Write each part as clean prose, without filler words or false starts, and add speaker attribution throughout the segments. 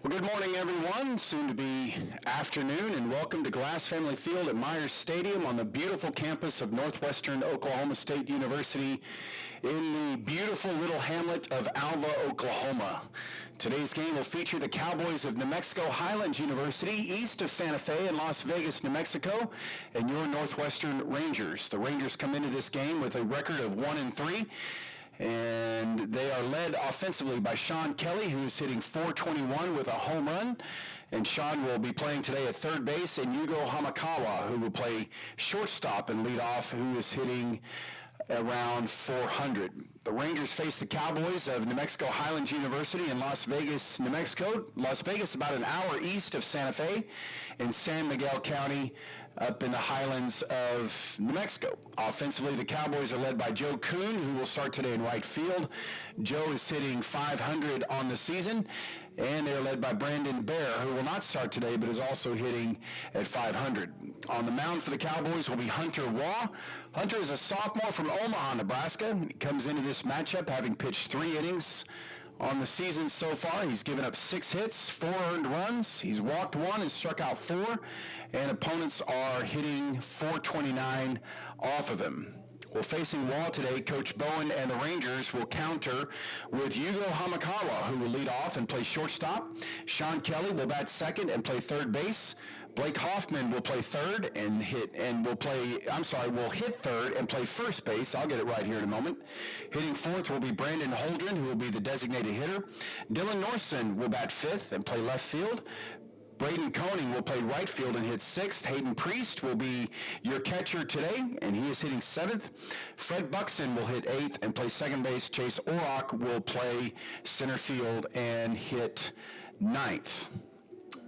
Speaker 1: Well, good morning, everyone. Soon to be afternoon, and welcome to Glass Family Field at Myers Stadium on the beautiful campus of Northwestern Oklahoma State University in the beautiful little hamlet of Alva, Oklahoma. Today's game will feature the Cowboys of New Mexico Highlands University, east of Santa Fe in Las Vegas, New Mexico, and your Northwestern Rangers. The Rangers come into this game with a record of 1-3. And they are led offensively by Sean Kelly, who is hitting .421 with a home run. And Sean will be playing today at third base, and Yugo Hamakawa, who will play shortstop and lead off, who is hitting around .400. The Rangers face the Cowboys of New Mexico Highlands University in Las Vegas, New Mexico. Las Vegas, about an hour east of Santa Fe in San Miguel County, up in the Highlands of New Mexico. Offensively, the Cowboys are led by Joe Kuhn, who will start today in right field. Joe is hitting .500 on the season, and they're led by Brandon Bear, who will not start today, but is also hitting at .500. On the mound for the Cowboys will be Hunter Waugh. Hunter is a sophomore from Omaha, Nebraska. He comes into this matchup having pitched 3 innings on the season so far. He's given up 6 hits, 4 earned runs. He's walked 1 and struck out 4, and opponents are hitting .429 off of him. Well, facing Waugh today, Coach Bowen and the Rangers will counter with Yugo Hamakawa, who will lead off and play shortstop. Sean Kelly will bat second and play third base. Blake Hoffman will play third and will hit third and play first base. I'll get it right here in a moment. Hitting fourth will be Brandon Holdren, who will be the designated hitter. Dylan Norson will bat fifth and play left field. Braden Koning will play right field and hit sixth. Hayden Priest will be your catcher today, and he is hitting seventh. Fred Buxton will hit eighth and play second base. Chase Orrock will play center field and hit ninth.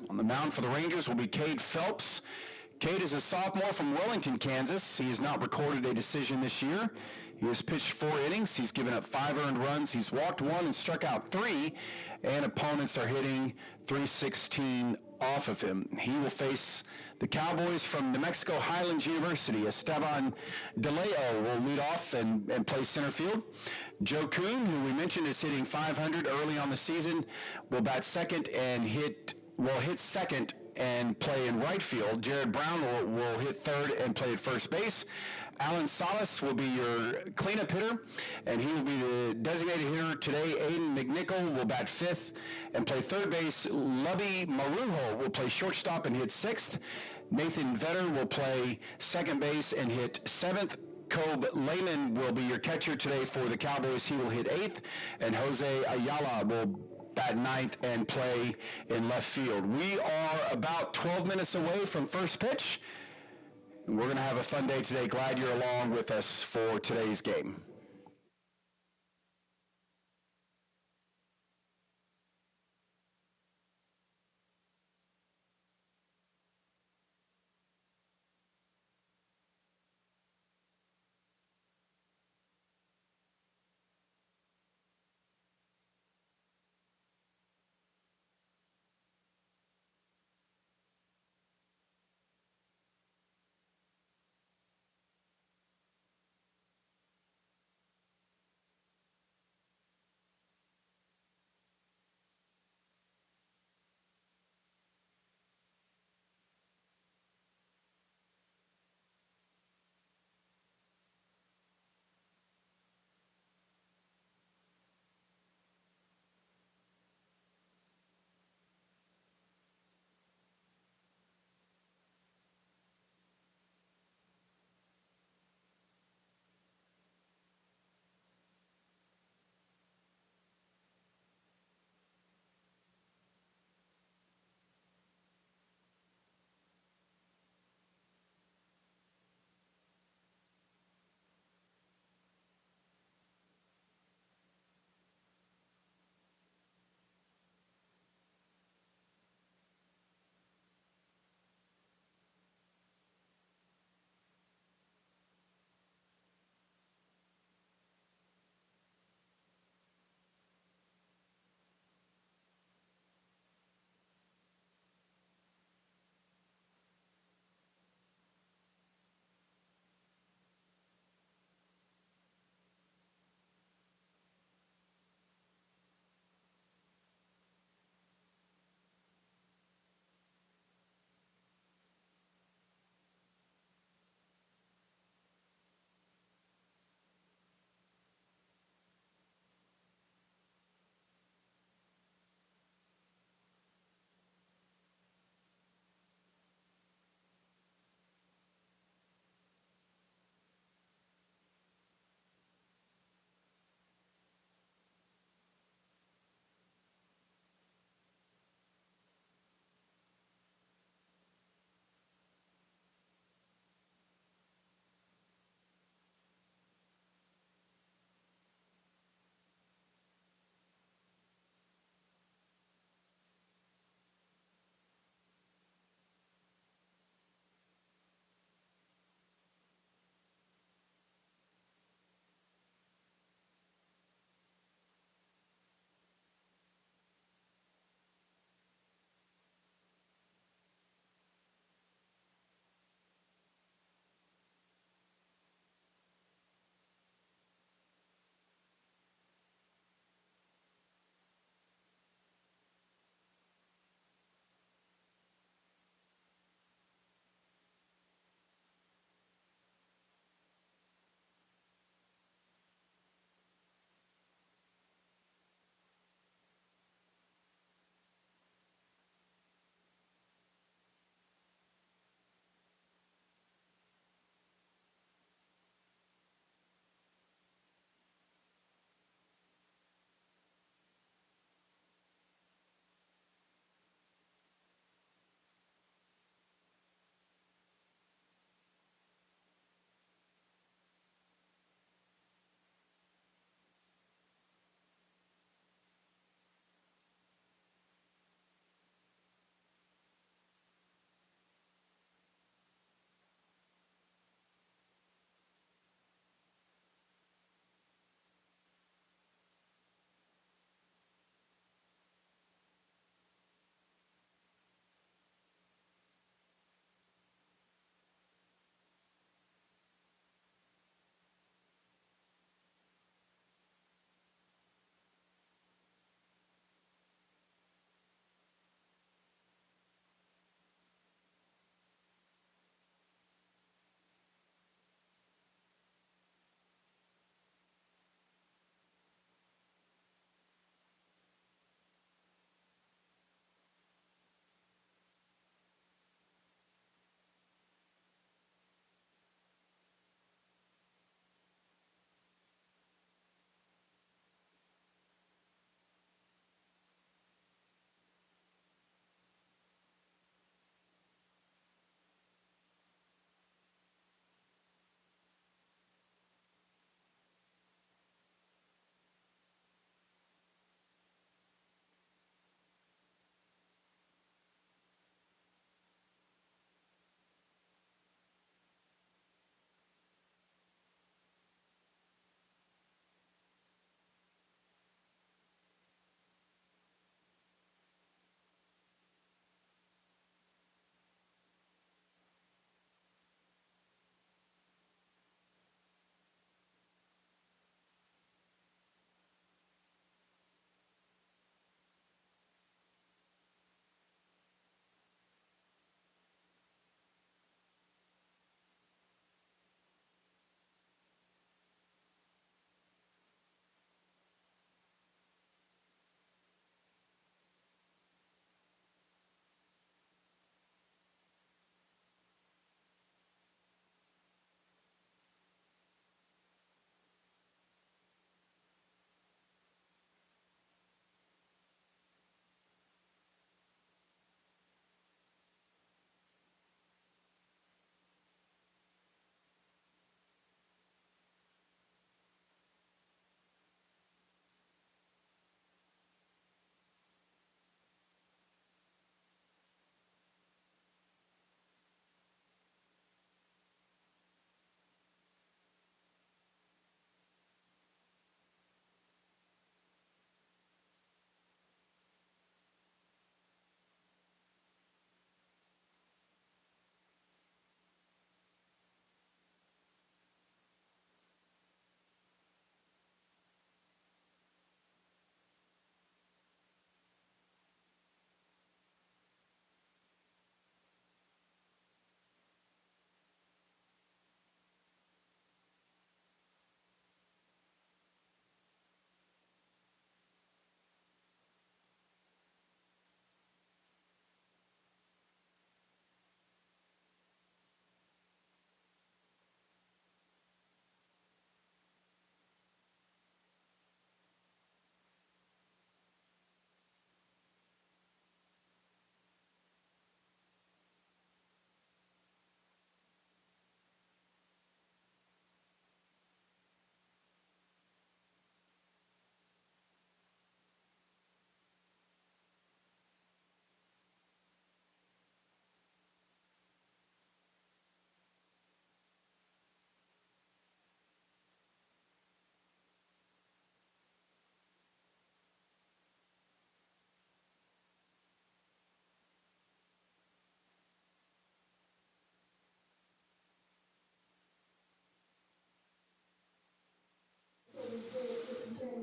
Speaker 1: On the mound for the Rangers will be Cade Phelps. Cade is a sophomore from Wellington, Kansas. He has not recorded a decision this year. He has pitched 4 innings. He's given up 5 earned runs. He's walked 1 and struck out 3, and opponents are hitting .316 off of him. He will face the Cowboys from New Mexico Highlands University. Esteban DeLeo will lead off and play center field. Joe Kuhn, who we mentioned is hitting .500 early on the season, will bat second and hit second and play in right field. Jared Brown will hit third and play at first base. Alan Salas will be your cleanup hitter, and he will be the designated hitter today. Aiden McNichol will bat fifth and play third base. Lubby Marujo will play shortstop and hit sixth. Nathan Vetter will play second base and hit seventh. Cobe Lehman will be your catcher today for the Cowboys. He will hit eighth, and Jose Ayala will bat ninth and play in left field. We are about 12 minutes away from first pitch. We're going to have a fun day today. Glad you're along with us for today's game.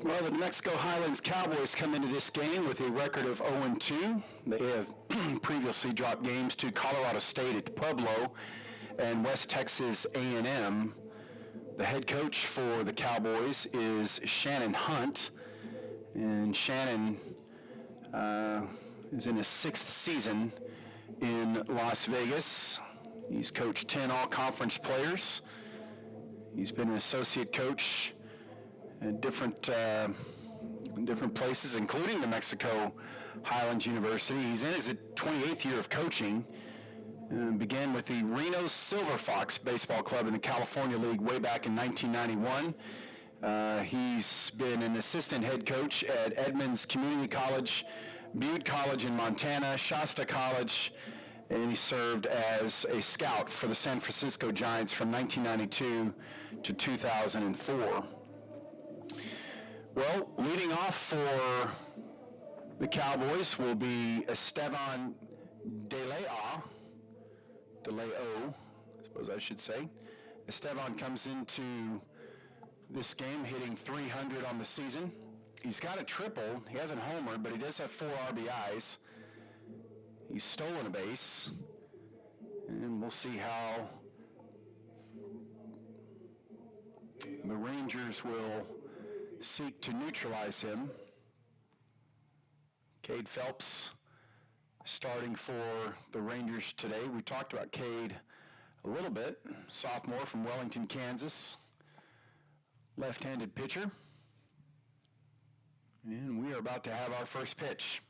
Speaker 1: Well, the New Mexico Highlands Cowboys come into this game with a record of 0-2. They have previously dropped games to Colorado State at Pueblo and West Texas A&M. The head coach for the Cowboys is Shannon Hunt, and Shannon is in his 6th season in Las Vegas. He's coached 10 all-conference players. He's been an associate coach at different places, including New Mexico Highlands University. He's in his 28th year of coaching. Began with the Reno Silver Fox Baseball Club in the California League way back in 1991. He's been an assistant head coach at Edmonds Community College, Butte College in Montana, Shasta College, and he served as a scout for the San Francisco Giants from 1992 to 2004. Well, leading off for the Cowboys will be Estevan DeLeo, I suppose I should say. Estevan comes into this game hitting .300 on the season. He's got a triple. He hasn't homered, but he does have 4 RBIs. He's stolen a base, and we'll see how the Rangers will seek to neutralize him. Cade Phelps starting for the Rangers today. We talked about Cade a little bit, sophomore from Wellington, Kansas, left-handed pitcher. And we are about to have our first pitch.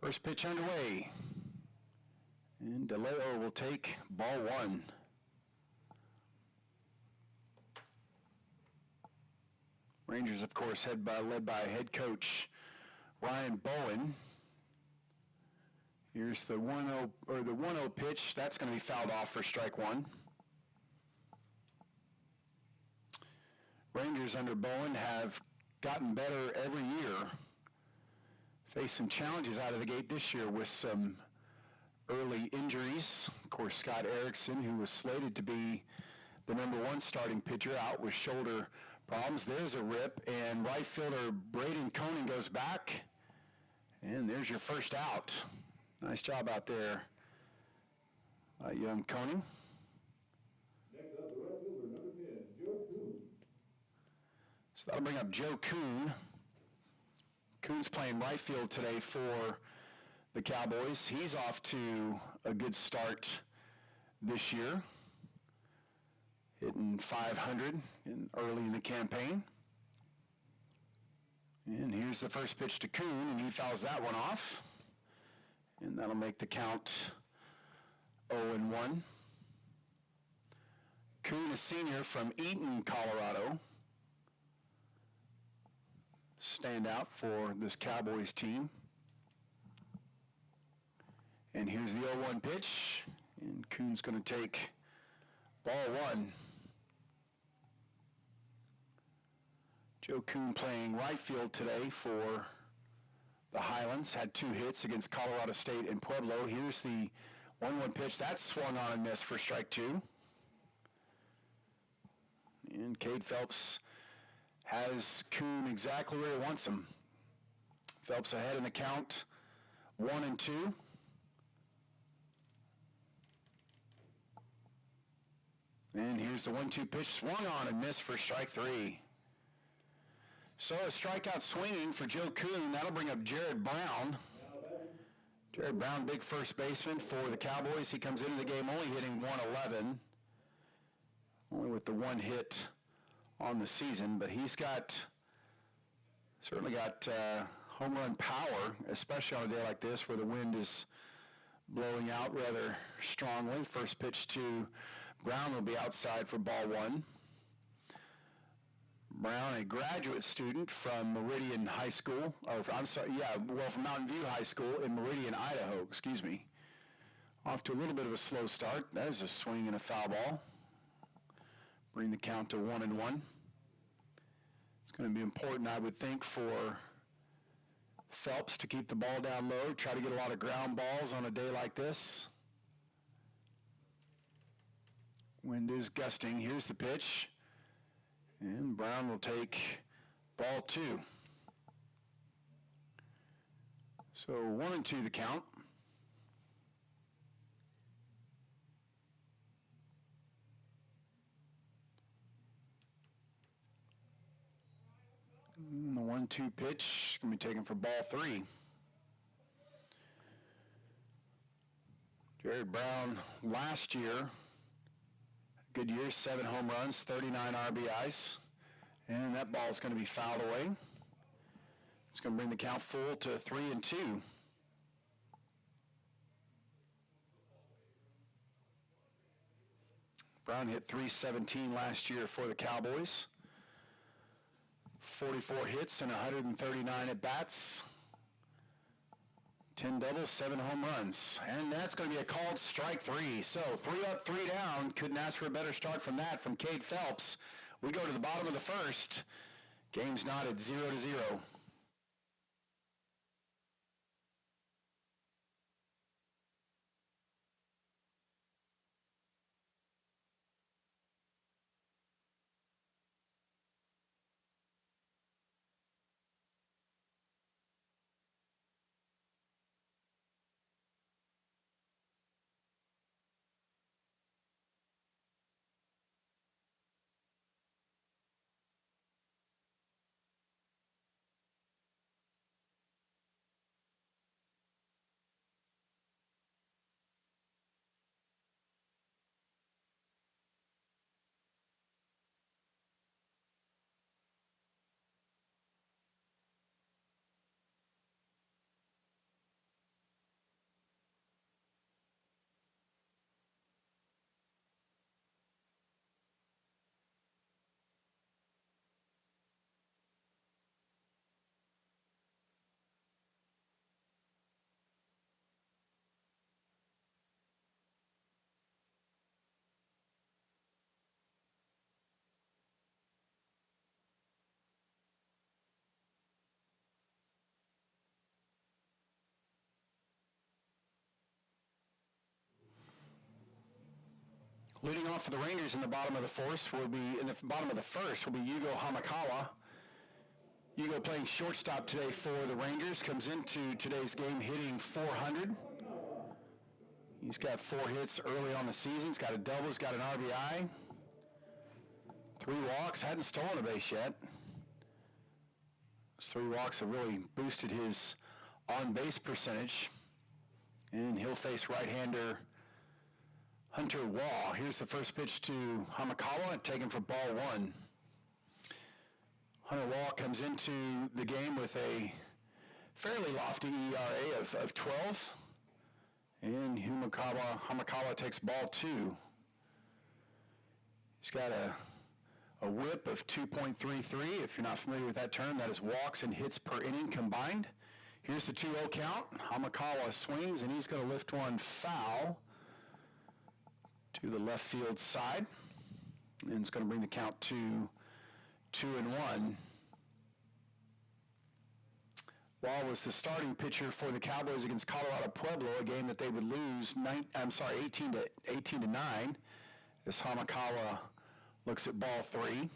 Speaker 1: First pitch underway. And DeLeo will take ball 1. Rangers, of course, led by head coach Ryan Bowen. Here's the 1-0 pitch. That's going to be fouled off for strike 1. Rangers under Bowen have gotten better every year. Faced some challenges out of the gate this year with some early injuries. Of course, Scott Erickson, who was slated to be the #1 starting pitcher, out with shoulder problems. There's a rip, and right fielder Braden Koenig goes back, and there's your first out. Nice job out there, young Koenig.
Speaker 2: Next up, the right fielder, number 10, Joe Kuhn.
Speaker 1: So that'll bring up Joe Kuhn. Kuhn's playing right field today for the Cowboys. He's off to a good start this year, hitting .500 early in the campaign. And here's the first pitch to Kuhn, and he fouls that one off. And that'll make the count 0-1. Kuhn, a senior from Eaton, Colorado. Standout for this Cowboys team. And here's the 0-1 pitch, and Kuhn's going to take ball 1. Joe Kuhn playing right field today for the Highlands. Had 2 hits against Colorado State and Pueblo. Here's the 1-1 pitch. That's swung on and missed for strike 2. And Cade Phelps has Kuhn exactly where he wants him. Phelps ahead in the count, 1-2. And here's the 1-2 pitch, swung on and missed for strike 3. So a strikeout swinging for Joe Kuhn. That'll bring up Jared Brown. Jared Brown, big first baseman for the Cowboys. He comes into the game only hitting .111, only with the 1 hit on the season, but he's certainly got home run power, especially on a day like this where the wind is blowing out rather strongly. First pitch to Brown will be outside for ball 1. Brown, a graduate student from Meridian High School, from Mountain View High School in Meridian, Idaho, Off to a little bit of a slow start. There's a swing and a foul ball. Bring the count to 1-1. It's going to be important, I would think, for Phelps to keep the ball down low, try to get a lot of ground balls on a day like this. Wind is gusting. Here's the pitch. And Brown will take ball 2. So 1-2 the count. And the 1-2 pitch going to be taken for ball 3. Jared Brown last year, good year, 7 home runs, 39 RBIs. And that ball is going to be fouled away. It's going to bring the count full to 3-2. Brown hit .317 last year for the Cowboys. 44 hits and 139 at-bats. 10 doubles, 7 home runs. And that's going to be a called strike 3. So 3 up, 3 down. Couldn't ask for a better start from that from Cade Phelps. We go to the bottom of the first. Game's knotted 0-0. Leading off for the Rangers in the bottom of the first will be Yugo Hamakawa. Yugo playing shortstop today for the Rangers, comes into today's game hitting .400. He's got 4 hits early on the season. He's got a double, he's got an RBI. 3 walks, hadn't stolen a base yet. Those 3 walks have really boosted his on-base percentage. And he'll face right-hander Hunter Wall. Here's the first pitch to Hamakawa, taken for ball 1. Hunter Wall comes into the game with a fairly lofty ERA of 12. And Hamakawa takes ball 2. He's got a whip of 2.33. If you're not familiar with that term, that is walks and hits per inning combined. Here's the 2-0 count. Hamakawa swings, and he's going to lift one foul to the left field side. And it's going to bring the count to 2-1. Wall was the starting pitcher for the Cowboys against Colorado Pueblo, a game that they would lose 18 to 9. As Hamakawa looks at ball 3.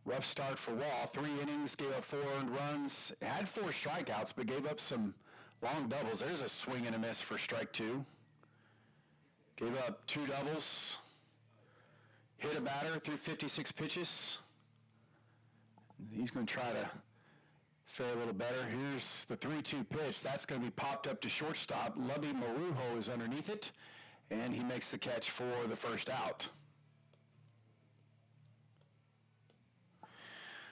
Speaker 1: Rough start for Wall. 3 innings, gave up 4 earned runs, had 4 strikeouts, but gave up some long doubles. There's a swing and a miss for strike 2. Gave up 2 doubles, hit a batter through 56 pitches. He's going to try to fare a little better. Here's the 3-2 pitch. That's going to be popped up to shortstop. Lubby Marujo is underneath it, and he makes the catch for the first out.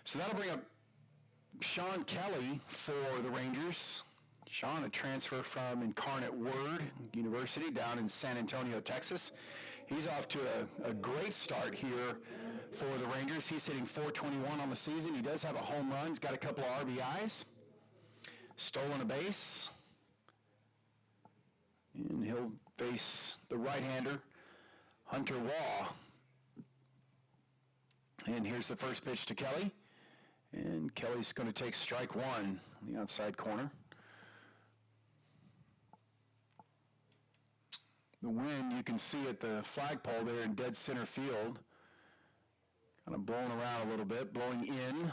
Speaker 1: So that'll bring up Sean Kelly for the Rangers. Sean, a transfer from Incarnate Word University down in San Antonio, Texas. He's off to a great start here for the Rangers. He's hitting .421 on the season. He does have a home run. He's got a couple of RBIs. Stolen a base. And he'll face the right-hander, Hunter Wall. And here's the first pitch to Kelly. And Kelly's going to take strike 1 on the outside corner. The wind you can see at the flagpole there in dead center field. Kind of blowing around a little bit, blowing in.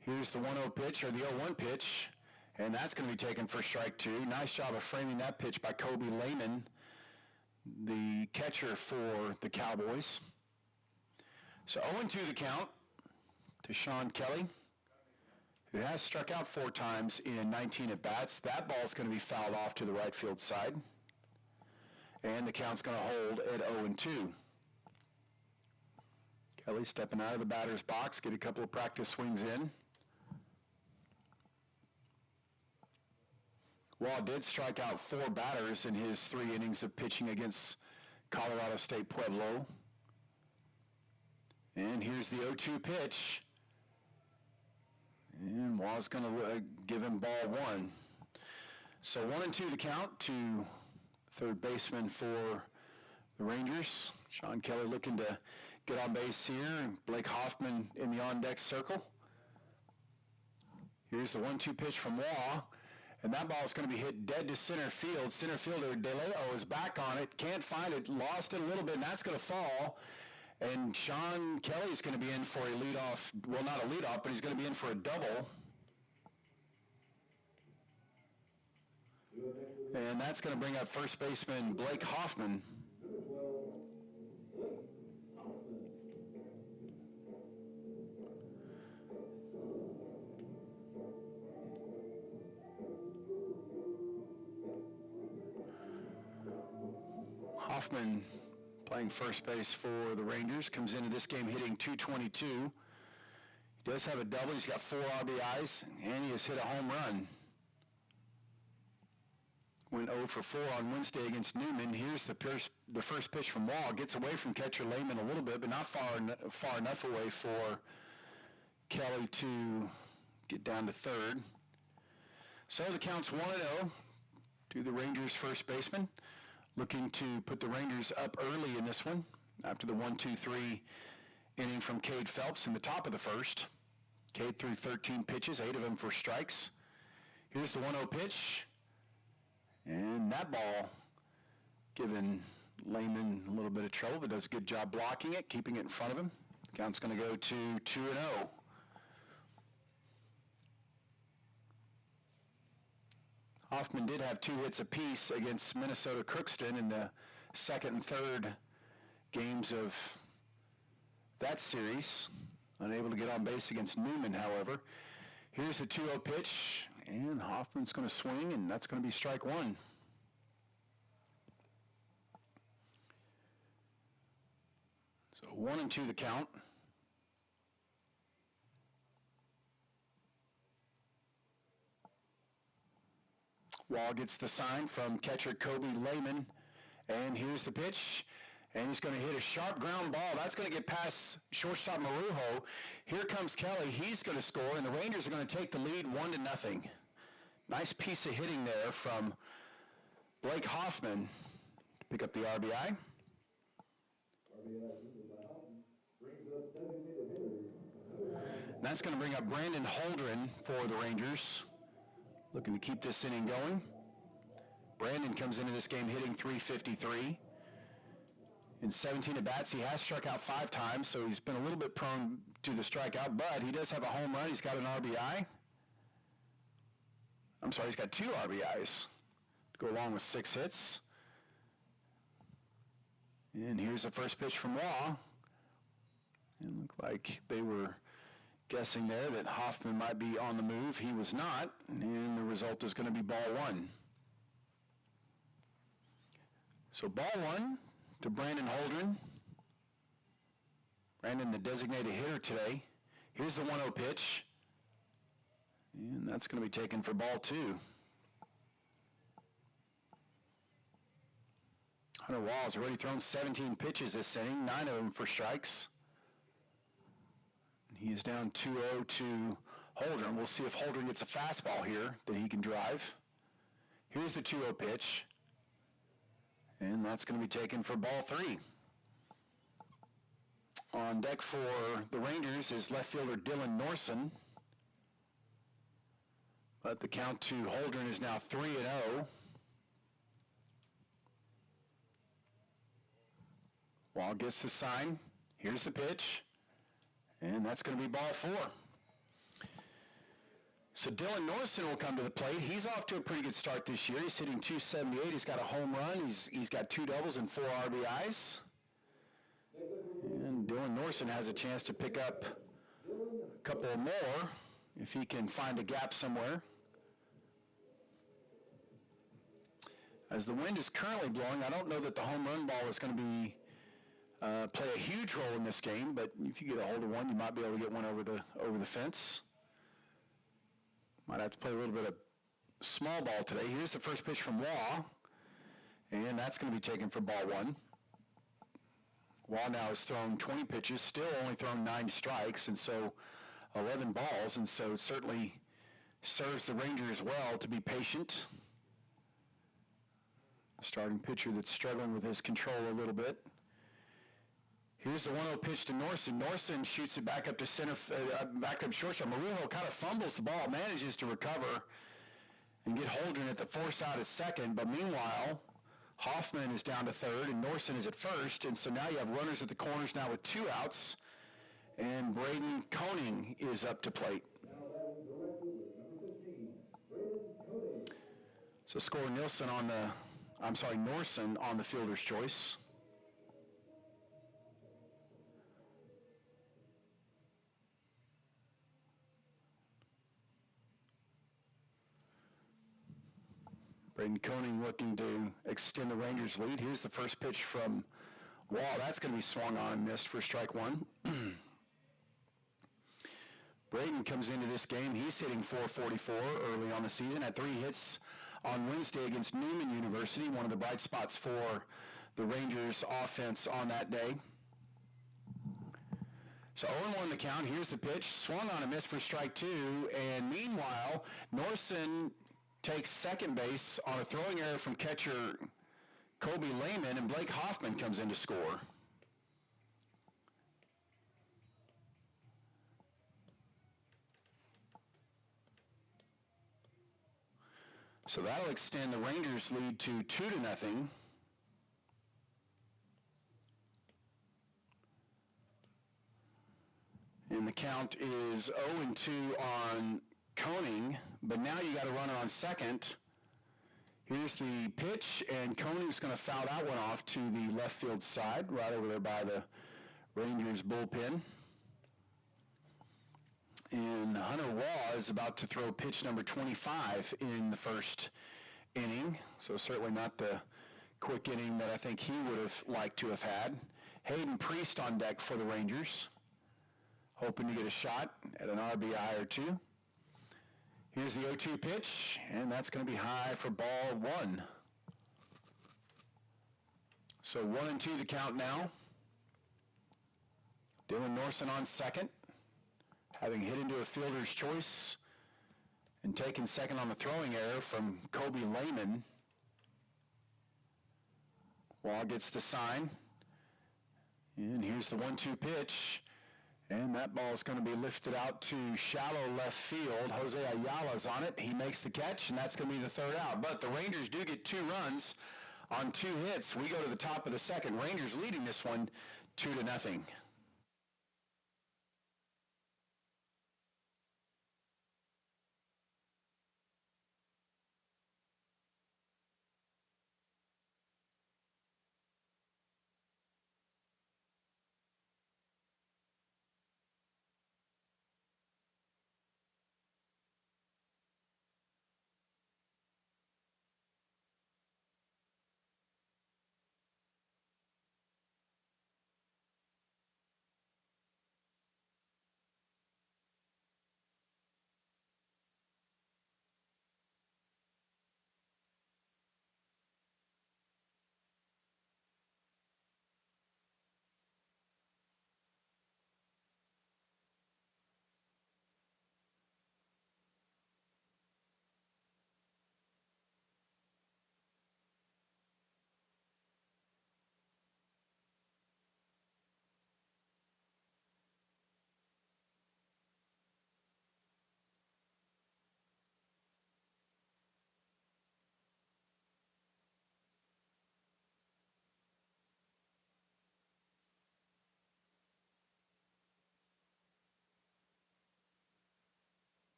Speaker 1: Here's the 1-0 pitch, or the 0-1 pitch, and that's going to be taken for strike two. Nice job of framing that pitch by Kobe Lehman, the catcher for the Cowboys. So 0-2 the count to Sean Kelly, who has struck out 4 times in 19 at-bats. That ball's going to be fouled off to the right field side, and the count's going to hold at 0-2. Kelly stepping out of the batter's box, get a couple of practice swings in. Waugh did strike out 4 batters in his 3 innings of pitching against Colorado State Pueblo. And here's the 0-2 pitch. And Waugh's going to give him ball 1. So 1-2 to count to third baseman for the Rangers. Sean Kelly looking to get on base here, and Blake Hoffman in the on-deck circle. Here's the 1-2 pitch from Waugh, and that ball is going to be hit dead to center field. Center fielder De Leo is back on it, can't find it, lost it a little bit, and that's going to fall. And Sean Kelly's going to be in for a leadoff, well, not a leadoff, but he's going to be in for a double. And that's going to bring up first baseman Blake Hoffman. Hoffman, playing first base for the Rangers, comes into this game hitting .222. He does have a double. He's got 4 RBIs, and he has hit a home run. Went 0 for 4 on Wednesday against Newman. Here's the first pitch from Waugh. Gets away from catcher Lehman a little bit, but not far enough away for Kelly to get down to third. So the count's 1-0 to the Rangers' first baseman, looking to put the Rangers up early in this one after the 1-2-3 inning from Cade Phelps in the top of the first. Cade threw 13 pitches, 8 of them for strikes. Here's the 1-0 pitch, and that ball giving Lehman a little bit of trouble, but does a good job blocking it, keeping it in front of him. Count's going to go to 2-0. Hoffman did have 2 hits apiece against Minnesota Crookston in the second and third games of that series. Unable to get on base against Newman, however. Here's the 2-0 pitch, and Hoffman's going to swing, and that's going to be strike 1. So 1-2 the count. Waugh gets the sign from catcher Kobe Lehman, and here's the pitch, and he's going to hit a sharp ground ball. That's going to get past shortstop Marujo. Here comes Kelly. He's going to score, and the Rangers are going to take the lead 1-0. Nice piece of hitting there from Blake Hoffman to pick up the RBI. And that's going to bring up Brandon Holdren for the Rangers, looking to keep this inning going. Brandon comes into this game hitting .353. In 17 at-bats, he has struck out 5 times, so he's been a little bit prone to the strikeout, but he does have a home run. He's got an RBI. I'm sorry, he's got 2 RBIs to go along with 6 hits. And here's the first pitch from Waugh. It looked like they were guessing there that Hoffman might be on the move. He was not, and the result is going to be ball 1. So ball 1 to Brandon Holdren. Brandon, the designated hitter today. Here's the 1-0 pitch, and that's going to be taken for ball 2. Hunter Waugh has already thrown 17 pitches this inning, 9 of them for strikes. He is down 2-0 to Holdren. We'll see if Holdren gets a fastball here that he can drive. Here's the 2-0 pitch, and that's going to be taken for ball 3. On deck for the Rangers is left fielder Dylan Norson. But the count to Holdren is now 3-0. Wall gets the sign. Here's the pitch. And that's going to be ball 4. So Dylan Norson will come to the plate. He's off to a pretty good start this year. He's hitting .278. He's got a home run. He's got 2 doubles and 4 RBIs. And Dylan Norson has a chance to pick up a couple more if he can find a gap somewhere. As the wind is currently blowing, I don't know that the home run ball is going to be play a huge role in this game, but if you get a hold of one, you might be able to get one over the fence. Might have to play a little bit of small ball today. Here's the first pitch from Waugh, and that's going to be taken for ball 1. Waugh now has thrown 20 pitches, still only thrown 9 strikes, and so 11 balls, and so it certainly serves the Rangers well to be patient. Starting pitcher that's struggling with his control a little bit. Here's the 1-0 pitch to Norson. Norson shoots it back up to center, back up shortstop. Marujo kind of fumbles the ball, manages to recover and get Holdren at the force out at second. But meanwhile, Hoffman is down to third and Norson is at first. And so now you have runners at the corners now with 2 outs. And Braden Koenig is up to plate. So score Norson on the fielder's choice. Braden Koenig looking to extend the Rangers' lead. Here's the first pitch from Waugh. That's going to be swung on and missed for strike 1. Braden comes into this game. He's hitting .444 early on the season. Had 3 hits on Wednesday against Newman University, one of the bright spots for the Rangers' offense on that day. So 0-1 the count. Here's the pitch. Swung on and missed for strike 2. And meanwhile, Norson takes second base on a throwing error from catcher Kobe Lehman, and Blake Hoffman comes in to score. So that'll extend the Rangers' lead to 2-0. And the count is 0-2 on Koenig, but now you got a runner on second. Here's the pitch, and Koenig's going to foul that one off to the left field side, right over there by the Rangers bullpen. And Hunter Waugh is about to throw pitch number 25 in the first inning, so certainly not the quick inning that I think he would have liked to have had. Hayden Priest on deck for the Rangers, hoping to get a shot at an RBI or 2. Here's the 0-2 pitch, and that's going to be high for ball 1. So 1-2 the count now. Dylan Norson on second, having hit into a fielder's choice and taken second on the throwing error from Kobe Lehman. Waugh gets the sign, and here's the 1-2 pitch. And that ball is going to be lifted out to shallow left field. Jose Ayala's on it. He makes the catch, and that's going to be the third out. But the Rangers do get 2 runs on 2 hits. We go to the top of the second. Rangers leading this one 2-0.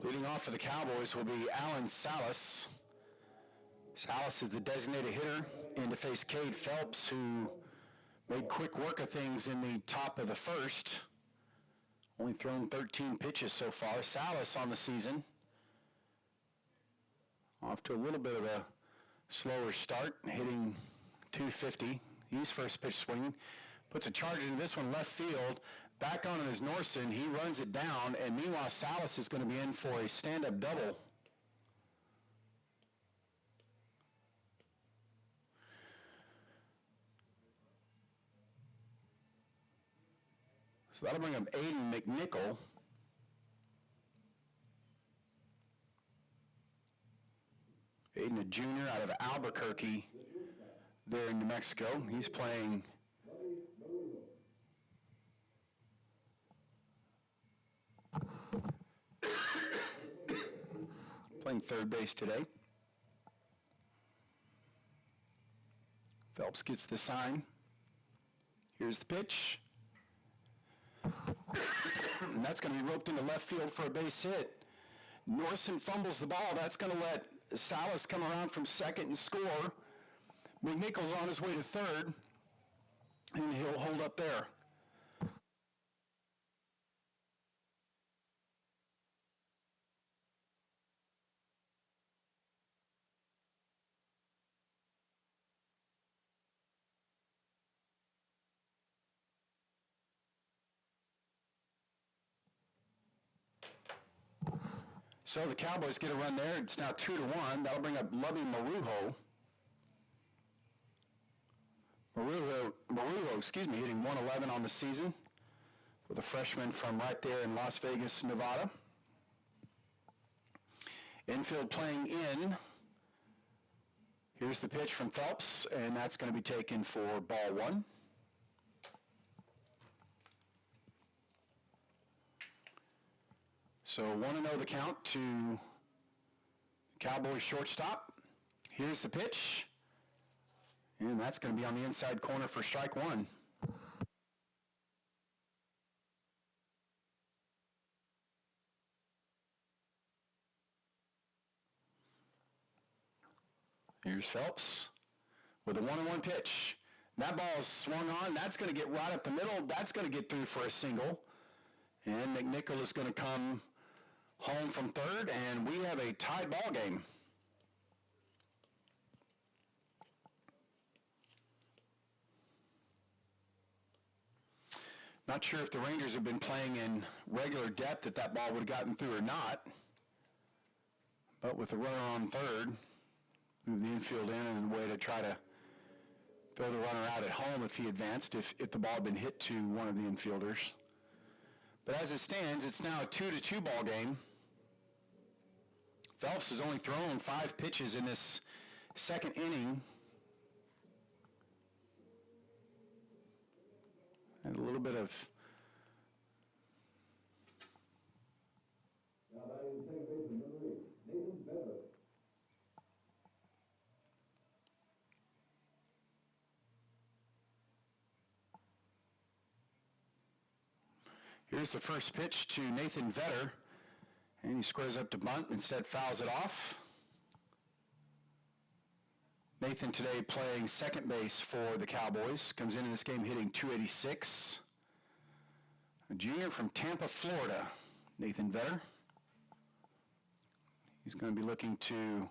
Speaker 1: Leading off for the Cowboys will be Alan Salas. Salas is the designated hitter in to face Cade Phelps, who made quick work of things in the top of the first. Only thrown 13 pitches so far. Salas on the season, off to a little bit of a slower start, hitting .250. He's first pitch swinging. Puts a charge into this one left field. Back on his Northwestern. He runs it down, and meanwhile Salas is going to be in for a stand-up double. So that'll bring up Aiden McNichol. Aiden, a junior out of Albuquerque there in New Mexico. He's playing third base today. Phelps gets the sign. Here's the pitch. And that's going to be roped into left field for a base hit. Northwestern fumbles the ball. That's going to let Salas come around from second and score. McNichol's on his way to third, and he'll hold up there. So the Cowboys get a run there. It's now 2-1. That'll bring up Lubby Marujo. Marujo, hitting 111 on the season with a freshman from right there in Las Vegas, Nevada. Infield playing in. Here's the pitch from Phelps, and that's going to be taken for ball one. So 1-0 the count to Cowboys shortstop. Here's the pitch. And that's going to be on the inside corner for strike one. Here's Phelps with a 1-1 pitch. That ball's swung on. That's going to get right up the middle. That's going to get through for a single. And McNichol is going to come home from third, and we have a tied ball game. Not sure if the Rangers have been playing in regular depth that that ball would have gotten through or not. But with the runner on third, move the infield in a way to try to throw the runner out at home if he advanced, if the ball had been hit to one of the infielders. But as it stands, it's now a 2-2 ball game. Phelps has only thrown 5 pitches in this second inning. And a little bit of
Speaker 2: Now batting second baseman number 8, Nathan Better.
Speaker 1: Here's the first pitch to Nathan Vetter, and he squares up to bunt, instead fouls it off. Nathan today playing second base for the Cowboys, comes in this game hitting .286. A junior from Tampa, Florida, Nathan Vetter. He's going to be looking to,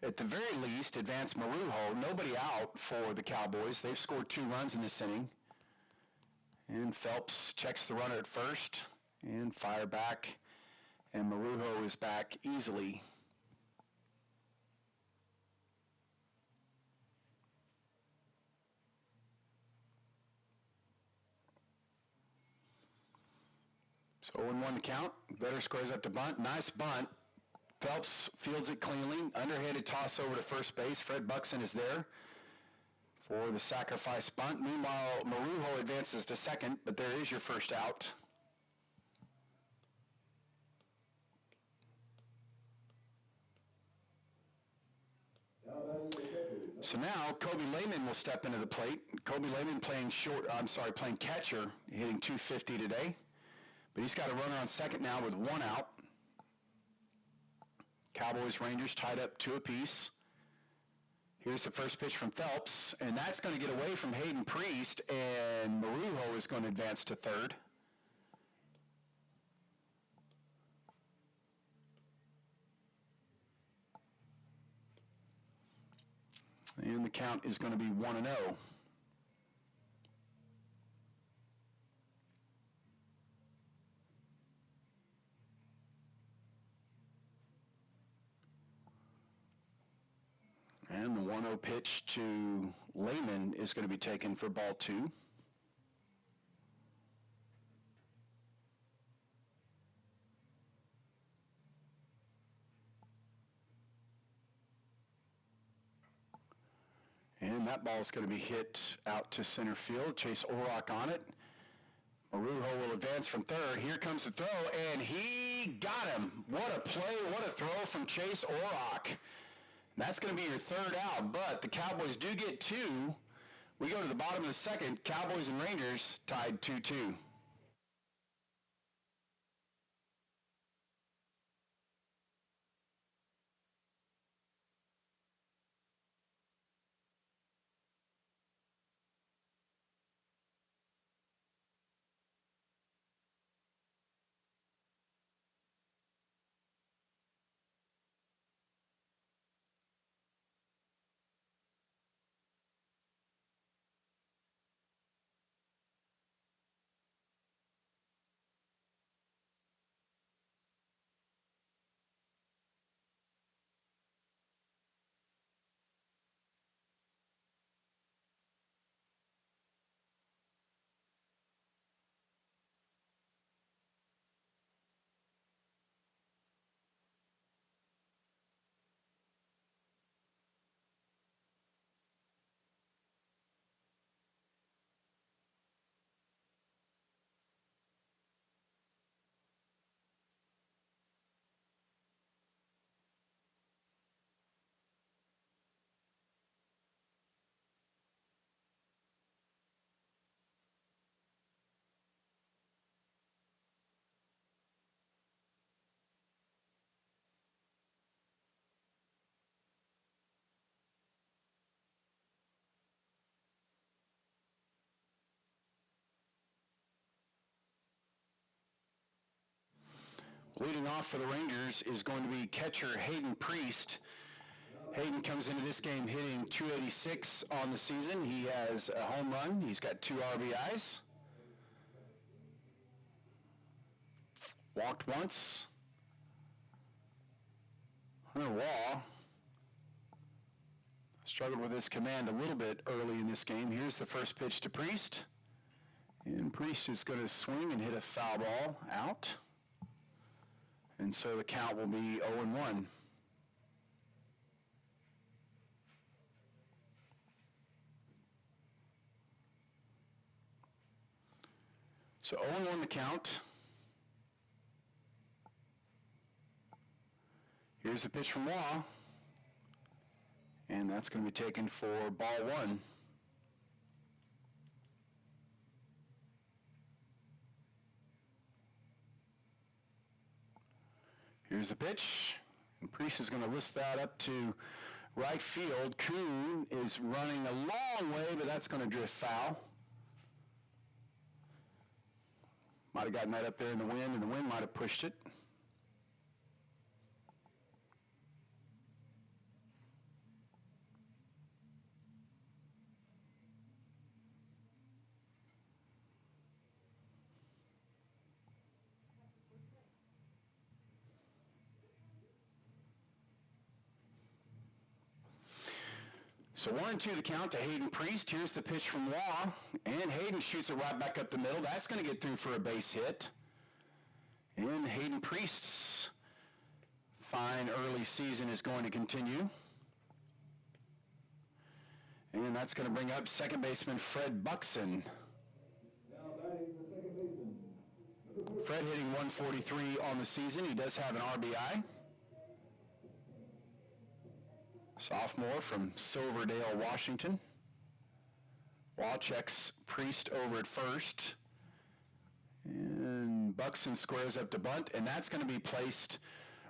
Speaker 1: at the very least, advance Marujo. Nobody out for the Cowboys. They've scored 2 runs in this inning. And Phelps checks the runner at first and fire back, and Marujo is back easily. So 0-1 to count. Vetter squares up to bunt. Nice bunt. Phelps fields it cleanly. Underhanded toss over to first base. Fred Buxton is there for the sacrifice bunt. Meanwhile, Marujo advances to second, but there is your first out. So now Kobe Lehman will step into the plate. Kobe Lehman playing catcher, hitting .250 today. But he's got a runner on second now with 1 out. Cowboys, Rangers tied up 2 apiece. Here's the first pitch from Phelps, and that's going to get away from Hayden Priest, and Marujo is going to advance to third. And the count is going to be 1-0. And the 1-0 pitch to Lehman is going to be taken for ball 2. And that ball is going to be hit out to center field. Chase Orrock on it. Marujo will advance from third. Here comes the throw, and he got him. What a play, what a throw from Chase Orrock. That's going to be your third out, but the Cowboys do get 2. We go to the bottom of the second. Cowboys and Rangers tied 2-2. Leading off for the Rangers is going to be catcher Hayden Priest. Hayden comes into this game hitting .286 on the season. He has a home run. He's got 2 RBIs. Walked once. Hunter Waugh struggled with his command a little bit early in this game. Here's the first pitch to Priest. And Priest is going to swing and hit a foul ball out. And so the count will be 0-1. So 0-1 the count. Here's the pitch from Waugh. And that's going to be taken for ball 1. Here's the pitch. And Priest is going to list that up to right field. Kuhn is running a long way, but that's going to drift foul. Might have gotten that up there in the wind, and the wind might have pushed it. So 1-2 the count to Hayden Priest. Here's the pitch from Waugh, and Hayden shoots it right back up the middle. That's going to get through for a base hit. And Hayden Priest's fine early season is going to continue. And that's going to bring up second baseman Fred Buxton.
Speaker 2: Now batting the second baseman.
Speaker 1: Fred hitting 143 on the season. He does have an RBI. Sophomore from Silverdale, Washington. Waugh checks Priest over at first. And Buxton squares up to bunt, and that's going to be placed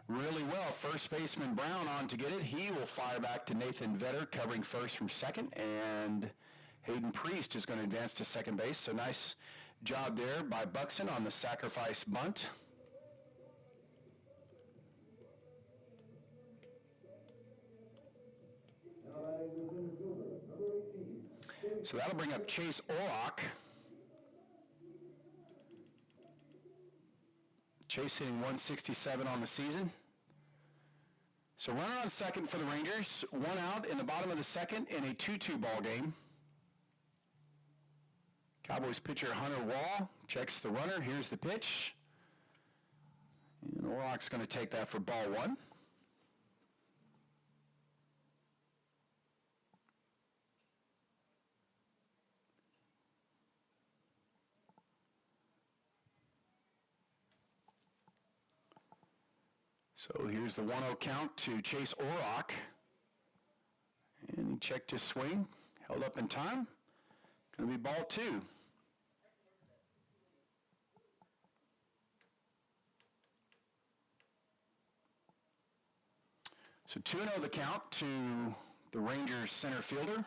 Speaker 1: really well. First baseman Brown on to get it. He will fire back to Nathan Vetter covering first from second, and Hayden Priest is going to advance to second base. So nice job there by Buxton on the sacrifice bunt.
Speaker 2: Now batting the center fielder, number 18.
Speaker 1: So that'll bring up Chase Orlock. Chase hitting 167 on the season. So runner on second for the Rangers. One out in the bottom of the second in a 2-2 ball game. Cowboys pitcher Hunter Wall checks the runner. Here's the pitch. And Orlock's going to take that for ball one. So here's the 1-0 count to Chase Orlock. And he checked his swing, held up in time. Going to be ball two. So 2-0 the count to the Rangers center fielder.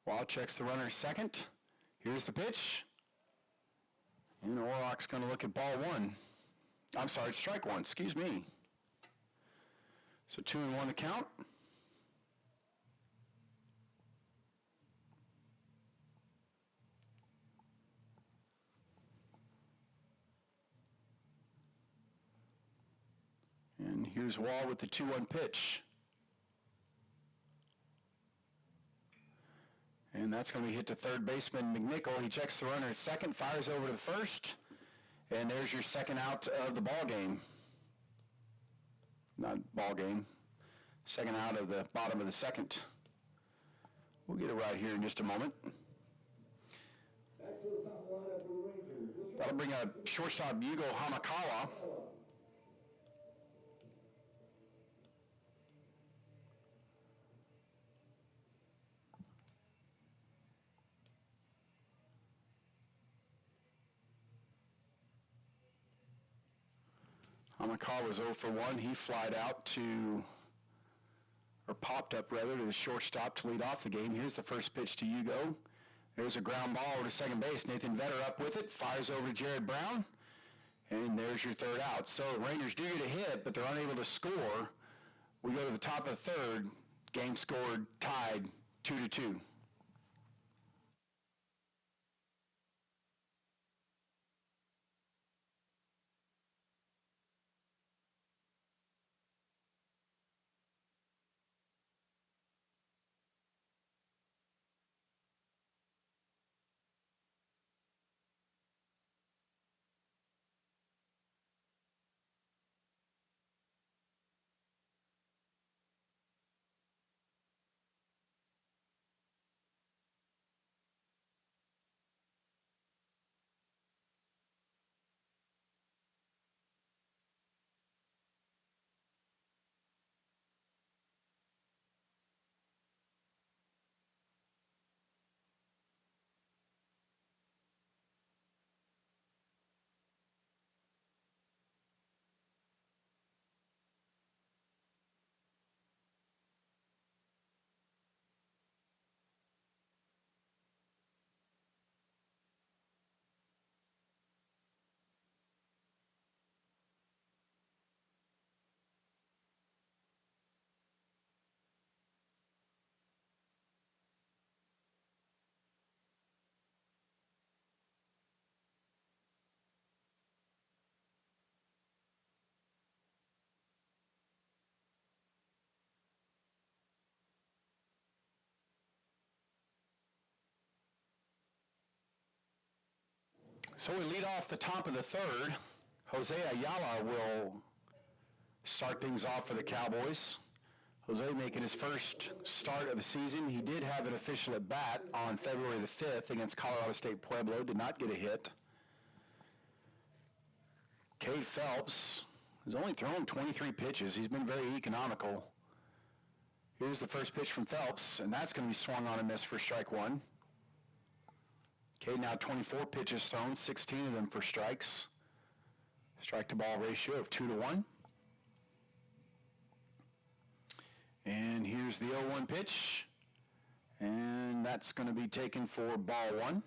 Speaker 1: Wall checks the runner second. Here's the pitch. And Orlock's going to look at ball one. I'm sorry, strike one, excuse me. So 2-1 the count. And here's Wall with the 2-1 pitch. And that's going to be hit to third baseman McNichol. He checks the runner at second, fires over to the first, and there's your second out of the ball game. Not ball game. Second out of the bottom of the second. We'll get it right here in just a moment.
Speaker 2: Back to the top lineup for the Rangers.
Speaker 1: That'll bring up shortstop Yugo Hamakawa. Hamakawa was 0 for 1. He flied out to, or popped up rather, to the shortstop to lead off the game. Here's the first pitch to Yugo. There's a ground ball over to second base. Nathan Vetter up with it, fires over to Jared Brown, and there's your third out. So Rangers do get a hit, but they're unable to score. We go to the top of the third. Game scored, tied 2-2. So we lead off the top of the third. Jose Ayala will start things off for the Cowboys. Jose making his first start of the season. He did have an official at bat on February the 5th against Colorado State Pueblo. Did not get a hit. Cade Phelps has only thrown 23 pitches. He's been very economical. Here's the first pitch from Phelps, and that's going to be swung on and missed for strike one. Okay, now 24 pitches thrown, 16 of them for strikes. Strike to ball ratio of 2-1. And here's the 0-1 pitch. And that's going to be taken for ball one.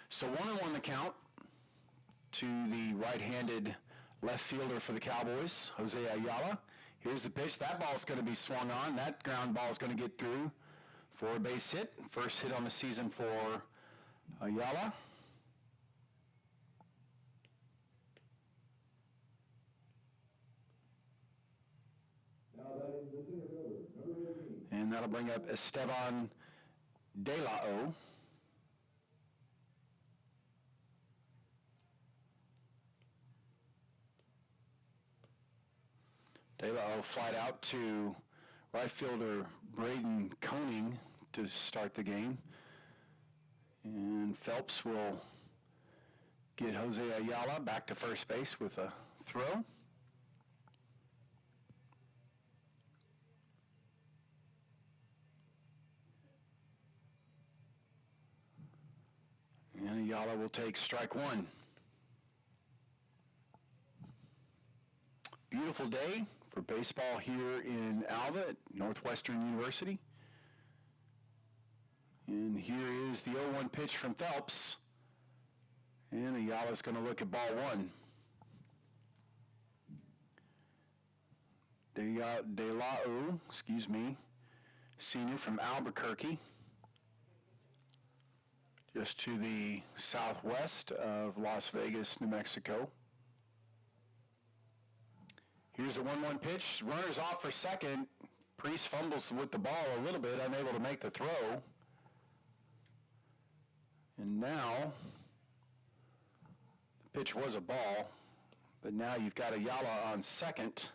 Speaker 1: So 1-1 the count to the right-handed left fielder for the Cowboys, Jose Ayala. Here's the pitch. That ball's going to be swung on. That ground ball is going to get through for a base hit. First hit on the season for Ayala.
Speaker 2: Now batting the center fielder, number 18.
Speaker 1: And that'll bring up Esteban De La O. De La O flied out to right fielder Braden Koenig to start the game. And Phelps will get Jose Ayala back to first base with a throw. And Ayala will take strike one. Beautiful day for baseball here in Alva at Northwestern University. And here is the 0-1 pitch from Phelps. And Ayala's going to look at ball one. De La O, senior from Albuquerque, just to the southwest of Las Vegas, New Mexico. Here's the 1-1 pitch. Runner's off for second. Priest fumbles with the ball a little bit, unable to make the throw. And now, the pitch was a ball, but now you've got Ayala on second.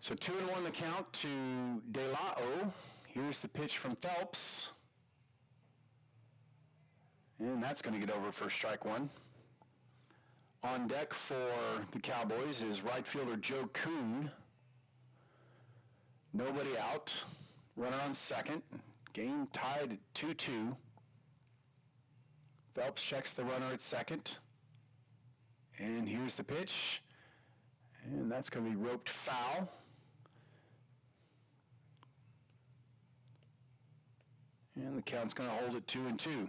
Speaker 1: So 2-1 the count to De La O. Here's the pitch from Phelps. And that's going to get over for strike one. On deck for the Cowboys is right fielder Joe Kuhn. Nobody out. Runner on second. Game tied at 2-2. Phelps checks the runner at second. And here's the pitch. And that's going to be roped foul. And the count's going to hold it 2-2.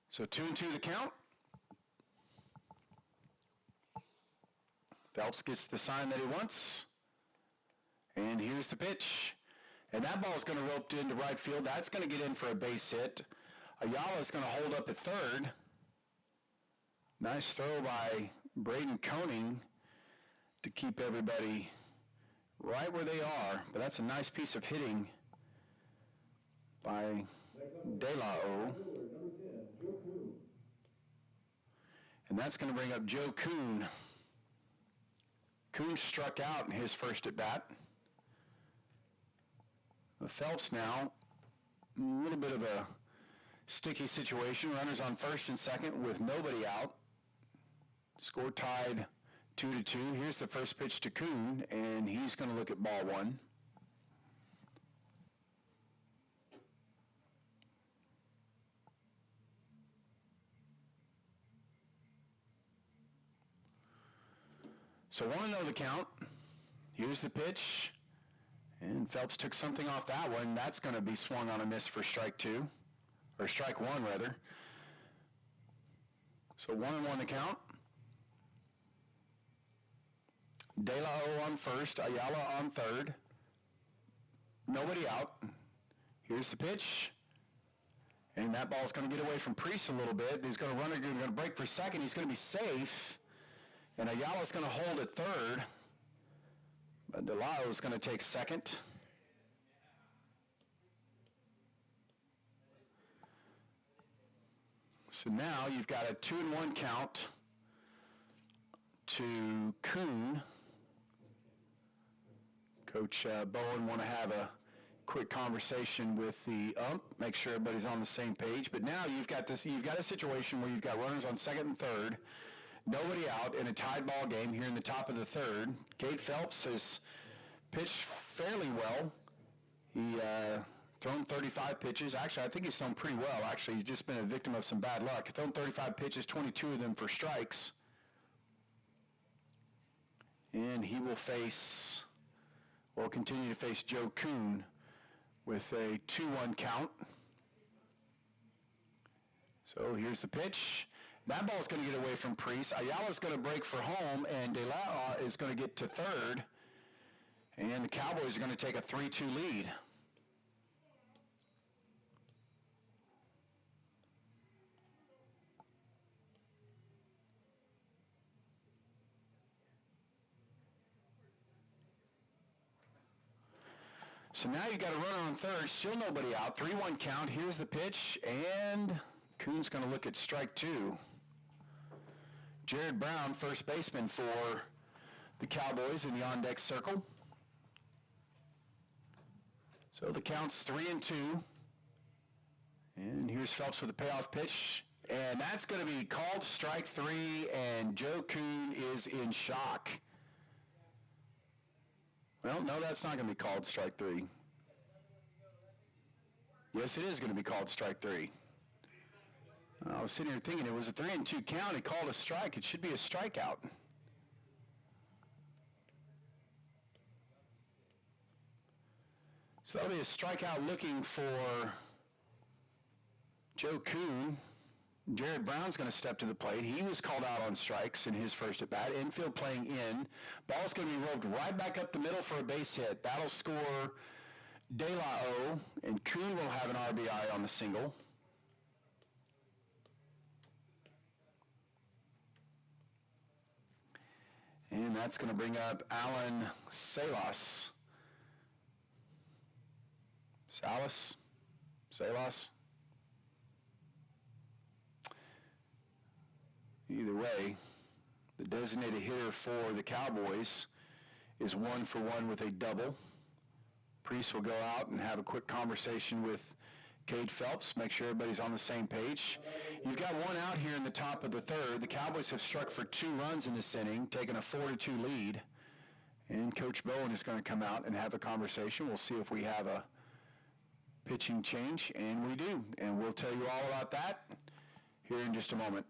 Speaker 1: So 2-2 the count. Phelps gets the sign that he wants. And here's the pitch. And that ball's going to rope into right field. That's going to get in for a base hit. Ayala's going to hold up at third. Nice throw by Braden Koenig to keep everybody right where they are. But that's a nice piece of hitting by De La O. And that's going to bring up Joe Kuhn. Kuhn struck out in his first at bat. Phelps now, a little bit of a sticky situation. Runners on first and second with nobody out. Score tied 2-2. Here's the first pitch to Kuhn, and he's going to look at ball one. So 1-0 the count. Here's the pitch. And Phelps took something off that one. That's going to be swung on a miss for strike two. Or strike one, rather. So 1-1 the count. De La O on first. Ayala on third. Nobody out. Here's the pitch. And that ball's going to get away from Priest a little bit. He's going to run it, going to break for second. He's going to be safe. And Ayala's going to hold at third. But De La O's going to take second. So now you've got a 2-1 count to Kuhn. Coach Bowen want to have a quick conversation with the ump, make sure everybody's on the same page. But now you've got a situation where you've got runners on second and third, nobody out in a tied ball game here in the top of the third. Cade Phelps has pitched fairly well. He thrown 35 pitches. Actually, I think he's thrown pretty well. Actually, he's just been a victim of some bad luck. He's thrown 35 pitches, 22 of them for strikes. And he will continue to face Joe Kuhn with a 2-1 count. So here's the pitch. That ball's going to get away from Priest. Ayala's going to break for home, and De La is going to get to third. And the Cowboys are going to take a 3-2 lead. So now you got a runner on third, still nobody out. 3-1 count. Here's the pitch, and Kuhn's going to look at strike two. Jared Brown, first baseman for the Cowboys in the on-deck circle. So the count's 3-2. And here's Phelps with a payoff pitch. And that's going to be called strike three, and Joe Kuhn is in shock. Well, no, that's not going to be called strike three. Yes, it is going to be called strike three. I was sitting here thinking it was a 3-2 count. He called a strike. It should be a strikeout. So that'll be a strikeout looking for Joe Kuhn. Jared Brown's going to step to the plate. He was called out on strikes in his first at-bat. Infield playing in. Ball's going to be rolled right back up the middle for a base hit. That'll score De La, and Kuhn will have an RBI on the single. And that's going to bring up Alan Salas. Salas? Either way, the designated hitter for the Cowboys is 1 for 1 with a double. Priest will go out and have a quick conversation with Cade Phelps, make sure everybody's on the same page. You've got one out here in the top of the third. The Cowboys have struck for 2 runs in this inning, taking a 4-2 lead. And Coach Bowen is going to come out and have a conversation. We'll see if we have a pitching change, and we do. And we'll tell you all about that here in just a moment.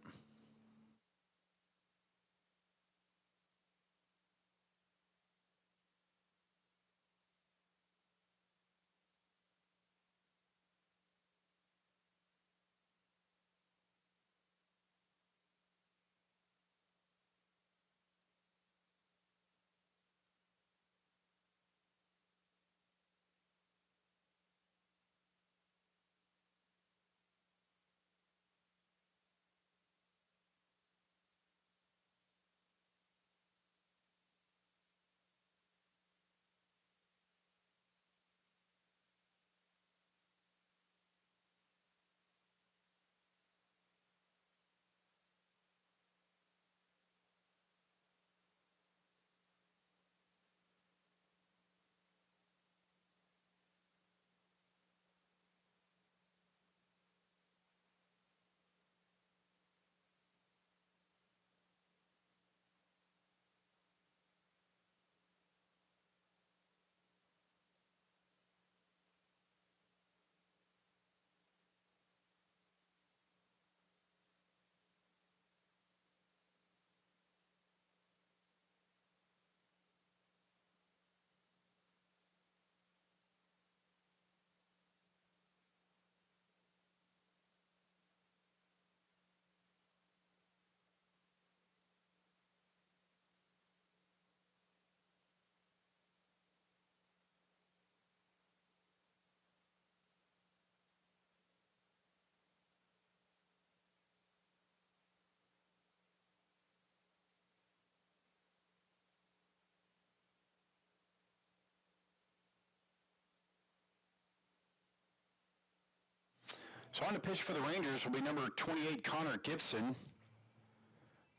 Speaker 1: So on the pitch for the Rangers will be number 28, Connor Gibson.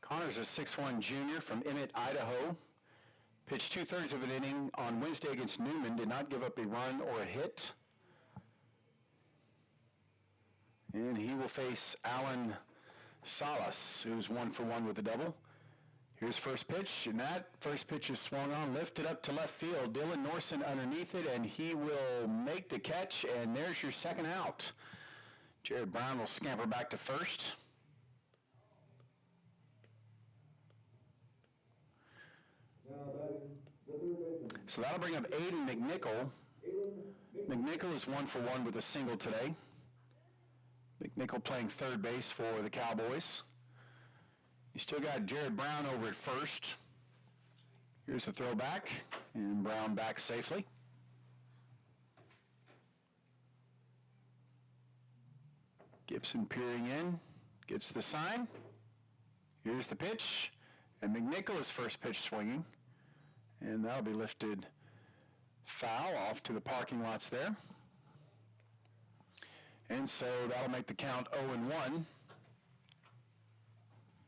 Speaker 1: Connor's a 6'1 junior from Emmett, Idaho. Pitched 2/3 of an inning on Wednesday against Newman, did not give up a run or a hit. And he will face Alan Salas, who's 1-for-1 with a double. Here's first pitch, and that first pitch is swung on, lifted up to left field. Dylan Norson underneath it, and he will make the catch, and there's your second out. Jared Brown will scamper back to first. So that'll bring up Aiden McNichol. McNichol is 1-for-1 with a single today. McNichol playing third base for the Cowboys. You still got Jared Brown over at first. Here's the throwback, and Brown back safely. Gibson peering in, gets the sign. Here's the pitch, and McNichol is first pitch swinging. And that'll be lifted foul off to the parking lots there. And so that'll make the count 0-1.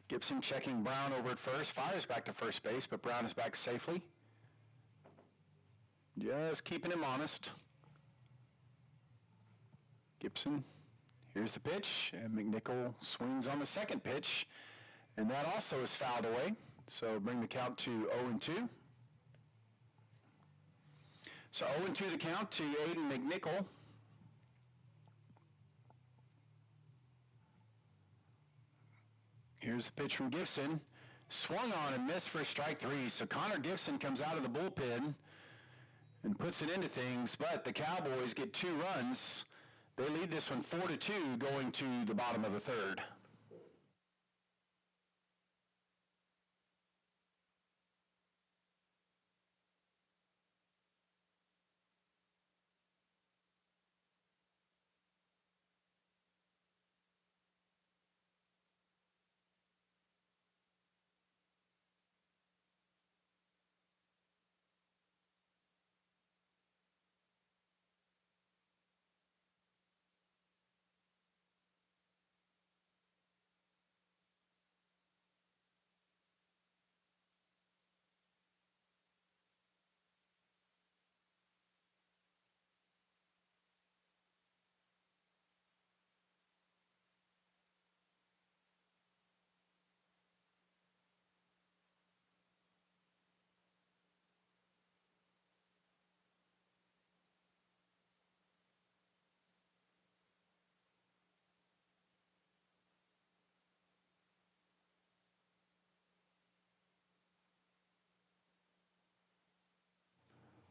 Speaker 1: Gibson checking Brown over at first, fires back to first base, but Brown is back safely. Just keeping him honest. Gibson, here's the pitch, and McNichol swings on the second pitch, and that also is fouled away. So bring the count to 0-2. So 0-2 the count to Aiden McNichol. Here's the pitch from Gibson. Swung on and missed for strike three. So Connor Gibson comes out of the bullpen and puts it into things, but the Cowboys get 2 runs. They lead this one 4-2 going to the bottom of the third.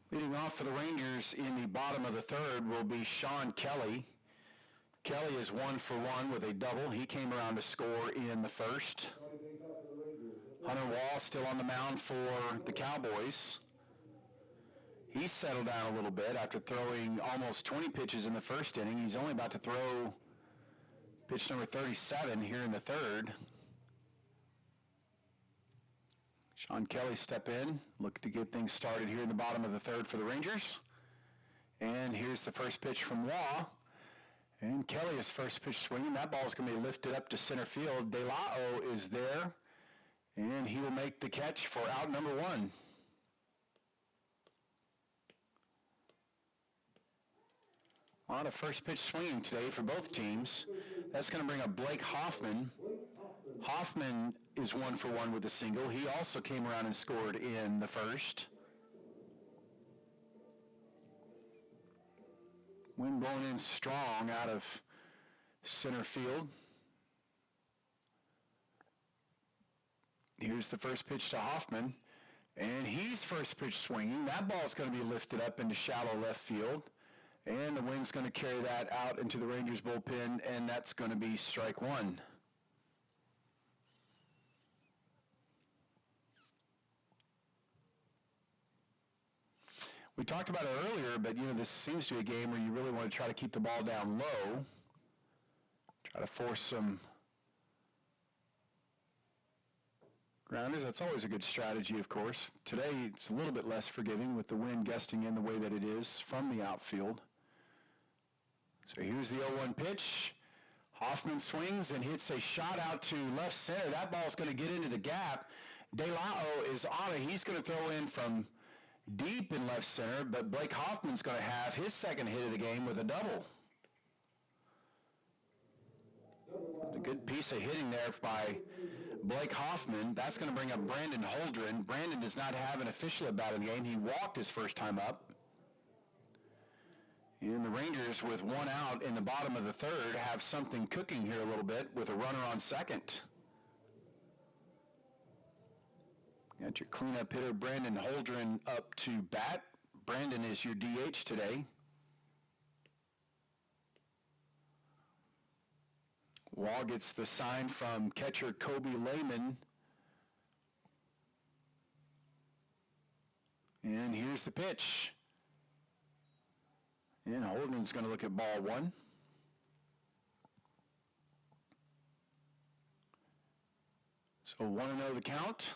Speaker 1: Leading off for the Rangers in the bottom of the third will be Sean Kelly. Kelly is 1-for-1 with a double. He came around to score in the first. Hunter Wall still on the mound for the Cowboys. He's settled down a little bit after throwing almost 20 pitches in the first inning. He's only about to throw pitch number 37 here in the third. Sean Kelly step in, look to get things started here in the bottom of the third for the Rangers. And here's the first pitch from Waugh. And Kelly is first pitch swinging. That ball is going to be lifted up to center field. De La O is there, and he will make the catch for out number 1. A lot of first pitch swinging today for both teams. That's going to bring up Blake Hoffman. Hoffman is 1-for-1 with a single. He also came around and scored in the first. Wind blown in strong out of center field. Here's the first pitch to Hoffman, and he's first pitch swinging. That ball's going to be lifted up into shallow left field, and the wind's going to carry that out into the Rangers bullpen, and that's going to be strike 1. We talked about it earlier, but, this seems to be a game where you really want to try to keep the ball down low, try to force some grounders. That's always a good strategy, of course. Today, it's a little bit less forgiving with the wind gusting in the way that it is from the outfield. So here's the 0-1 pitch. Hoffman swings and hits a shot out to left center. That ball's going to get into the gap, De La is on it. He's going to throw in from deep in left center, but Blake Hoffman's going to have his second hit of the game with a double. A good piece of hitting there by Blake Hoffman. That's going to bring up Brandon Holdren. Brandon does not have an official at bat in the game. He walked his first time up. And the Rangers, with one out in the bottom of the third, have something cooking here a little bit with a runner on second. Got your cleanup hitter, Brandon Holdren, up to bat. Brandon is your DH today. Wall gets the sign from catcher Kobe Lehman. And here's the pitch. And Holdren's going to look at ball one. So 1-0 the count.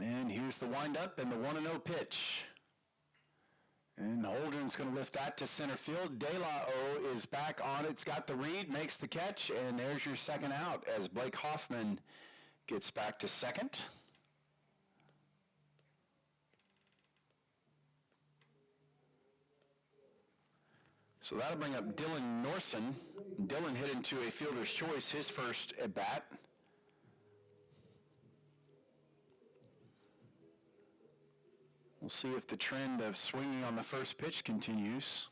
Speaker 1: And here's the windup and the 1-0 pitch. And Holdren's going to lift that to center field. De La is back on it. It's got the read, makes the catch, and there's your second out as Blake Hoffman gets back to second. So that'll bring up Dylan Norson. Dylan hit into a fielder's choice, his first at bat. We'll see if the trend of swinging on the first pitch continues.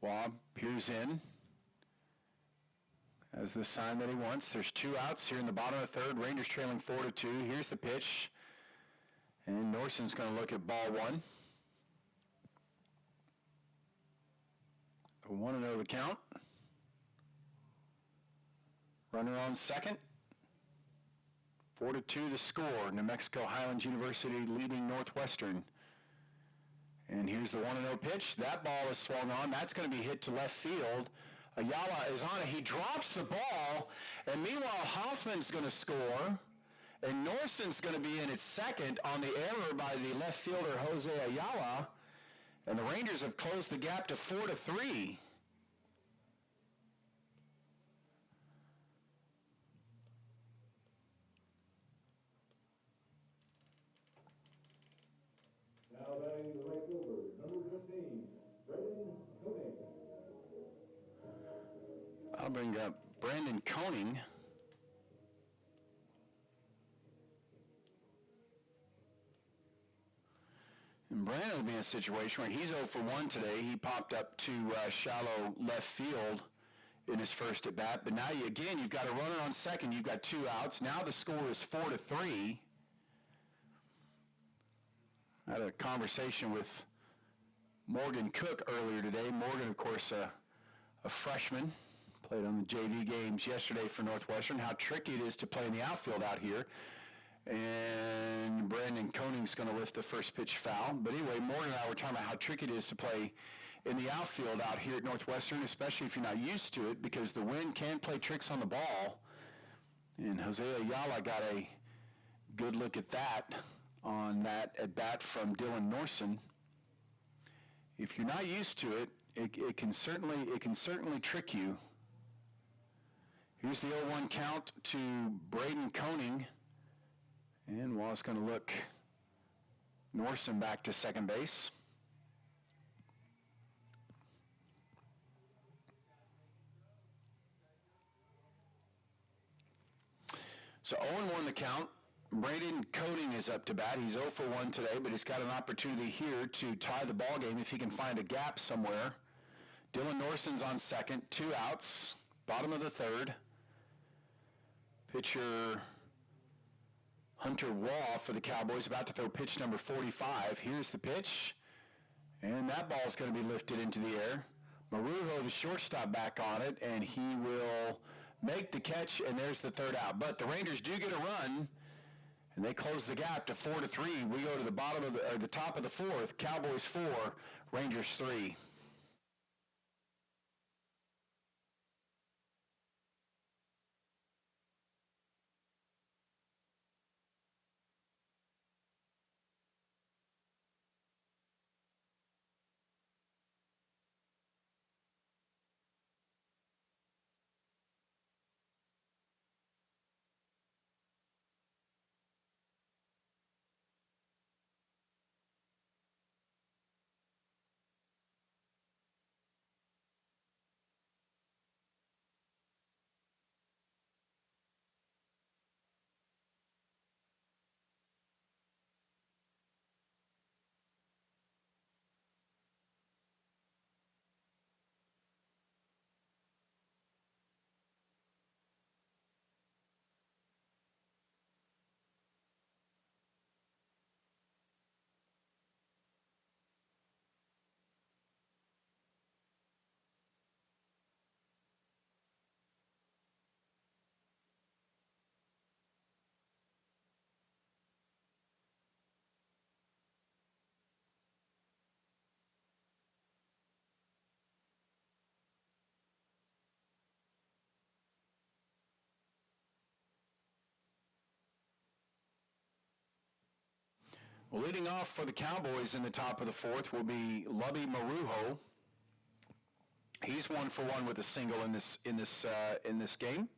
Speaker 1: Waugh peers in as the sign that he wants. There's two outs here in the bottom of the third. Rangers trailing 4-2. Here's the pitch. And Norson's going to look at ball one. 1-0 the count. Runner on second. 4-2 the score. New Mexico Highlands University leading Northwestern. And here's the 1-0 pitch. That ball is swung on. That's going to be hit to left field. Ayala is on it. He drops the ball. And meanwhile, Hoffman's going to score. And Norson's going to be in at second on the error by the left fielder, Jose Ayala. And the Rangers have closed the gap to 4-3.
Speaker 2: Now batting the right fielder, number 15, Brandon Koenig.
Speaker 1: I'll bring up Brandon Koenig. And Brandon will be in a situation where he's 0 for 1 today. He popped up to shallow left field in his first at bat. But now you've got a runner on second. You've got two outs. Now the score is 4-3. I had a conversation with Morgan Cook earlier today. Morgan, of course, a freshman, played on the JV games yesterday for Northwestern. How tricky it is to play in the outfield out here. And Brandon Koenig's going to lift the first pitch foul. But anyway, Morgan and I were talking about how tricky it is to play in the outfield out here at Northwestern, especially if you're not used to it, because the wind can play tricks on the ball. And Jose Ayala got a good look at that on that at bat from Dylan Norson. If you're not used to it, it can certainly trick you. Here's the 0-1 count to Braden Koenig. And Wall's going to look Norson back to second base. So 0-1 the count. Braden Koenig is up to bat. He's 0 for 1 today, but he's got an opportunity here to tie the ball game if he can find a gap somewhere. Dylan Norson's on second, two outs, bottom of the third. Pitcher Hunter Waugh for the Cowboys about to throw pitch number 45. Here's the pitch, and that ball's going to be lifted into the air. Marujo, the shortstop, back on it, and he will make the catch, and there's the third out. But the Rangers do get a run, and they close the gap to 4-3. We go to the top of the fourth. Cowboys 4, Rangers 3. Well, leading off for the Cowboys in the top of the fourth will be Lubby Marujo. He's 1 for 1 with a single in this game.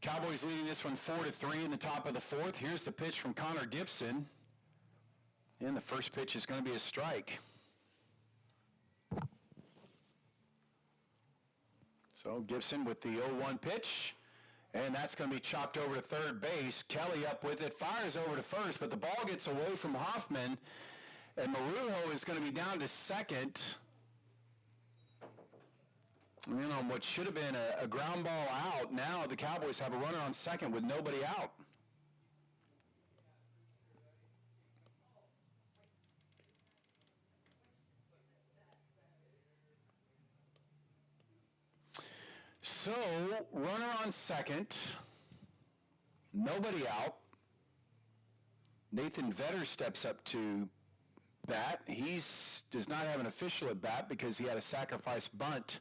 Speaker 1: Cowboys leading this one 4-3 in the top of the fourth. Here's the pitch from Connor Gibson, and the first pitch is going to be a strike. So Gibson with the 0-1 pitch, and that's going to be chopped over to third base. Kelly up with it, fires over to first, but the ball gets away from Hoffman, and Marujo is going to be down to second. You know, what should have been a ground ball out, now the Cowboys have a runner on second with nobody out. So, runner on second, nobody out. Nathan Vetter steps up to bat. He does not have an official at bat because he had a sacrifice bunt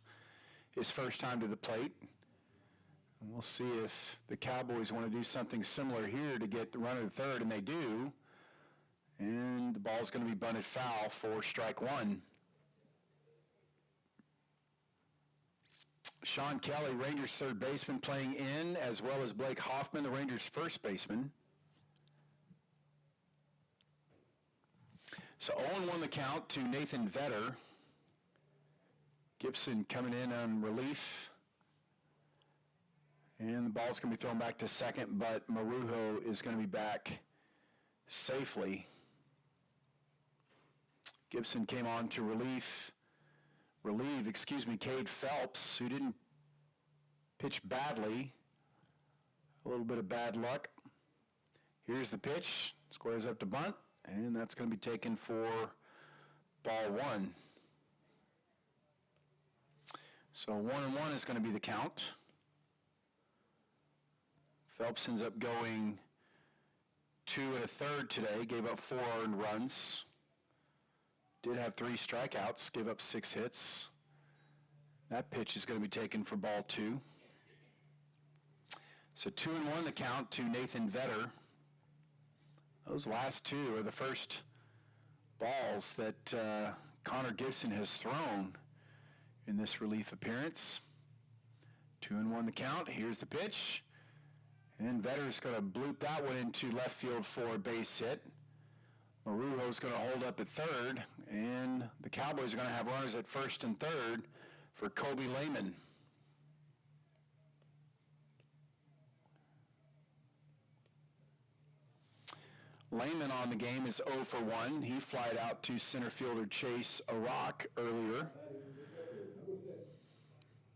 Speaker 1: his first time to the plate. And we'll see if the Cowboys want to do something similar here to get the runner to third, and they do. And the ball's going to be bunted foul for strike one. Sean Kelly, Rangers third baseman, playing in, as well as Blake Hoffman, the Rangers first baseman. So 0-1 the count to Nathan Vetter. Gibson coming in on relief. And the ball's going to be thrown back to second, but Marujo is going to be back safely. Gibson came on to relieve Cade Phelps, who didn't pitch badly. A little bit of bad luck. Here's the pitch. Squares up to bunt, and that's going to be taken for ball one. So 1-1 is going to be the count. Phelps ends up going 2 1/3 today, gave up 4 earned runs. Did have 3 strikeouts, gave up 6 hits. That pitch is going to be taken for ball 2. So 2-1 the count to Nathan Vetter. Those last 2 are the first balls that Connor Gibson has thrown in this relief appearance. 2-1 the count. Here's the pitch. And Vetter's going to bloop that one into left field for a base hit. Marujo's going to hold up at third, and the Cowboys are going to have runners at first and third for Kobe Lehman. Lehman on the game is 0 for 1. He flied out to center fielder Chase Arock earlier.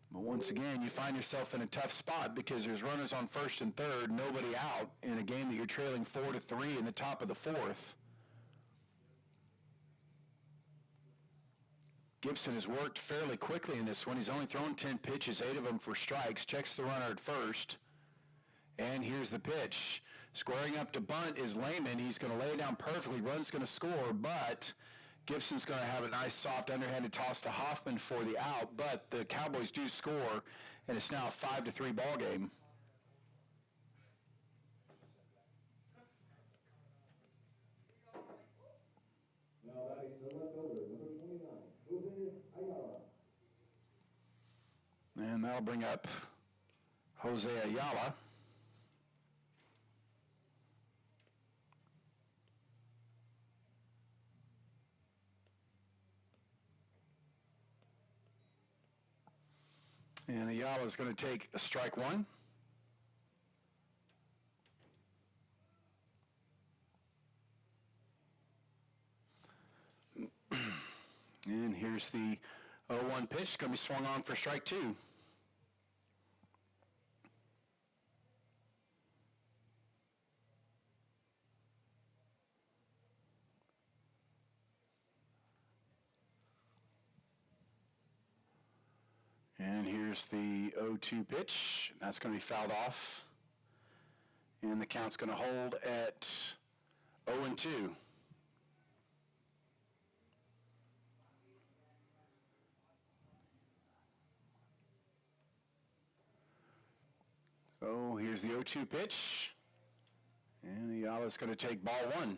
Speaker 1: But once again, you find yourself in a tough spot because there's runners on first and third, nobody out in a game that you're trailing 4-3 in the top of the fourth. Gibson has worked fairly quickly in this one. He's only thrown 10 pitches, 8 of them for strikes, checks the runner at first, and here's the pitch. Squaring up to bunt is Lehman. He's going to lay it down perfectly. Run's going to score, but Gibson's going to have a nice soft underhanded toss to Hoffman for the out, but the Cowboys do score, and it's now a 5-3 ball game.
Speaker 2: Now batting the left fielder, number 29, Ayala.
Speaker 1: And that'll bring up Jose Ayala. And Ayala is going to take a strike one. And here's the 0-1 pitch. Going to be swung on for strike two. And here's the 0-2 pitch. That's going to be fouled off. And the count's going to hold at 0-2. So here's the 0-2 pitch. And Ayala's going to take ball one.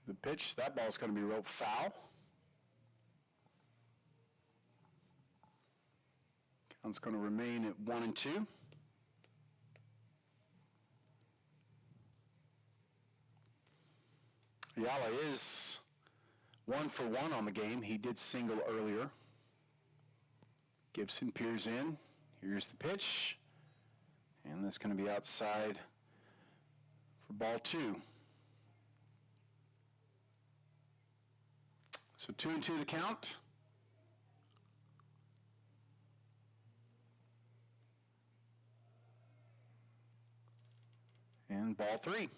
Speaker 1: The pitch, that ball's going to be roped foul. Count's going to remain at 1-2. Ayala is 1 for 1 on the game. He did single earlier. Gibson peers in. Here's the pitch. And that's going to be outside for ball 2. So 2-2 the count. And ball 3.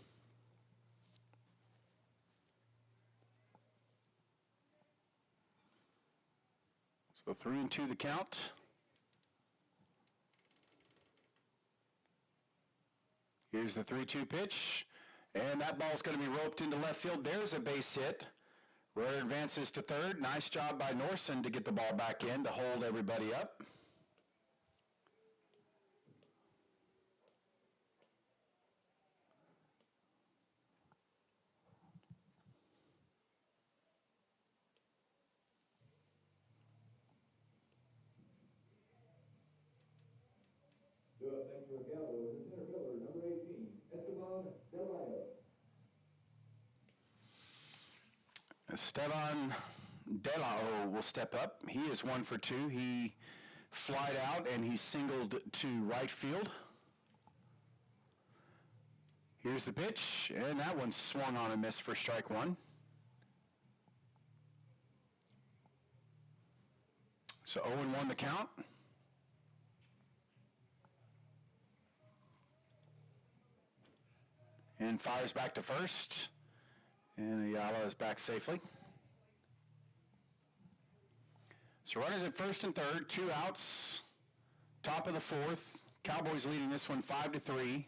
Speaker 1: So 3-2 the count. Here's the 3-2 pitch. And that ball's going to be roped into left field. There's a base hit. Runner advances to third. Nice job by Norson to get the ball back in to hold everybody up.
Speaker 2: Due up next for Gallo is the center fielder, number 18, Esteban Delayo.
Speaker 1: Esteban Delao will step up. He is 1 for 2. He flied out and he singled to right field. Here's the pitch, and that one swung on and missed for strike 1. So 0-1 the count. And fires back to first. And Ayala is back safely. So runners at first and third, 2 outs. Top of the 4th. Cowboys leading this one 5-3.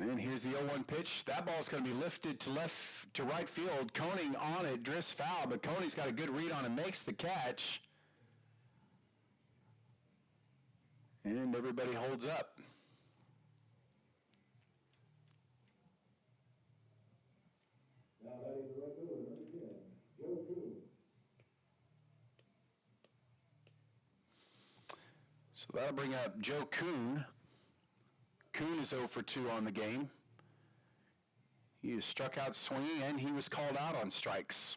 Speaker 1: And here's the 0-1 pitch. That ball's going to be lifted to right field. Koenig on it, drifts foul, but Koenig's got a good read on it, makes the catch. And everybody holds up.
Speaker 2: Now that is the right fielder, number 10, Joe Coon.
Speaker 1: So that'll bring up Joe Kuhn. Kuhn is 0 for 2 on the game. He is struck out swinging, and he was called out on strikes.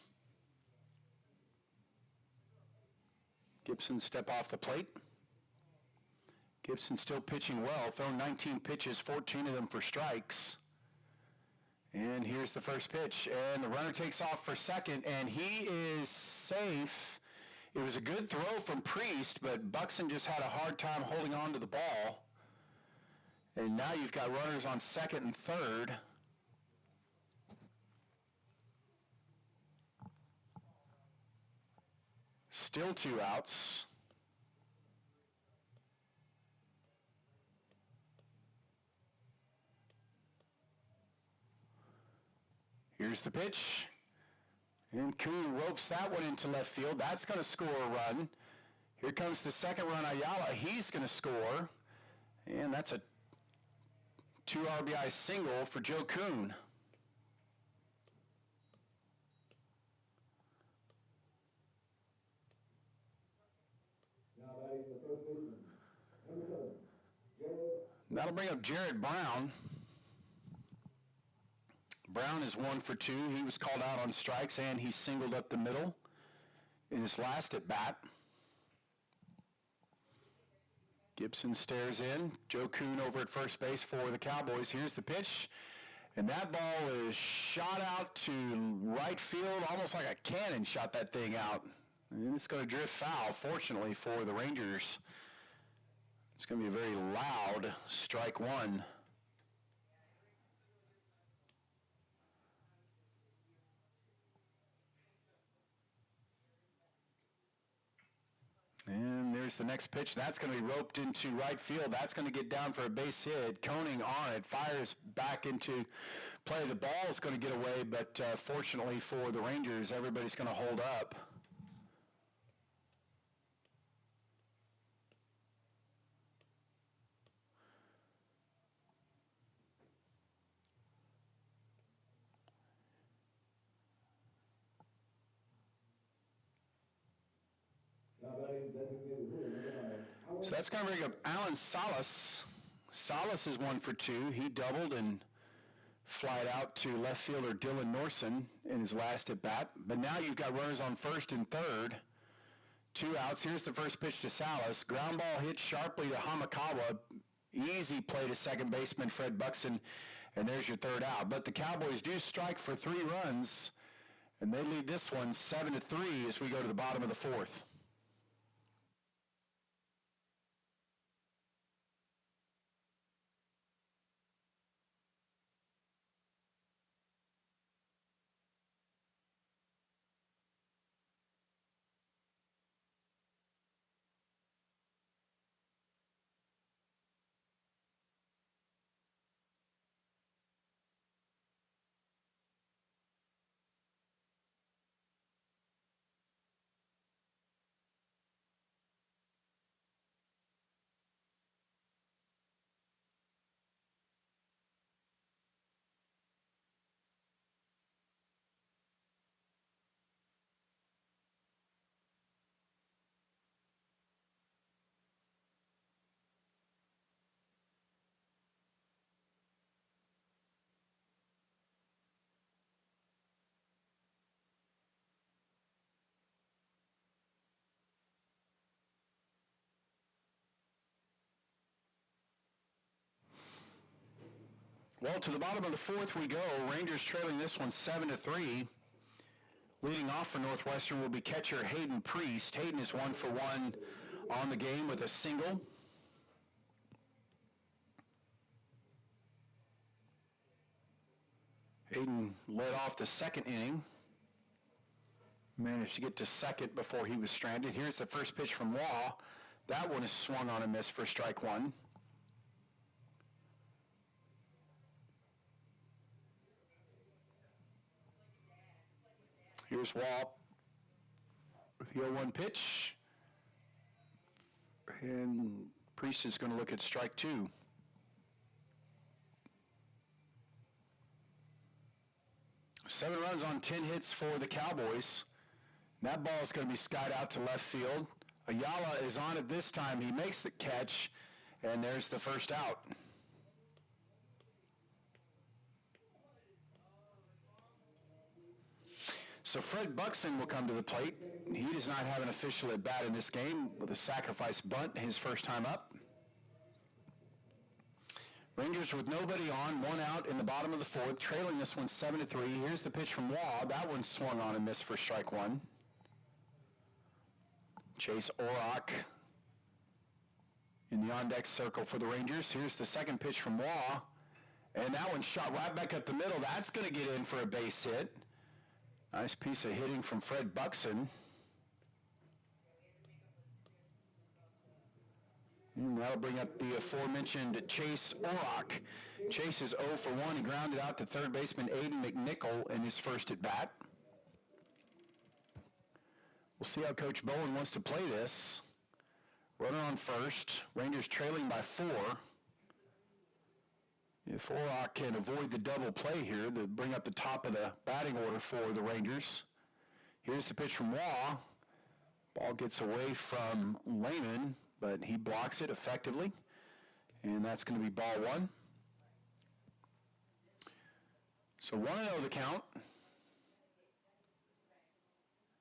Speaker 1: Gibson step off the plate. Gibson still pitching well, thrown 19 pitches, 14 of them for strikes. And here's the first pitch, and the runner takes off for second, and he is safe. It was a good throw from Priest, but Buxton just had a hard time holding on to the ball. And now you've got runners on second and third. Still 2 outs. Here's the pitch. And Kuhn ropes that one into left field. That's going to score a run. Here comes the second run, Ayala. He's going to score. And that's a 2 RBI single for Joe Kuhn.
Speaker 2: Now that is the first baseman, number 7, Jared.
Speaker 1: That'll bring up Jared Brown. Brown is 1 for 2. He was called out on strikes, and he singled up the middle in his last at bat. Gibson stares in. Joe Kuhn over at first base for the Cowboys. Here's the pitch, and that ball is shot out to right field, almost like a cannon shot that thing out. And it's going to drift foul, fortunately for the Rangers. It's going to be a very loud strike 1. And there's the next pitch. That's going to be roped into right field. That's going to get down for a base hit. Koenig on it, fires back into play. The ball is going to get away, but fortunately for the Rangers, everybody's going to hold up. So that's going to bring up Alan Salas. Salas is 1 for 2. He doubled and flied out to left fielder Dylan Norson in his last at bat. But now you've got runners on first and third. 2 outs. Here's the first pitch to Salas. Ground ball hit sharply to Hamakawa. Easy play to second baseman Fred Buxton. And there's your third out. But the Cowboys do strike for 3 runs. And they lead this one 7-3 as we go to the bottom of the fourth. Well, to the bottom of the fourth we go. Rangers trailing this one 7-3. Leading off for Northwestern will be catcher Hayden Priest. Hayden is 1 for 1 on the game with a single. Hayden led off the second inning. Managed to get to second before he was stranded. Here's the first pitch from Waugh. That one is swung on and missed for strike 1. Here's Waugh with the 0-1 pitch. And Priest is going to look at strike 2. Seven runs on 10 hits for the Cowboys. That ball is going to be skied out to left field. Ayala is on it this time. He makes the catch, and there's the first out. So Fred Buxton will come to the plate. He does not have an official at bat in this game with a sacrifice bunt, his first time up. Rangers with nobody on, 1 out in the bottom of the fourth, trailing this one 7-3. Here's the pitch from Waugh. That one swung on and missed for strike 1. Chase Orrock in the on-deck circle for the Rangers. Here's the second pitch from Waugh. And that one shot right back up the middle. That's going to get in for a base hit. Nice piece of hitting from Fred Buxton. And that'll bring up the aforementioned Chase Orrock. Chase is 0 for 1. He grounded out to third baseman Aiden McNichol in his first at bat. We'll see how Coach Bowen wants to play this. Runner on first. Rangers trailing by 4. If Orrock can avoid the double play here, to bring up the top of the batting order for the Rangers. Here's the pitch from Waugh. Ball gets away from Lehman, but he blocks it effectively. And that's going to be ball 1. So 1-0 the count.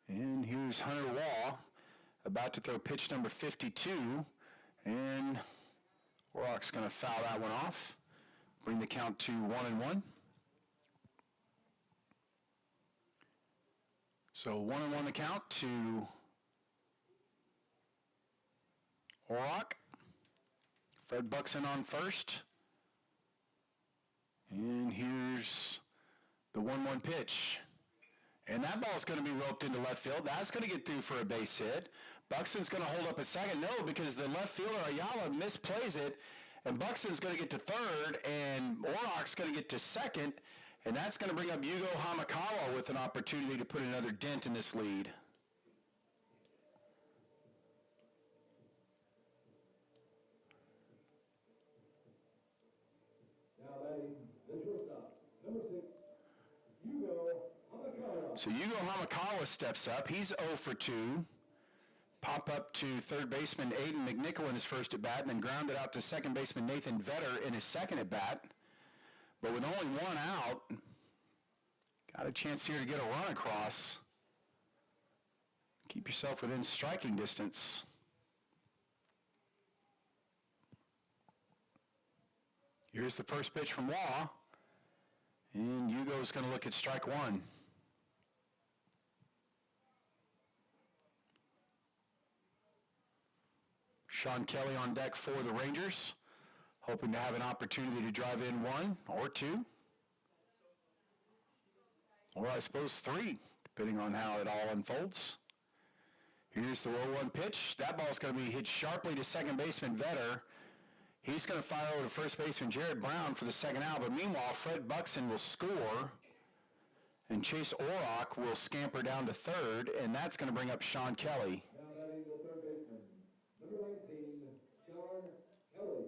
Speaker 1: And here's Hunter Waugh about to throw pitch number 52. And Orrock's going to foul that one off. Bring the count to 1-1. So 1-1 the count to Orrock. Fred Buxton on first. And here's the 1-1 pitch. And that ball's going to be roped into left field. That's going to get through for a base hit. Buxton's going to hold up at second. No, because the left fielder, Ayala, misplays it, and Buxton's going to get to third, and Orrock's going to get to second, and that's going to bring up Yugo Hamakawa with an opportunity to put another dent in this lead.
Speaker 2: Now batting the shortstop, number 6, Yugo Hamakawa.
Speaker 1: So Yugo Hamakawa steps up. He's 0 for 2. Pop up to third baseman Aiden McNichol in his first at-bat, and then grounded out to second baseman Nathan Vetter in his second at-bat. But with only one out, got a chance here to get a run across. Keep yourself within striking distance. Here's the first pitch from Law, and Yugo's going to look at strike one. Sean Kelly on deck for the Rangers, hoping to have an opportunity to drive in one or two, or I suppose three, depending on how it all unfolds. Here's the 0-1 pitch. That ball's going to be hit sharply to second baseman Vetter. He's going to fire over to first baseman Jared Brown for the second out, but meanwhile, Fred Buxton will score, and Chase Orrock will scamper down to third, and that's going to bring up Sean Kelly.
Speaker 2: Now batting the third baseman, number 19, Sean Kelly.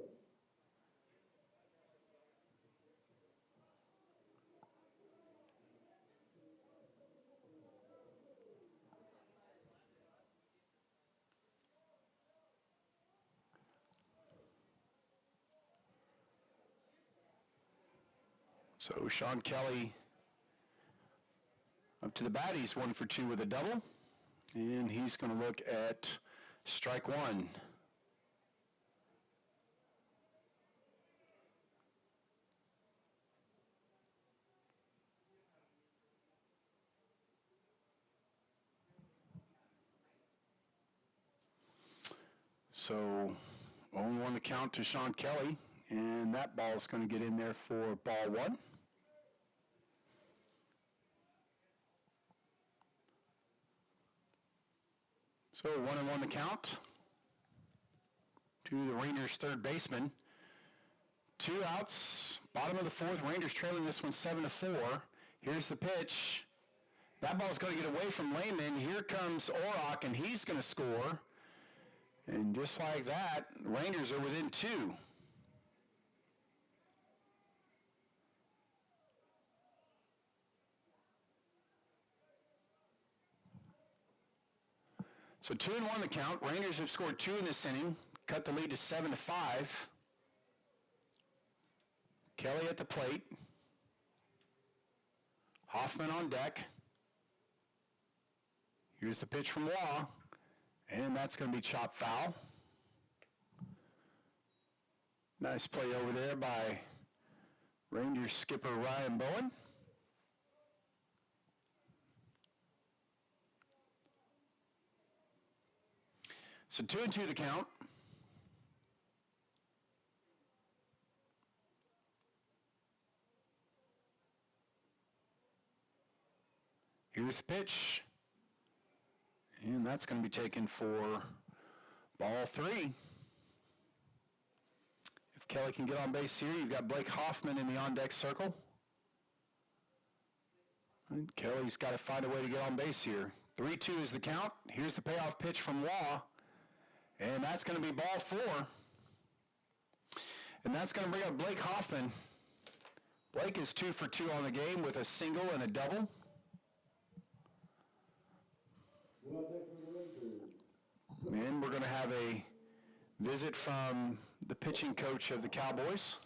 Speaker 1: So Sean Kelly up to the bat. He's 1 for 2 with a double, and he's going to look at strike one. So 0-1 the count to Sean Kelly, and that ball's going to get in there for ball one. So 1-1 the count to the Rangers' third baseman. 2 outs, bottom of the fourth. Rangers trailing this one 7-4. Here's the pitch. That ball's going to get away from Lehman. Here comes Orrock, and he's going to score. And just like that, Rangers are within 2. So 2-1 the count. Rangers have scored 2 in this inning, cut the lead to 7-5. Kelly at the plate. Hoffman on deck. Here's the pitch from Law, and that's going to be chopped foul. Nice play over there by Rangers skipper Ryan Bowen. So 2-2 the count. Here's the pitch. And that's going to be taken for ball 3. If Kelly can get on base here, you've got Blake Hoffman in the on-deck circle. And Kelly's got to find a way to get on base here. 3-2 is the count. Here's the payoff pitch from Law. And that's going to be ball 4. And that's going to bring up Blake Hoffman. Blake is 2 for 2 on the game with a single and a double. And we're going to have a visit from the pitching coach of the Cowboys.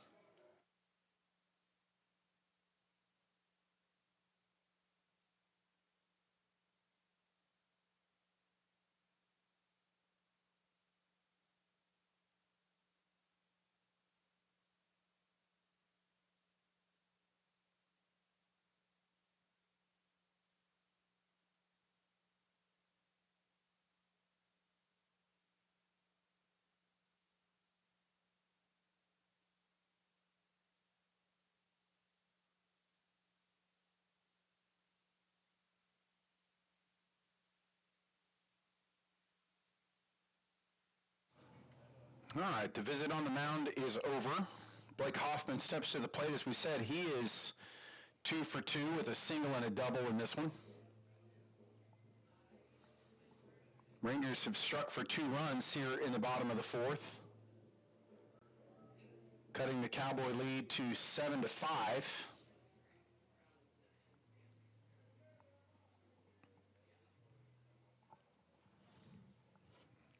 Speaker 1: All right, the visit on the mound is over. Blake Hoffman steps to the plate. As we said, he is 2 for 2 with a single and a double in this one. Rangers have struck for 2 runs here in the bottom of the 4th, cutting the Cowboy lead to 7-5.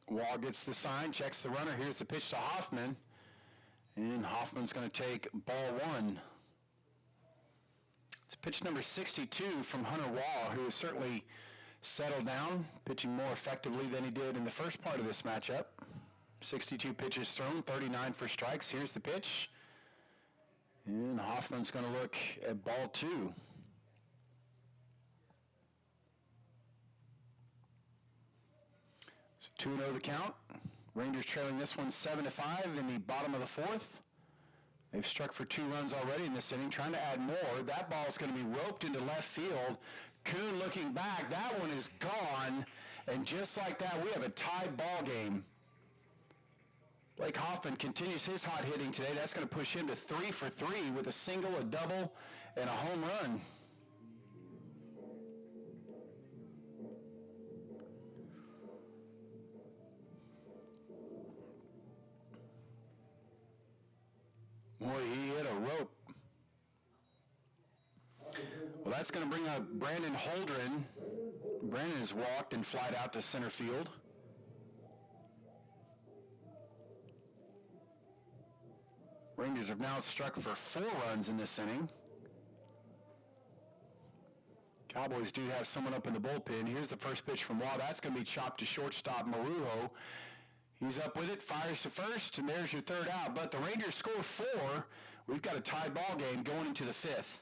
Speaker 1: Wall gets the sign, checks the runner. Here's the pitch to Hoffman, and Hoffman's going to take ball 1. It's pitch number 62 from Hunter Wall, who has certainly settled down, pitching more effectively than he did in the first part of this matchup. 62 pitches thrown, 39 for strikes. Here's the pitch, and Hoffman's going to look at ball 2. So 2-0 the count. Rangers trailing this one 7-5 in the bottom of the 4th. They've struck for 2 runs already in this inning, trying to add more. That ball's going to be roped into left field. Kuhn looking back. That one is gone. And just like that, we have a tied ball game. Blake Hoffman continues his hot hitting today. That's going to push him to 3 for 3 with a single, a double, and a home run. Boy, he hit a rope. Well, that's going to bring up Brandon Holdren. Brandon has walked and flied out to center field. Rangers have now struck for 4 runs in this inning. Cowboys do have someone up in the bullpen. Here's the first pitch from Wall. That's going to be chopped to shortstop Marujo. He's up with it, fires to first, and there's your 3rd out. But the Rangers score 4. We've got a tied ball game going into the 5th.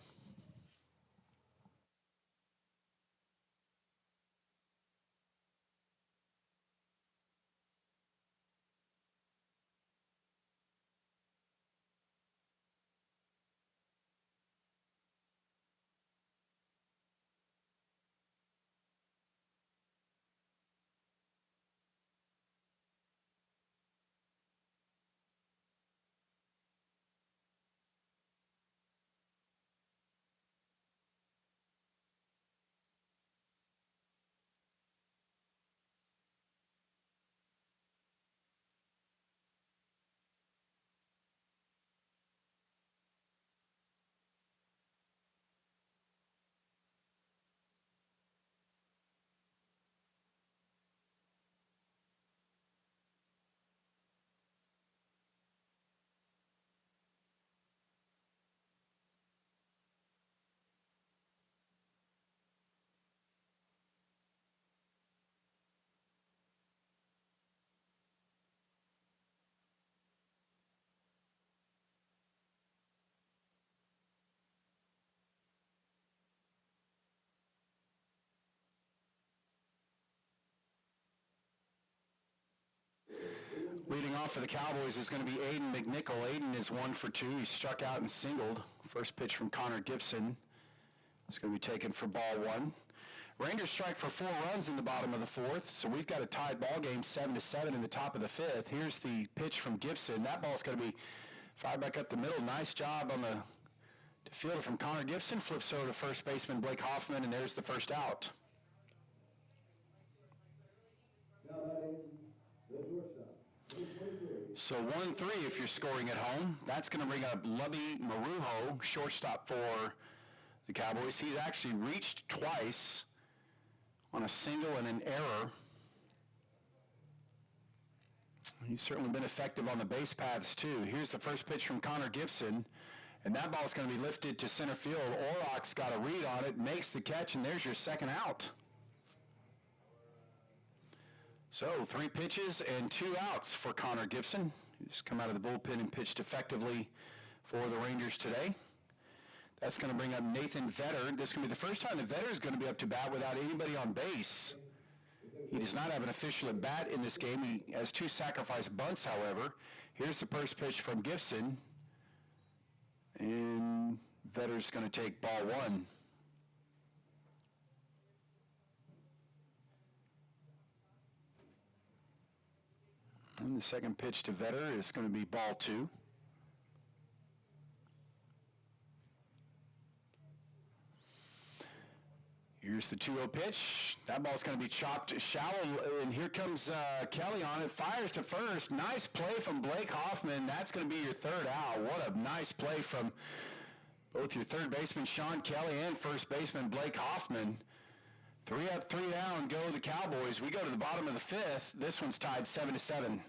Speaker 1: Leading off for the Cowboys is going to be Aiden McNichol. Aiden is 1 for 2. He struck out and singled. First pitch from Connor Gibson is going to be taken for ball 1. Rangers strike for 4 runs in the bottom of the 4th, so we've got a tied ball game 7-7 in the top of the 5th. Here's the pitch from Gibson. That ball's going to be fired back up the middle. Nice job on the fielder from Connor Gibson. Flips over to first baseman Blake Hoffman, and there's the first out.
Speaker 2: Now batting, the shortstop.
Speaker 1: So 1-3 if you're scoring at home. That's going to bring up Lubby Marujo, shortstop for the Cowboys. He's actually reached twice on a single and an error. He's certainly been effective on the base paths too. Here's the first pitch from Connor Gibson, and that ball's going to be lifted to center field. Orlock's got a read on it, makes the catch, and there's your second out. So 3 pitches and 2 outs for Connor Gibson. He's come out of the bullpen and pitched effectively for the Rangers today. That's going to bring up Nathan Vetter. This is going to be the first time that Vetter is going to be up to bat without anybody on base. He does not have an official at bat in this game. He has 2 sacrifice bunts, however. Here's the first pitch from Gibson. And Vetter's going to take ball 1. And the second pitch to Vetter is going to be ball 2. Here's the 2-0 pitch. That ball's going to be chopped shallow, and here comes Kelly on it. Fires to first. Nice play from Blake Hoffman. That's going to be your third out. What a nice play from both your third baseman, Sean Kelly, and first baseman, Blake Hoffman. 3 up, 3 down, go the Cowboys. We go to the bottom of the 5th. This one's tied 7-7.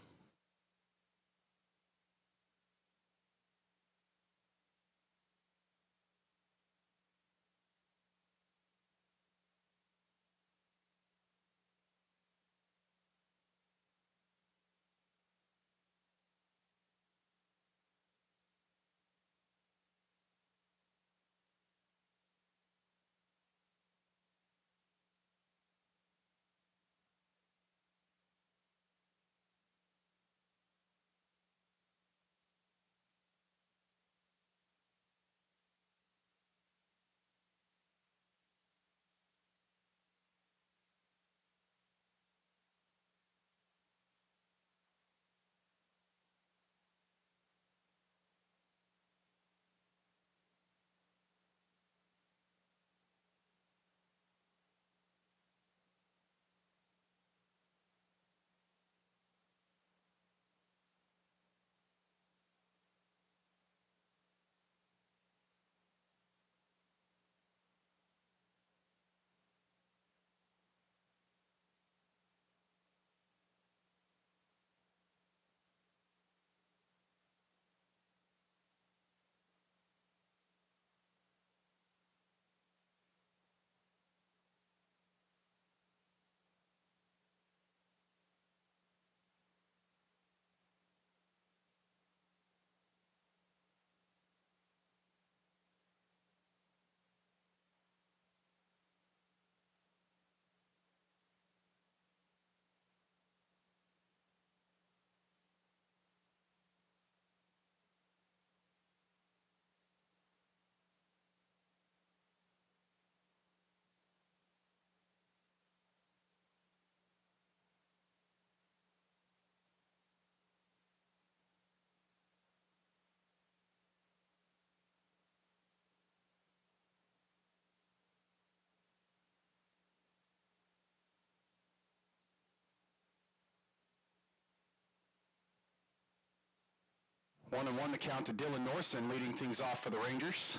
Speaker 1: One and one the count to Dylan Norson, leading things off for the Rangers.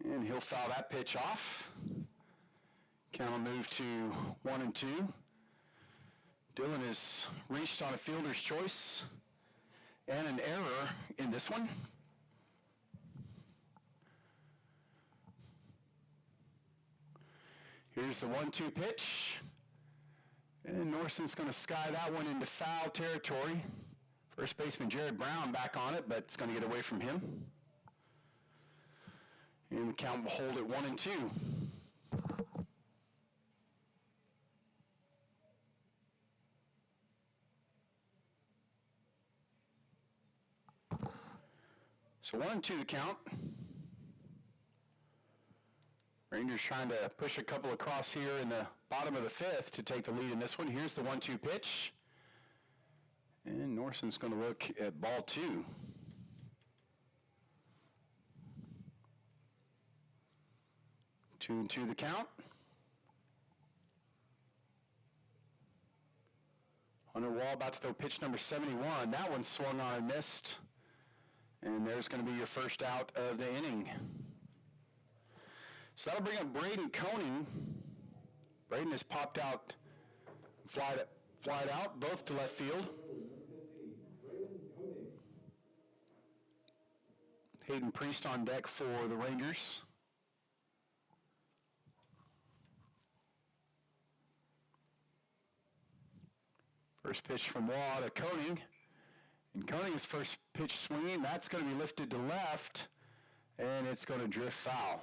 Speaker 1: And he'll foul that pitch off. Count will move to 1-2. Dylan has reached on a fielder's choice and an error in this one. Here's the 1-2 pitch. And Norson's going to sky that one into foul territory. First baseman Jared Brown back on it, but it's going to get away from him. And the count will hold at 1-2. So 1-2 the count. Rangers trying to push a couple across here in the bottom of the 5th to take the lead in this one. Here's the 1-2 pitch. And Norson's going to look at ball 2. 2-2 the count. Hunter Wall about to throw pitch number 71. That one swung on and missed. And there's going to be your first out of the inning. So that'll bring up Braden Koenig. Braden has popped out, flied out, both to left field. Hayden Priest on deck for the Rangers. First pitch from Waugh to Koenig. And Koenig's first pitch swinging, that's going to be lifted to left, and it's going to drift foul.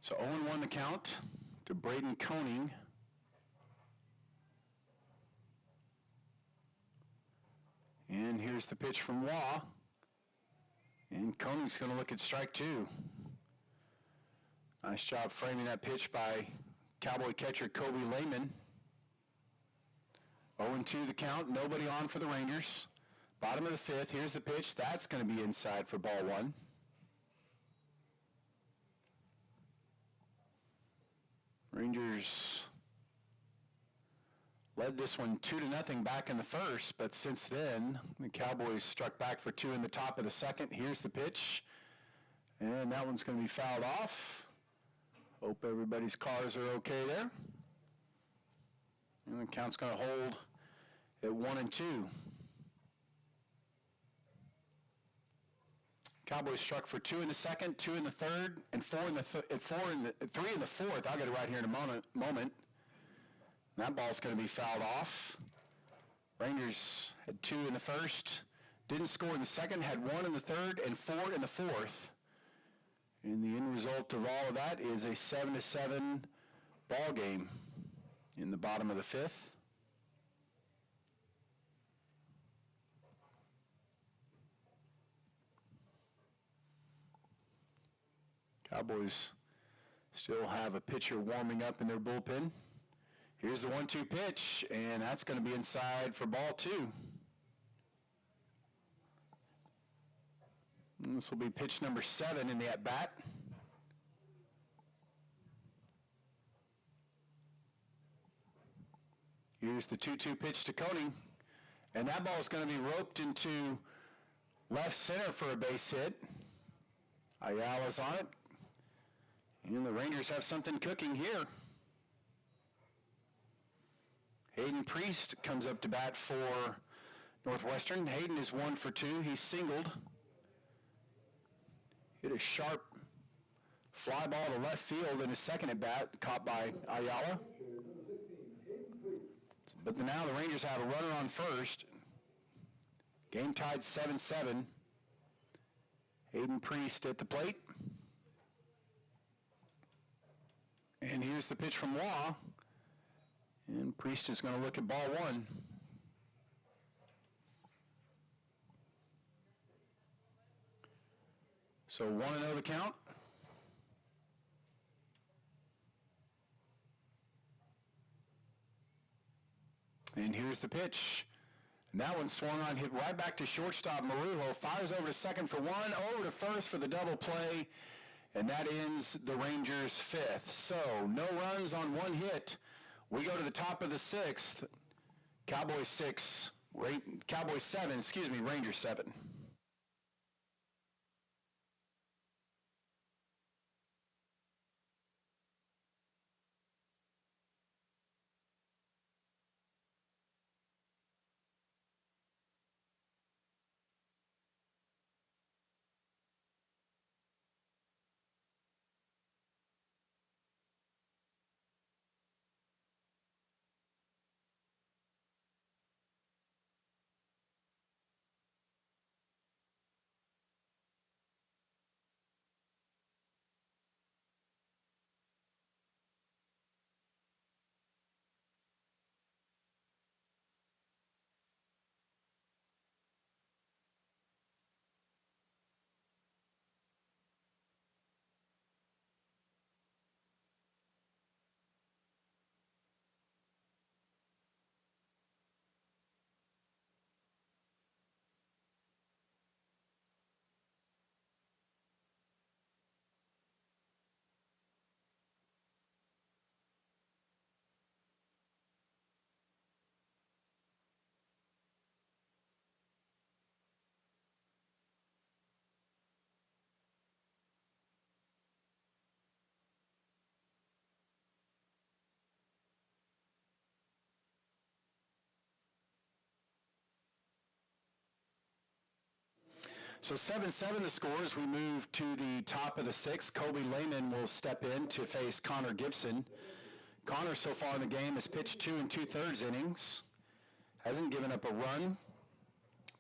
Speaker 1: So 0-1 the count to Braden Koenig. And here's the pitch from Waugh. And Koenig's going to look at strike 2. Nice job framing that pitch by Cowboy catcher Kobe Lehman. 0-2 the count, nobody on for the Rangers. Bottom of the fifth, here's the pitch. That's going to be inside for ball one. Rangers led this one 2-0 back in the first, but since then, the Cowboys struck back for two in the top of the second. Here's the pitch, and that one's going to be fouled off. Hope everybody's cars are okay there. And the count's going to hold at 1-2. Cowboys struck for two in the second, two in the third, and three in the fourth. I'll get it right here in a moment. That ball's going to be fouled off. Rangers had two in the first, didn't score in the second, had one in the third, and four in the fourth. And the end result of all of that is a 7-7 ball game in the bottom of the fifth. Cowboys still have a pitcher warming up in their bullpen. Here's the 1-2 pitch, and that's going to be inside for ball two. And this will be pitch number 7 in the at-bat. Here's the 2-2 pitch to Koenig, and that ball is going to be roped into left center for a base hit. Ayala's on it, and the Rangers have something cooking here. Hayden Priest comes up to bat for Northwestern. Hayden is 1 for 2. He's singled. Hit a sharp fly ball to left field in his second at bat, caught by Ayala. But now the Rangers have a runner on first. Game tied 7-7. Hayden Priest at the plate. And here's the pitch from Waugh. And Priest is going to look at ball one. So 1-0 the count. And here's the pitch. And that one swung on, hit right back to shortstop Marujo. Fires over to second for one, over to first for the double play. And that ends the Rangers' fifth. So no runs on one hit. We go to the top of the sixth. Cowboys 7, Rangers 7. So 7-7 the score as we move to the top of the sixth. Kobe Lehman will step in to face Connor Gibson. Connor so far in the game has pitched 2 2/3 innings. Hasn't given up a run.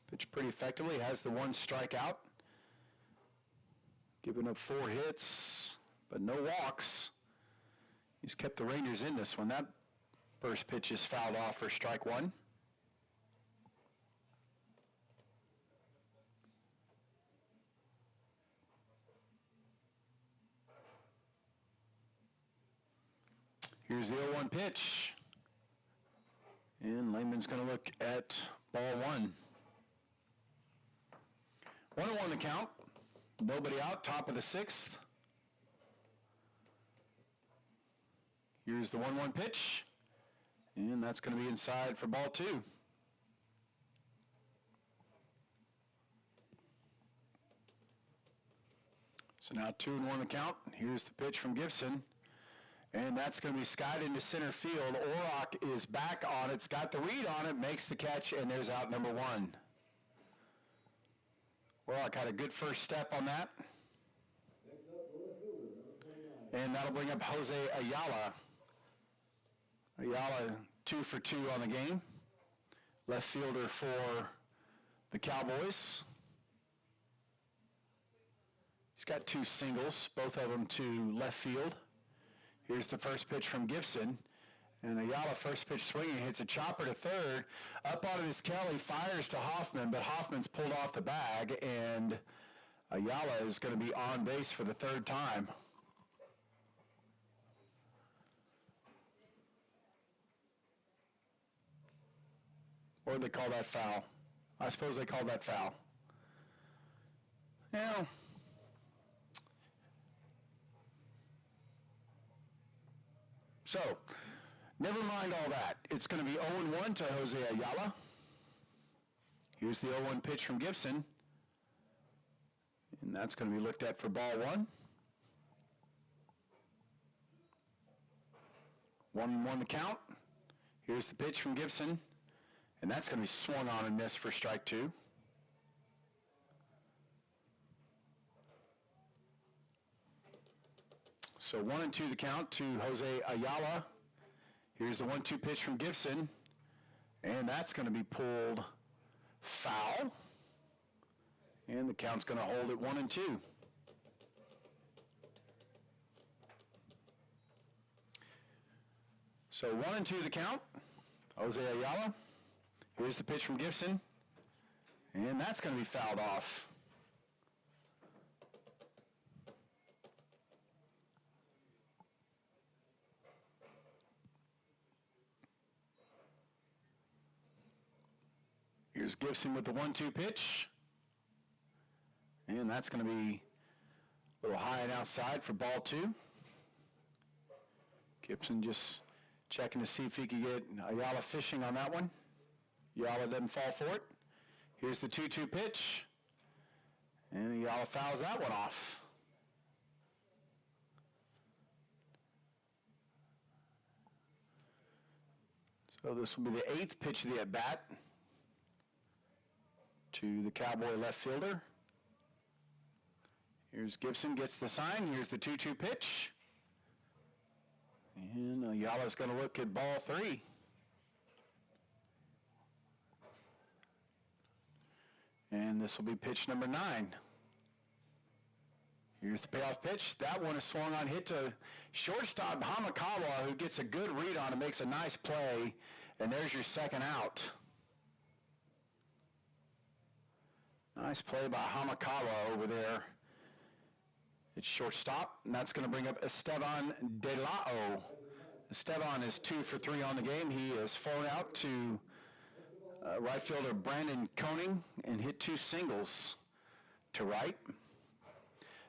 Speaker 1: Pitched pretty effectively. Has the one strikeout. Given up 4 hits, but no walks. He's kept the Rangers in this one. That first pitch is fouled off for strike one. Here's the 0-1 pitch. And Lehman's going to look at ball one. 1-1 the count. Nobody out, top of the sixth. Here's the 1-1 pitch. And that's going to be inside for ball two. So now 2-1 the count. Here's the pitch from Gibson. And that's going to be skied into center field. Orrock is back on it. It's got the read on it, makes the catch, and there's out number one. Orrock had a good first step on that. And that'll bring up Jose Ayala. Ayala 2 for 2 on the game. Left fielder for the Cowboys. He's got 2 singles, both of them to left field. Here's the first pitch from Gibson. And Ayala, first pitch swinging, hits a chopper to third. Up onto this Kelly, fires to Hoffman, but Hoffman's pulled off the bag, and Ayala is going to be on base for the third time. Or they call that foul. I suppose they call that foul. Yeah. So, never mind all that. It's going to be 0-1 to Jose Ayala. Here's the 0-1 pitch from Gibson. And that's going to be looked at for ball one. 1-1 the count. Here's the pitch from Gibson. And that's going to be swung on and missed for strike two. So 1-2 the count to Jose Ayala. Here's the 1-2 pitch from Gibson. And that's going to be pulled foul. And the count's going to hold at 1-2. So 1-2 the count. Jose Ayala. Here's the pitch from Gibson. And that's going to be fouled off. Here's Gibson with the 1-2 pitch. And that's going to be a little high and outside for ball two. Gibson just checking to see if he could get Ayala fishing on that one. Ayala doesn't fall for it. Here's the 2-2 pitch. And Ayala fouls that one off. So this will be the 8th pitch of the at-bat to the Cowboy left fielder. Here's Gibson, gets the sign. Here's the 2-2 pitch. And Ayala's going to look at ball three. And this will be pitch number 9. Here's the payoff pitch. That one is swung on, hit to shortstop Hamakawa, who gets a good read on it, makes a nice play, and there's your second out. Nice play by Hamakawa over there. It's shortstop, and that's going to bring up Esteban De Lao. Esteban is 2 for 3 on the game. He is flown out to right fielder Brandon Koenig and hit 2 singles to right.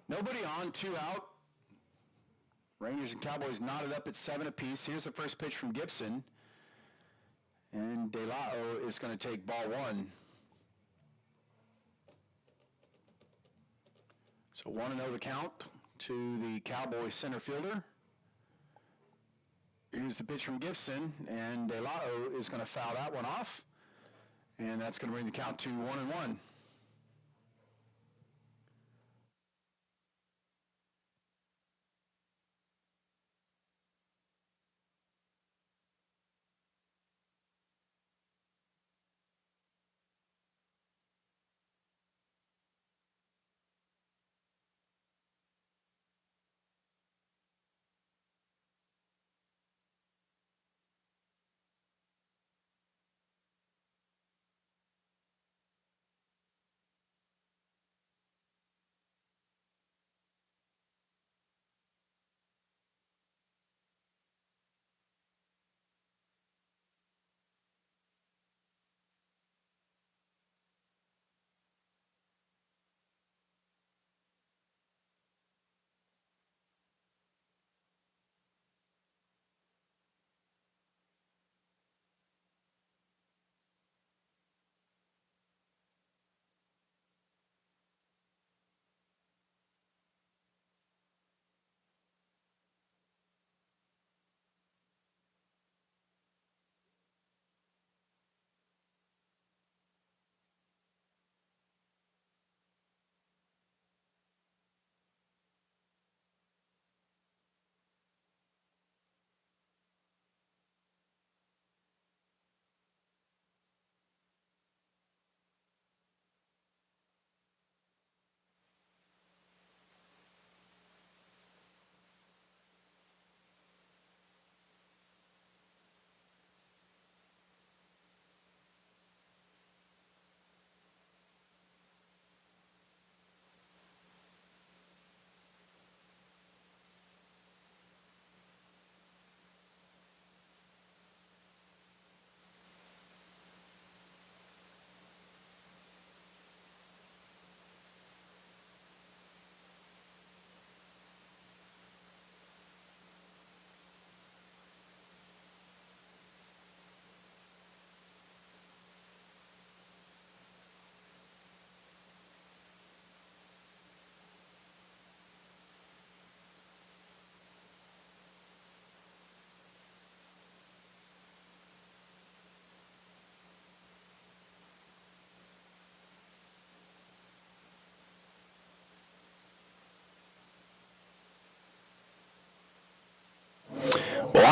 Speaker 1: Nobody on, 2 out. Rangers and Cowboys knotted up at 7 apiece. Here's the first pitch from Gibson. And De Lao is going to take ball 1. So 1-0 the count to the Cowboys center fielder. Here's the pitch from Gibson, and De La is going to foul that one off. And that's going to bring the count to 1-1.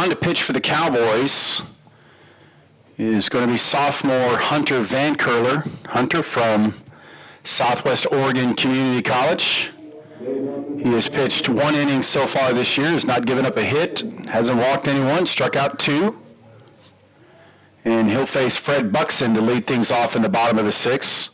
Speaker 1: On to pitch for the Cowboys is going to be sophomore Hunter Van Curler. Hunter from Southwest Oregon Community College. He has pitched 1 inning so far this year, has not given up a hit, hasn't walked anyone, struck out 2. And he'll face Fred Buxton to lead things off in the bottom of the 6th.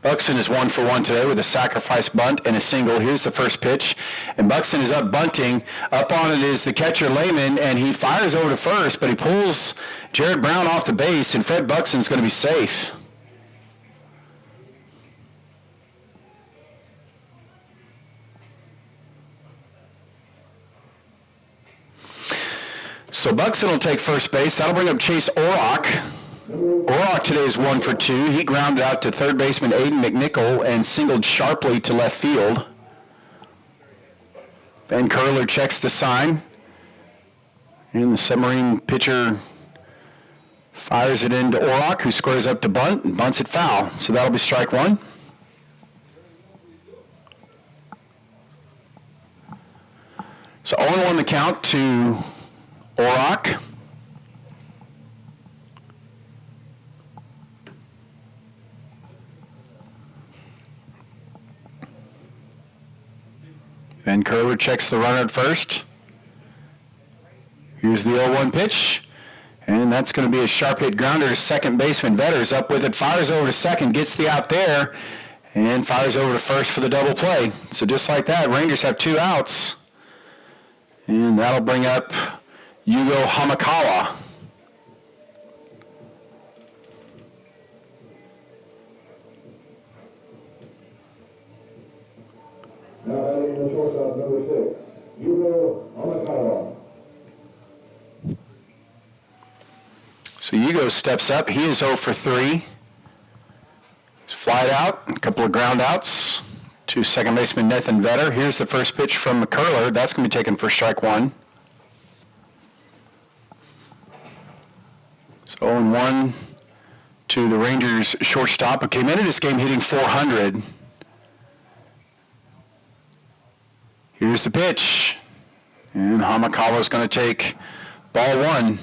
Speaker 1: Buxton is 1 for 1 today with a sacrifice bunt and a single. Here's the first pitch, and Buxton is up bunting. Up on it is the catcher Lehman, and he fires over to first, but he pulls Jared Brown off the base, and Fred Buxton's going to be safe. So Buxton will take first base. That'll bring up Chase Orrock. Orrock today is 1 for 2. He grounded out to third baseman Aiden McNichol and singled sharply to left field. Van Curler checks the sign. And the submarine pitcher fires it into Orrock, who squares up to bunt and bunts it foul. So that'll be strike 1. So 0-1 the count to Orrock. Van Curler checks the runner at first. Here's the 0-1 pitch. And that's going to be a sharp hit grounder to second baseman. Vetter's up with it, fires over to second, gets the out there, and fires over to first for the double play. So just like that, Rangers have 2 outs. And that'll bring up Yugo Hamakawa.
Speaker 2: Now batting in the shortstop, number 6, Yugo Hamakawa.
Speaker 1: So Yugo steps up. He is 0 for 3. He's flied out, a couple of ground outs to second baseman Nathan Vetter. Here's the first pitch from McCurler. That's going to be taken for strike 1. So 0-1 to the Rangers shortstop, who came into this game hitting .400. Here's the pitch. And Hamakawa's going to take ball 1.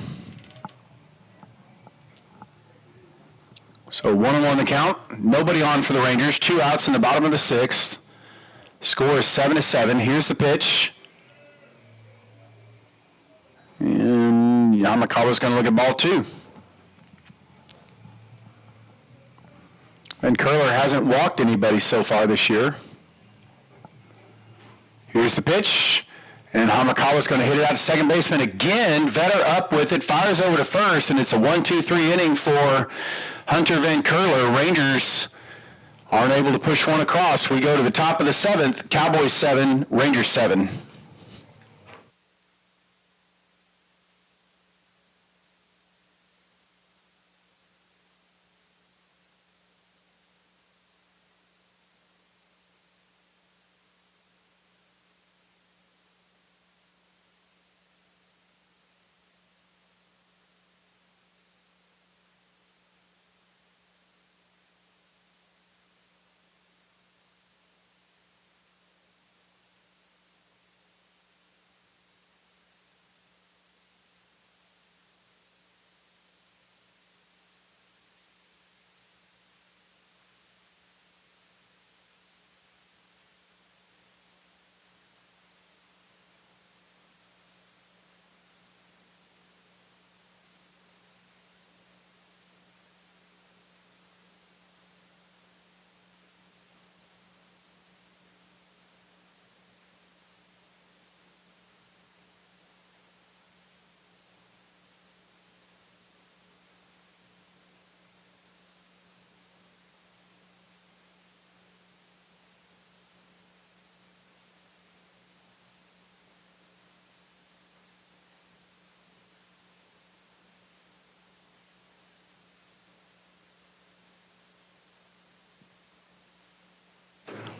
Speaker 1: So 1-1 the count. Nobody on for the Rangers. 2 outs in the bottom of the 6th. Score is 7-7. Here's the pitch. And Hamakawa's going to look at ball 2. And Curler hasn't walked anybody so far this year. Here's the pitch. And Hamakawa's going to hit it out to second baseman again. Vetter up with it, fires over to first, and it's a 1-2-3 inning for Hunter Van Curler. Rangers aren't able to push one across. We go to the top of the 7th. Cowboys 7, Rangers 7.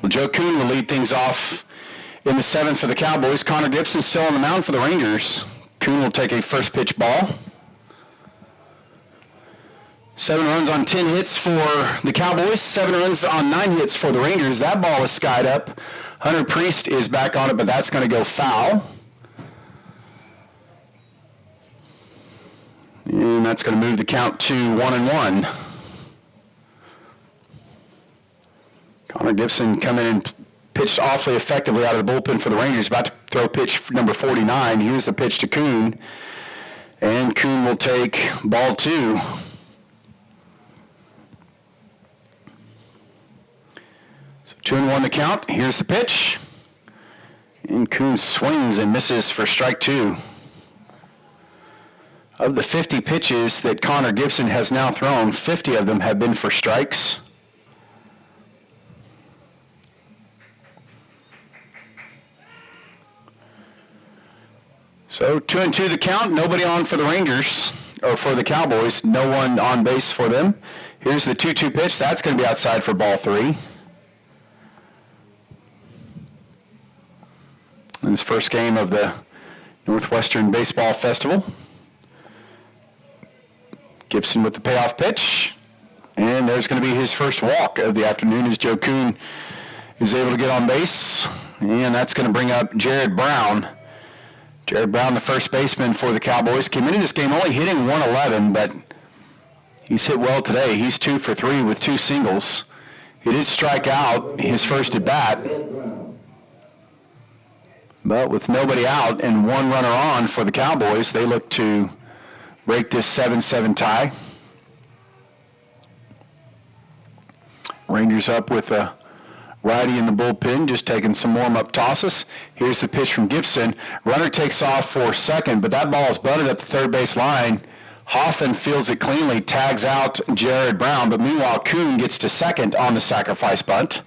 Speaker 1: Well, Joe Kuhn will lead things off in the 7th for the Cowboys. Connor Gibson still on the mound for the Rangers. Kuhn will take a first pitch ball. 7 runs on 10 hits for the Cowboys. 7 runs on 9 hits for the Rangers. That ball is skied up. Hunter Priest is back on it, but that's going to go foul. And that's going to move the count to 1-1. Connor Gibson coming in and pitched awfully effectively out of the bullpen for the Rangers. About to throw pitch number 49. Here's the pitch to Kuhn. And Kuhn will take ball 2. So 2-1 the count. Here's the pitch. And Kuhn swings and misses for strike 2. Of the 50 pitches that Connor Gibson has now thrown, 50 of them have been for strikes. So 2-2 the count. Nobody on for the Rangers, or for the Cowboys. No one on base for them. Here's the 2-2 pitch. That's going to be outside for ball 3. In this first game of the Northwestern Baseball Festival. Gibson with the payoff pitch. And there's going to be his first walk of the afternoon as Joe Kuhn is able to get on base. And that's going to bring up Jared Brown. Jared Brown, the first baseman for the Cowboys, came into this game only hitting 111, but he's hit well today. He's 2 for 3 with 2 singles. He did strike out his first at bat. But with nobody out and 1 runner on for the Cowboys, they look to break this 7-7 tie. Rangers up with a righty in the bullpen, just taking some warm-up tosses. Here's the pitch from Gibson. Runner takes off for second, but that ball is butted up the third base line. Hoffman fields it cleanly, tags out Jared Brown, but meanwhile Kuhn gets to second on the sacrifice bunt.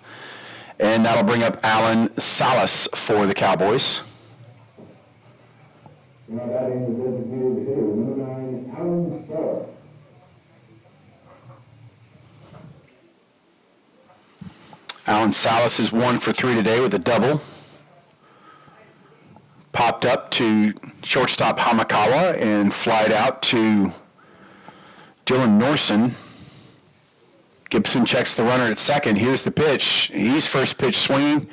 Speaker 1: And that'll bring up Alan Salas for the Cowboys.
Speaker 2: Now batting the designated hitter, number 9, Alan Salas.
Speaker 1: Alan Salas is 1 for 3 today with a double. Popped up to shortstop Hamakawa and flied out to Dylan Norson. Gibson checks the runner at second. Here's the pitch. He's first pitch swinging.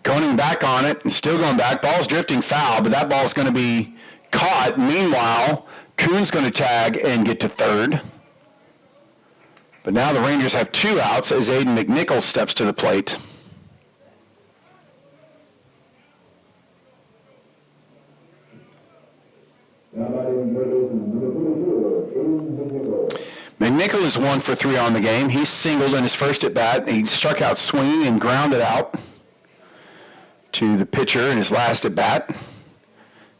Speaker 1: Going back on it and still going back. Ball's drifting foul, but that ball's going to be caught. Meanwhile, Kuhn's going to tag and get to third. But now the Rangers have 2 outs as Aiden McNichol steps to the plate.
Speaker 2: Now batting the number 22,
Speaker 1: McNichol is 1 for 3 on the game. He's singled in his first at bat. He struck out swinging and grounded out to the pitcher in his last at bat.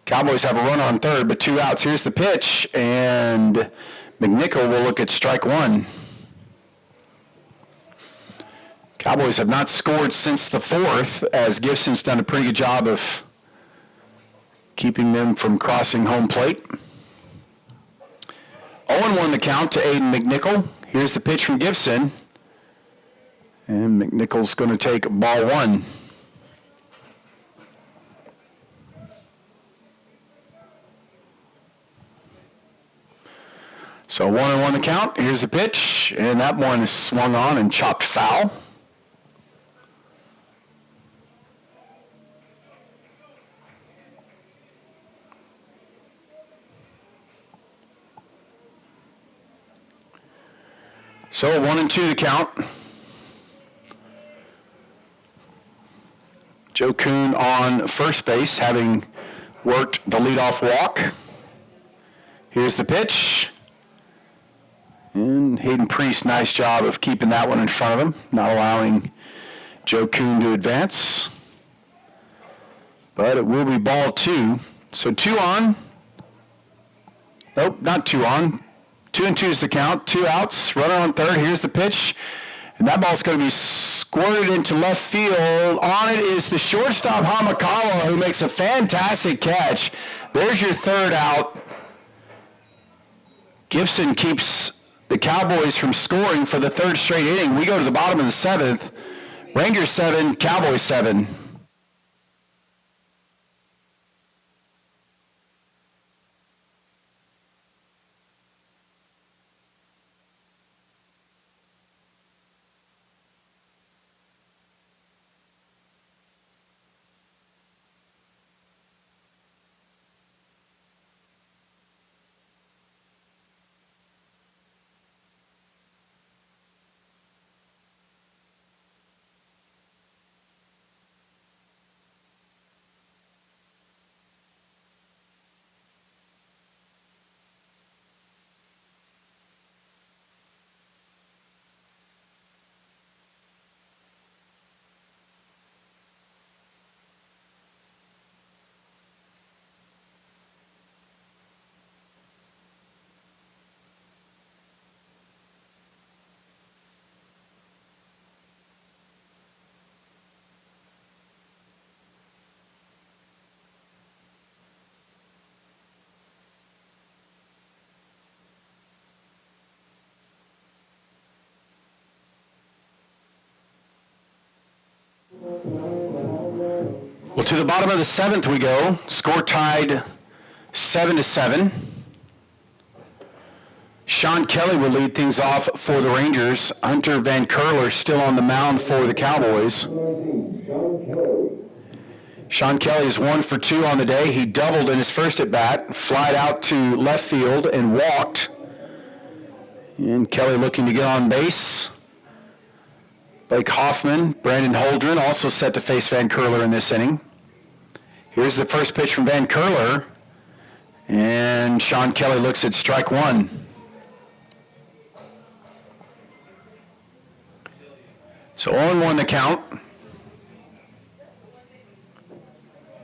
Speaker 1: Cowboys have a runner on third, but 2 outs. Here's the pitch, and McNichol will look at strike 1. Cowboys have not scored since the 4th, as Gibson's done a pretty good job of keeping them from crossing home plate. 0-1 the count to Aiden McNichol. Here's the pitch from Gibson. And McNichol's going to take ball 1. So 1-1 the count. Here's the pitch. And that one is swung on and chopped foul. So 1-2 the count. Joe Kuhn on first base, having worked the leadoff walk. Here's the pitch. And Hayden Priest, nice job of keeping that one in front of him, not allowing Joe Kuhn to advance. But it will be ball 2. So 2 on. Nope, not 2 on. 2-2 is the count. 2 outs. Runner on third. Here's the pitch. And that ball's going to be squirted into left field. On it is the shortstop Hamakawa, who makes a fantastic catch. There's your third out. Gibson keeps the Cowboys from scoring for the 3rd straight inning. We go to the bottom of the 7th. Rangers 7, Cowboys 7. Well, to the bottom of the seventh we go. Score tied 7-7. Sean Kelly will lead things off for the Rangers. Hunter Van Curler still on the mound for the Cowboys. Sean Kelly is 1 for 2 on the day. He doubled in his first at bat, flied out to left field and walked. And Kelly looking to get on base. Blake Hoffman, Brandon Holdren also set to face Van Curler in this inning. Here's the first pitch from Van Curler. And Sean Kelly looks at strike one. So 0-1 the count.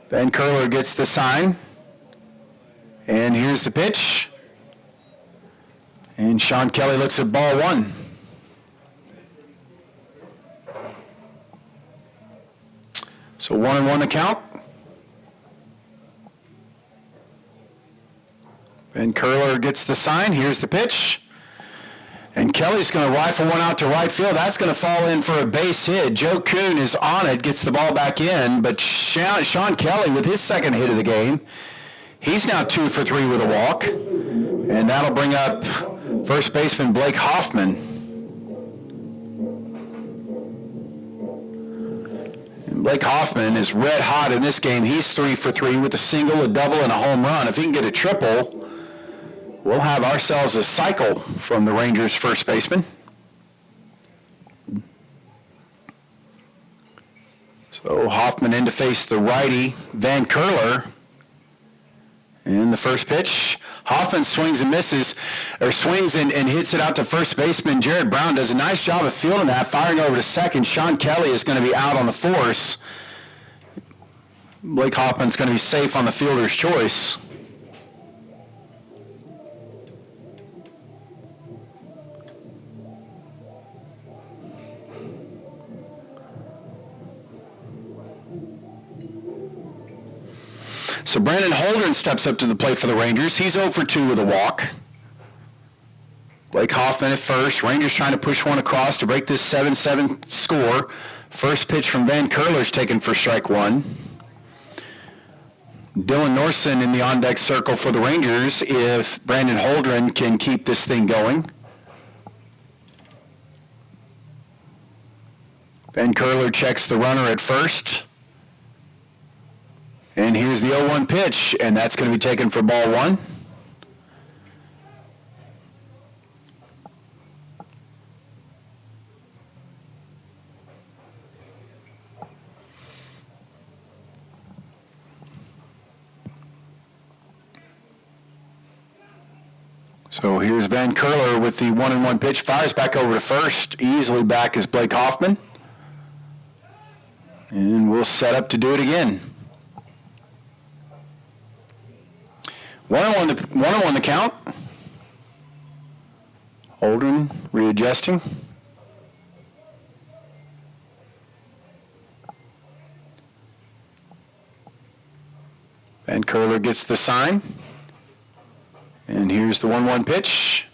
Speaker 1: Van Curler gets the sign. And here's the pitch. And Sean Kelly looks at ball one. So 1-1 the count. Van Curler gets the sign. Here's the pitch. And Kelly's going to rifle one out to right field. That's going to fall in for a base hit. Joe Kuhn is on it, gets the ball back in. But Sean Kelly, with his second hit of the game, he's now 2 for 3 with a walk. And that'll bring up first baseman Blake Hoffman. And Blake Hoffman is red hot in this game. He's 3 for 3 with a single, a double, and a home run. If he can get a triple, we'll have ourselves a cycle from the Rangers' first baseman. So Hoffman in to face the righty, Van Curler. And the first pitch, Hoffman swings and misses, or swings and hits it out to first baseman Jared Brown. Does a nice job of fielding that, firing over to second. Sean Kelly is going to be out on the force. Blake Hoffman's going to be safe on the fielder's choice. So Brandon Holdren steps up to the plate for the Rangers. He's 0 for 2 with a walk. Blake Hoffman at first. Rangers trying to push one across to break this 7-7 score. First pitch from Van Curler is taken for strike one. Dylan Norson in the on-deck circle for the Rangers if Brandon Holdren can keep this thing going. Van Curler checks the runner at first. And here's the 0-1 pitch, and that's going to be taken for ball one. So here's Van Curler with the 1-1 pitch, fires back over to first. Easily back is Blake Hoffman. And we'll set up to do it again. 1-1 the count. Holdren readjusting. Van Curler gets the sign. And here's the 1-1 pitch.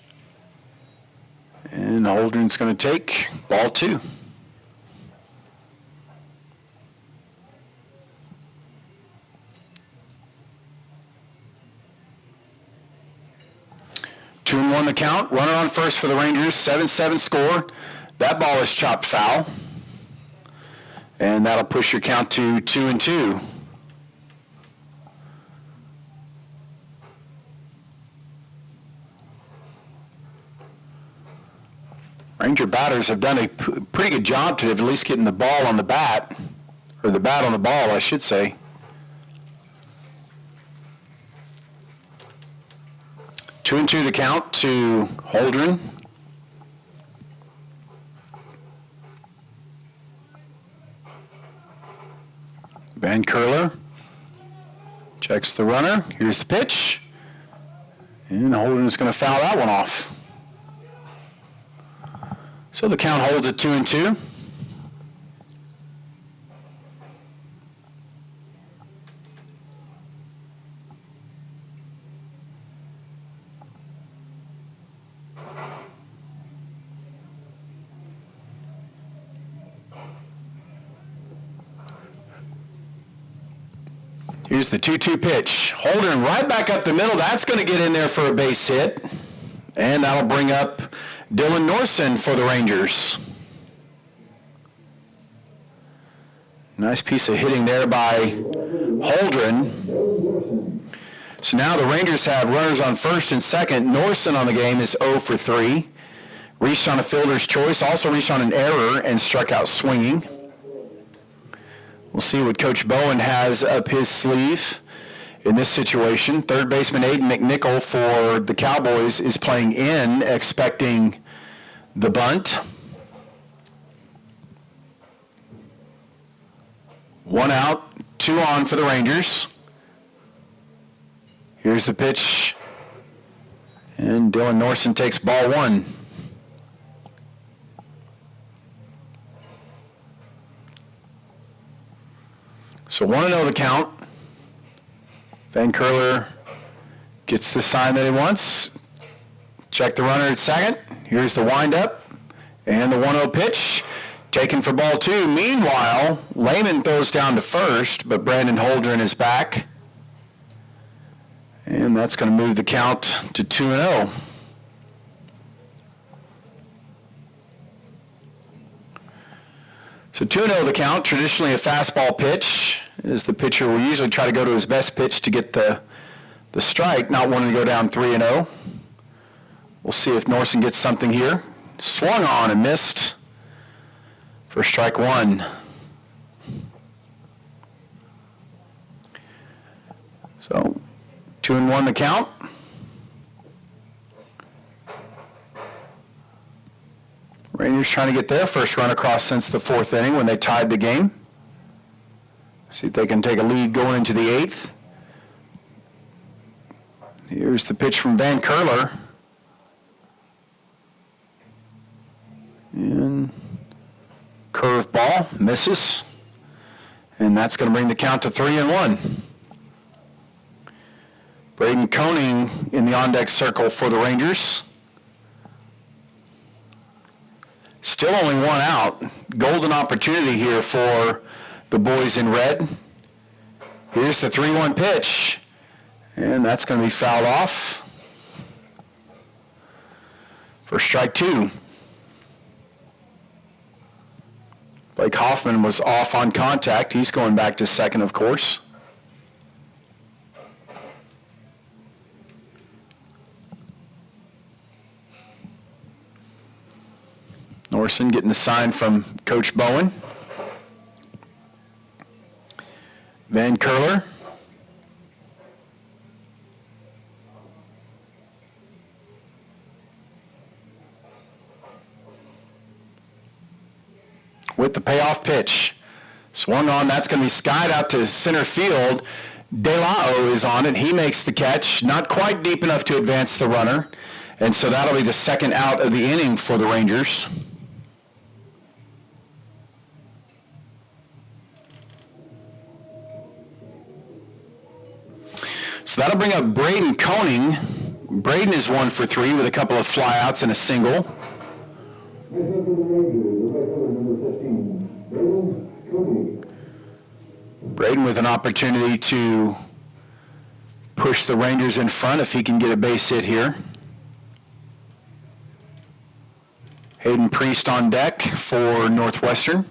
Speaker 1: And Holdren's going to take ball two. Two and one the count. Runner on first for the Rangers. 7-7 score. That ball is chopped foul. And that'll push your count to 2-2. Ranger batters have done a pretty good job to at least getting the ball on the bat, or the bat on the ball, I should say. 2-2 the count to Holdren. Van Curler checks the runner. Here's the pitch. And Holdren's going to foul that one off. So the count holds at 2-2. Here's the 2-2 pitch. Holden right back up the middle. That's going to get in there for a base hit. And that'll bring up Dylan Norson for the Rangers. Nice piece of hitting there by Holdren. So now the Rangers have runners on first and second. Norson on the game is 0 for 3. Reached on a fielder's choice, also reached on an error and struck out swinging. We'll see what Coach Bowen has up his sleeve in this situation. Third baseman Aiden McNichol for the Cowboys is playing in, expecting the bunt. 1 out, 2 on for the Rangers. Here's the pitch, and Dylan Norson takes ball 1. So 1-0 the count. Van Curler gets the sign that he wants. Check the runner at second. Here's the windup and the 1-0 pitch. Taken for ball 2. Meanwhile, Lehman throws down to first, but Brandon Holdren is back. And that's going to move the count to 2-0. So 2-0 the count, traditionally a fastball pitch, is the pitcher will usually try to go to his best pitch to get the strike, not wanting to go down 3-0. We'll see if Norson gets something here. Swung on and missed for strike 1. So 2-1 the count. Rangers trying to get their first run across since the 4th inning when they tied the game. See if they can take a lead going into the 8th. Here's the pitch from Van Curler. And curve ball, misses. And that's going to bring the count to 3-1. Braden Koenig in the on-deck circle for the Rangers. Still only 1 out. Golden opportunity here for the boys in red. Here's the 3-1 pitch. And that's going to be fouled off for strike 2. Blake Hoffman was off on contact. He's going back to second, of course. Norson getting the sign from Coach Bowen. Van Curler. With the payoff pitch. Swung on, that's going to be skied out to center field. De La O is on it. He makes the catch. Not quite deep enough to advance the runner. And so that'll be the second out of the inning for the Rangers. So that'll bring up Braden Koenig. Braden is 1 for 3 with a couple of flyouts and a single. Braden with an opportunity to push the Rangers in front if he can get a base hit here. Hayden Priest on deck for Northwestern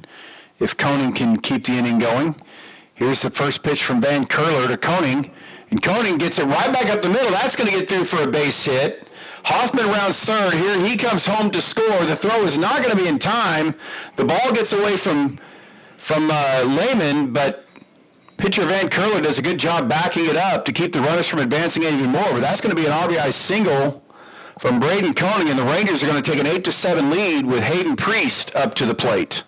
Speaker 1: if Koenig can keep the inning going. Here's the first pitch from Van Curler to Koenig. And Koenig gets it right back up the middle. That's going to get through for a base hit. Hoffman rounds third. Here he comes home to score. The throw is not going to be in time. The ball gets away from Lehman, but pitcher Van Curler does a good job backing it up to keep the runners from advancing even more. But that's going to be an RBI single from Braden Koenig, and the Rangers are going to take an 8-7 lead with Hayden Priest up to the plate.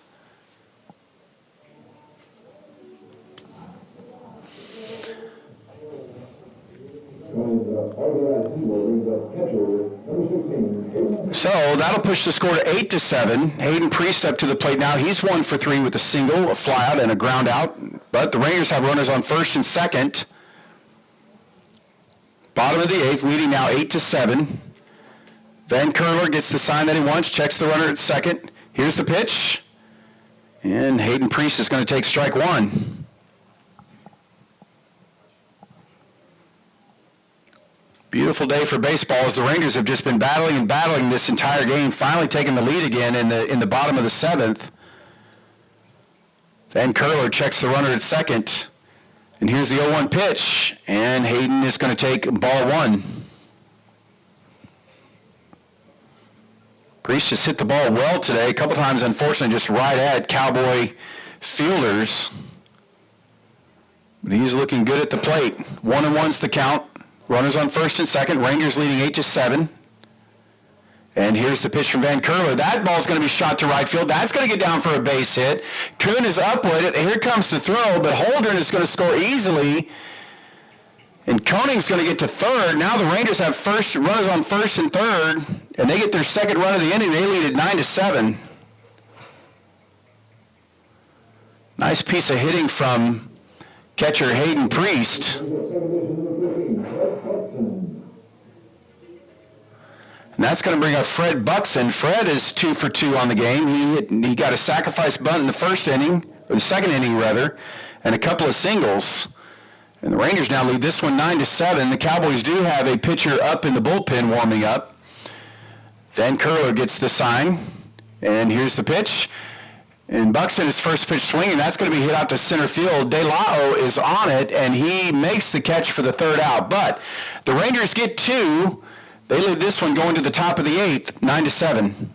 Speaker 1: So that'll push the score to 8-7. Hayden Priest up to the plate now. He's 1 for 3 with a single, a flyout, and a ground out. But the Rangers have runners on first and second. Bottom of the 8th, leading now 8-7. Van Curler gets the sign that he wants, checks the runner at second. Here's the pitch. And Hayden Priest is going to take strike 1. Beautiful day for baseball as the Rangers have just been battling and battling this entire game, finally taking the lead again in the bottom of the seventh. Van Curler checks the runner at second. And here's the 0-1 pitch, and Hayden is going to take ball one. Priest just hit the ball well today, a couple times, unfortunately, just right at Cowboy fielders. But he's looking good at the plate. 1-1's the count. Runners on first and second. Rangers leading 8-7. And here's the pitch from Van Curler. That ball's going to be shot to right field. That's going to get down for a base hit. Kuhn is up with it. Here comes the throw, but Holdren is going to score easily. And Koning's going to get to third. Now the Rangers have runners on first and third, and they get their second run of the inning. They lead at 9-7. Nice piece of hitting from catcher Hayden Priest. And that's going to bring up Fred Buxton. Fred is 2 for 2 on the game. He got a sacrifice bunt in the first inning, or the second inning rather, and a couple of singles. And the Rangers now lead this one 9-7. The Cowboys do have a pitcher up in the bullpen warming up. Van Curler gets the sign, and here's the pitch. And Buxton, his first pitch swinging, that's going to be hit out to center field. De Lao is on it, and he makes the catch for the third out. But the Rangers get 2. They lead this one going to the top of the 8th, 9-7.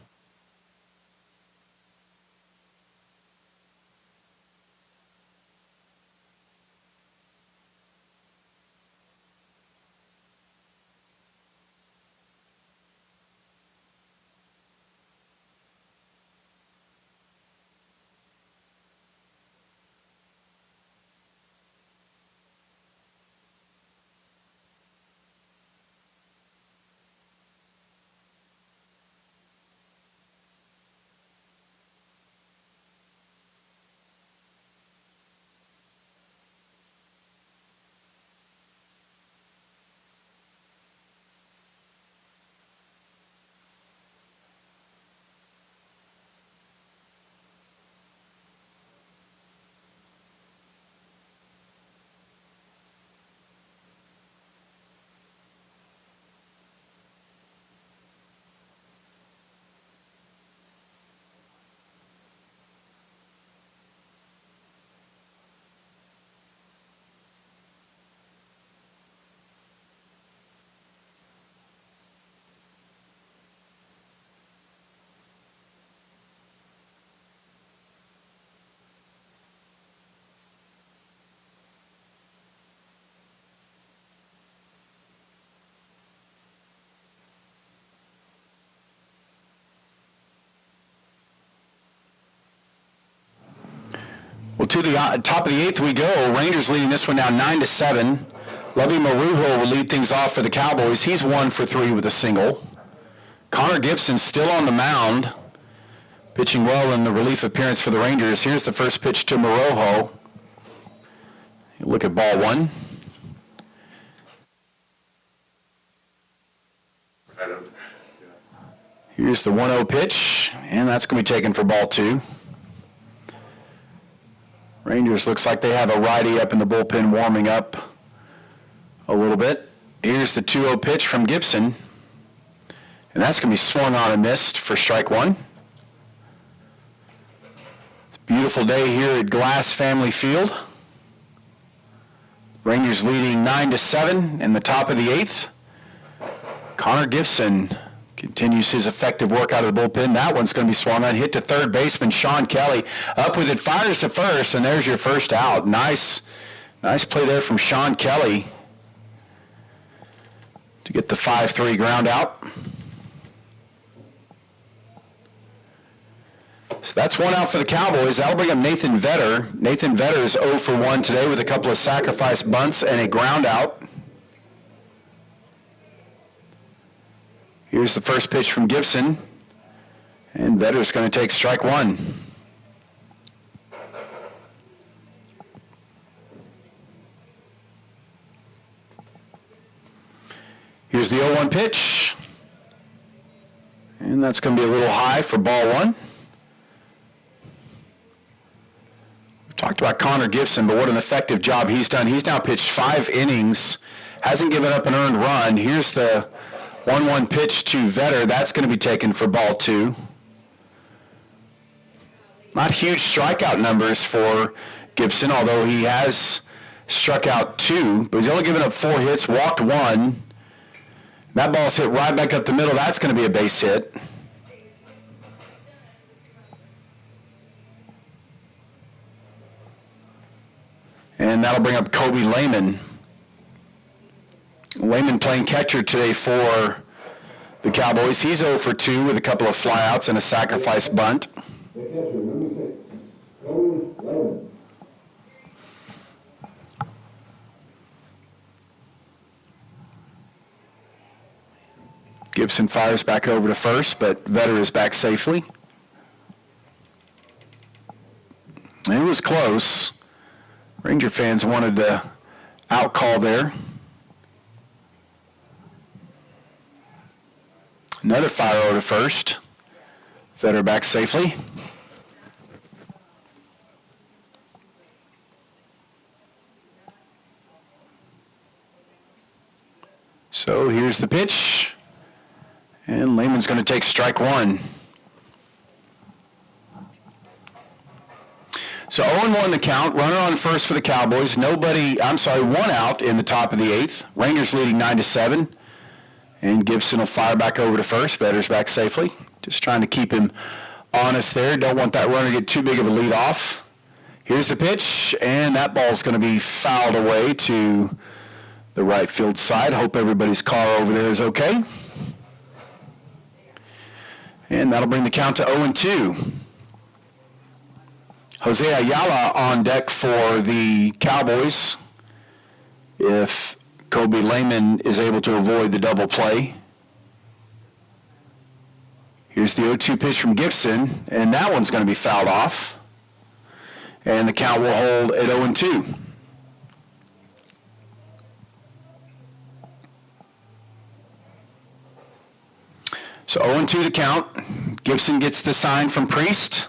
Speaker 1: Well, to the top of the 8th we go. Rangers leading this one now 9-7. Lovey Marujo will lead things off for the Cowboys. He's 1 for 3 with a single. Connor Gibson still on the mound, pitching well in the relief appearance for the Rangers. Here's the first pitch to Marujo. Look at ball one. Here's the 1-0 pitch, and that's going to be taken for ball 2. Rangers looks like they have a righty up in the bullpen warming up a little bit. Here's the 2-0 pitch from Gibson. And that's going to be swung on and missed for strike one. It's a beautiful day here at Glass Family Field. Rangers leading 9-7 in the top of the 8th. Connor Gibson continues his effective work out of the bullpen. That one's going to be swung on, hit to third baseman Sean Kelly. Up with it, fires to first, and there's your first out. Nice play there from Sean Kelly to get the 5-3 ground out. So that's one out for the Cowboys. That'll bring up Nathan Vetter. Nathan Vetter is 0 for 1 today with a couple of sacrifice bunts and a ground out. Here's the first pitch from Gibson, and Vetter's going to take strike one. Here's the 0-1 pitch, and that's going to be a little high for ball one. We've talked about Connor Gibson, but what an effective job he's done. He's now pitched 5 innings Hasn't given up an earned run. Here's the 1-1 pitch to Vetter. That's going to be taken for ball 2. Not huge strikeout numbers for Gibson, although he has struck out 2, but he's only given up 4 hits, walked 1. That ball's hit right back up the middle. That's going to be a base hit. And that'll bring up Kobe Lehman. Lehman playing catcher today for the Cowboys. He's 0 for 2 with a couple of flyouts and a sacrifice bunt.
Speaker 2: The catcher, number 6, Kobe Lehman.
Speaker 1: Gibson fires back over to first, but Vetter is back safely. It was close. Ranger fans wanted to outcall there. Another fire over to first. Vetter back safely. So here's the pitch. And Lehman's going to take strike 1. So 0-1 the count. Runner on first for the Cowboys. 1 out in the top of the 8th. Rangers leading 9-7. And Gibson will fire back over to first. Vetter's back safely. Just trying to keep him honest there. Don't want that runner to get too big of a lead off. Here's the pitch, and that ball's going to be fouled away to the right field side. Hope everybody's car over there is okay. And that'll bring the count to 0-2. Jose Ayala on deck for the Cowboys if Kobe Lehman is able to avoid the double play. Here's the 0-2 pitch from Gibson, and that one's going to be fouled off. And the count will hold at 0-2. So 0-2 the count. Gibson gets the sign from Priest.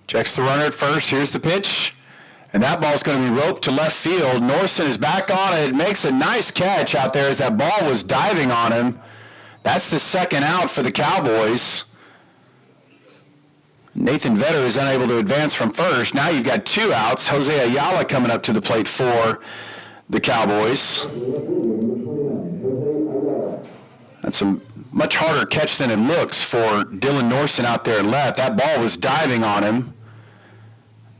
Speaker 1: Checks the runner at first. Here's the pitch. And that ball's going to be roped to left field. Northwestern is back on it. Makes a nice catch out there as that ball was diving on him. That's the second out for the Cowboys. Nathan Vetter is unable to advance from first. Now you've got 2 outs. Jose Ayala coming up to the plate for the Cowboys. That's a much harder catch than it looks for Dylan Norson out there at left. That ball was diving on him.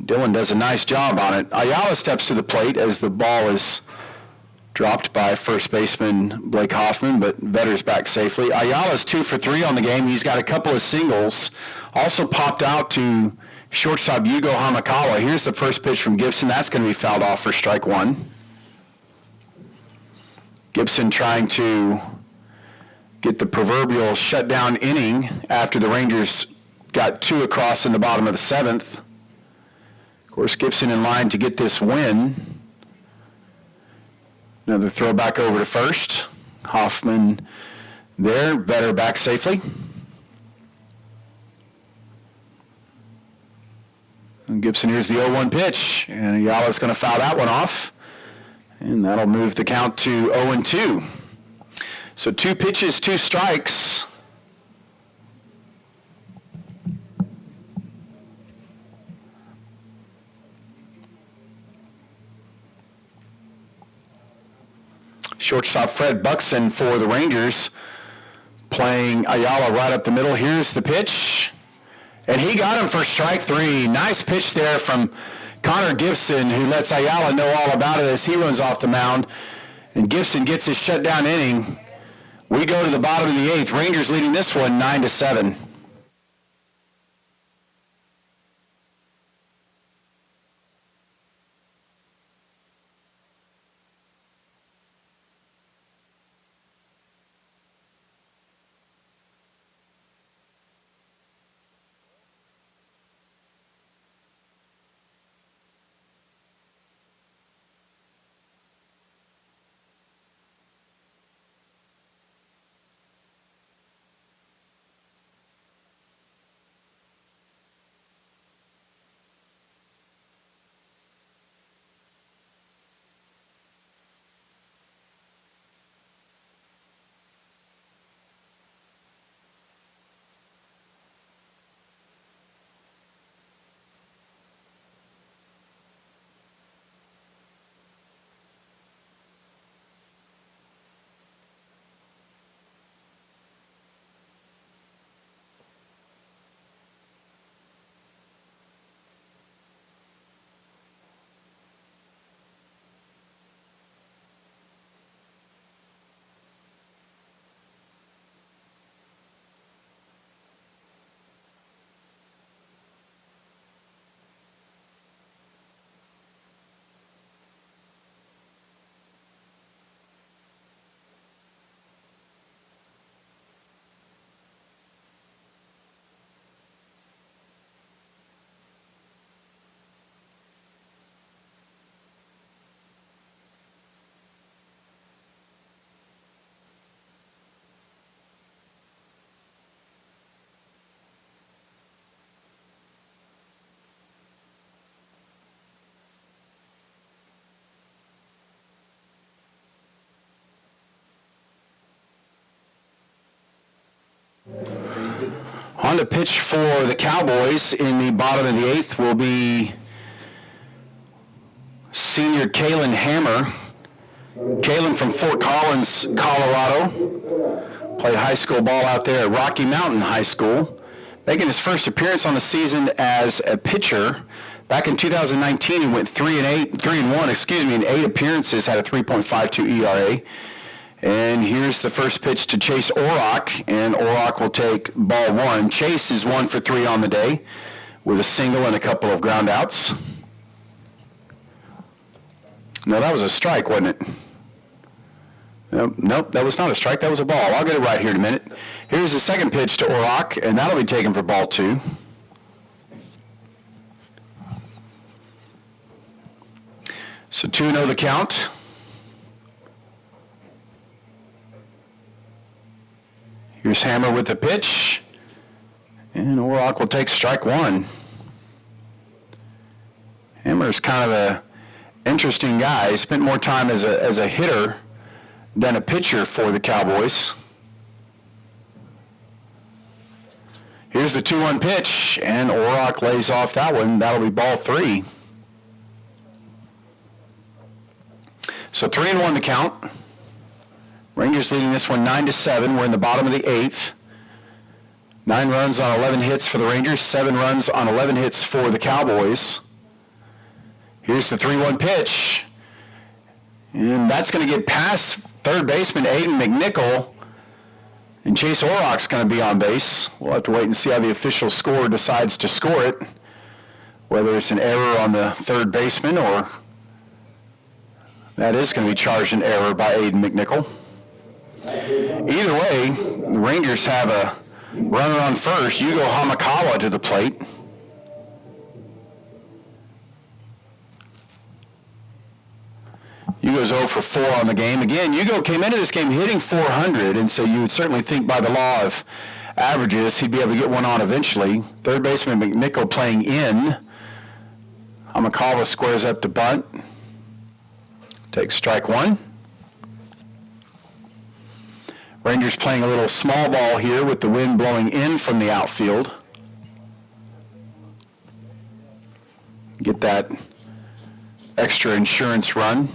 Speaker 1: Dylan does a nice job on it. Ayala steps to the plate as the ball is dropped by first baseman Blake Hoffman, but Vetter's back safely. Ayala's 2 for 3 on the game. He's got a couple of singles. Also popped out to shortstop Yugo Hamakawa. Here's the first pitch from Gibson. That's going to be fouled off for strike 1. Gibson trying to get the proverbial shutdown inning after the Rangers got 2 across in the bottom of the 7th. Of course, Gibson in line to get this win. Another throw back over to first. Hoffman there. Vetter back safely. And Gibson, here's the 0-1 pitch. And Ayala's going to foul that one off. And that'll move the count to 0-2. So 2 pitches, 2 strikes. Shortstop Fred Buxton for the Rangers, playing Ayala right up the middle. Here's the pitch, and he got him for strike 3. Nice pitch there from Connor Gibson, who lets Ayala know all about it as he runs off the mound. And Gibson gets his shutdown inning. We go to the bottom of the 8th. Rangers leading this one 9-7. On the pitch for the Cowboys in the bottom of the eighth will be senior Kalen Hammer. Kalen from Fort Collins, Colorado. Played high school ball out there at Rocky Mountain High School. Making his first appearance on the season as a pitcher. Back in 2019, he went 3-1, in 8 appearances, had a 3.52 ERA. And here's the first pitch to Chase Orrock, and Orrock will take ball 1. Chase is 1 for 3 on the day with a single and a couple of ground outs. No, that was a strike, wasn't it? Nope, that was not a strike. That was a ball. I'll get it right here in a minute. Here's the second pitch to Orrock, and that'll be taken for ball 2. So 2-0 the count. Here's Hammer with the pitch, and Orrock will take strike 1. Hammer's kind of a interesting guy. He spent more time as a hitter than a pitcher for the Cowboys. Here's the 2-1 pitch, and Orrock lays off that one. That'll be ball 3. So 3-1 the count. Rangers leading this one 9-7. We're in the bottom of the 8th. 9 runs on 11 hits for the Rangers, 7 runs on 11 hits for the Cowboys. Here's the 3-1 pitch. And that's going to get past third baseman Aiden McNichol. And Chase Orrock's going to be on base. We'll have to wait and see how the official scorer decides to score it. Whether it's an error on the third baseman or that is going to be charged an error by Aiden McNichol. Either way, the Rangers have a runner on first. Yugo Hamakawa to the plate. Yugo's 0 for 4 on the game. Again, Yugo came into this game hitting .400, and so you would certainly think by the law of averages he'd be able to get one on eventually. Third baseman McNichol playing in. Hamakawa squares up to bunt. Takes strike 1. Rangers playing a little small ball here with the wind blowing in from the outfield. Get that extra insurance run.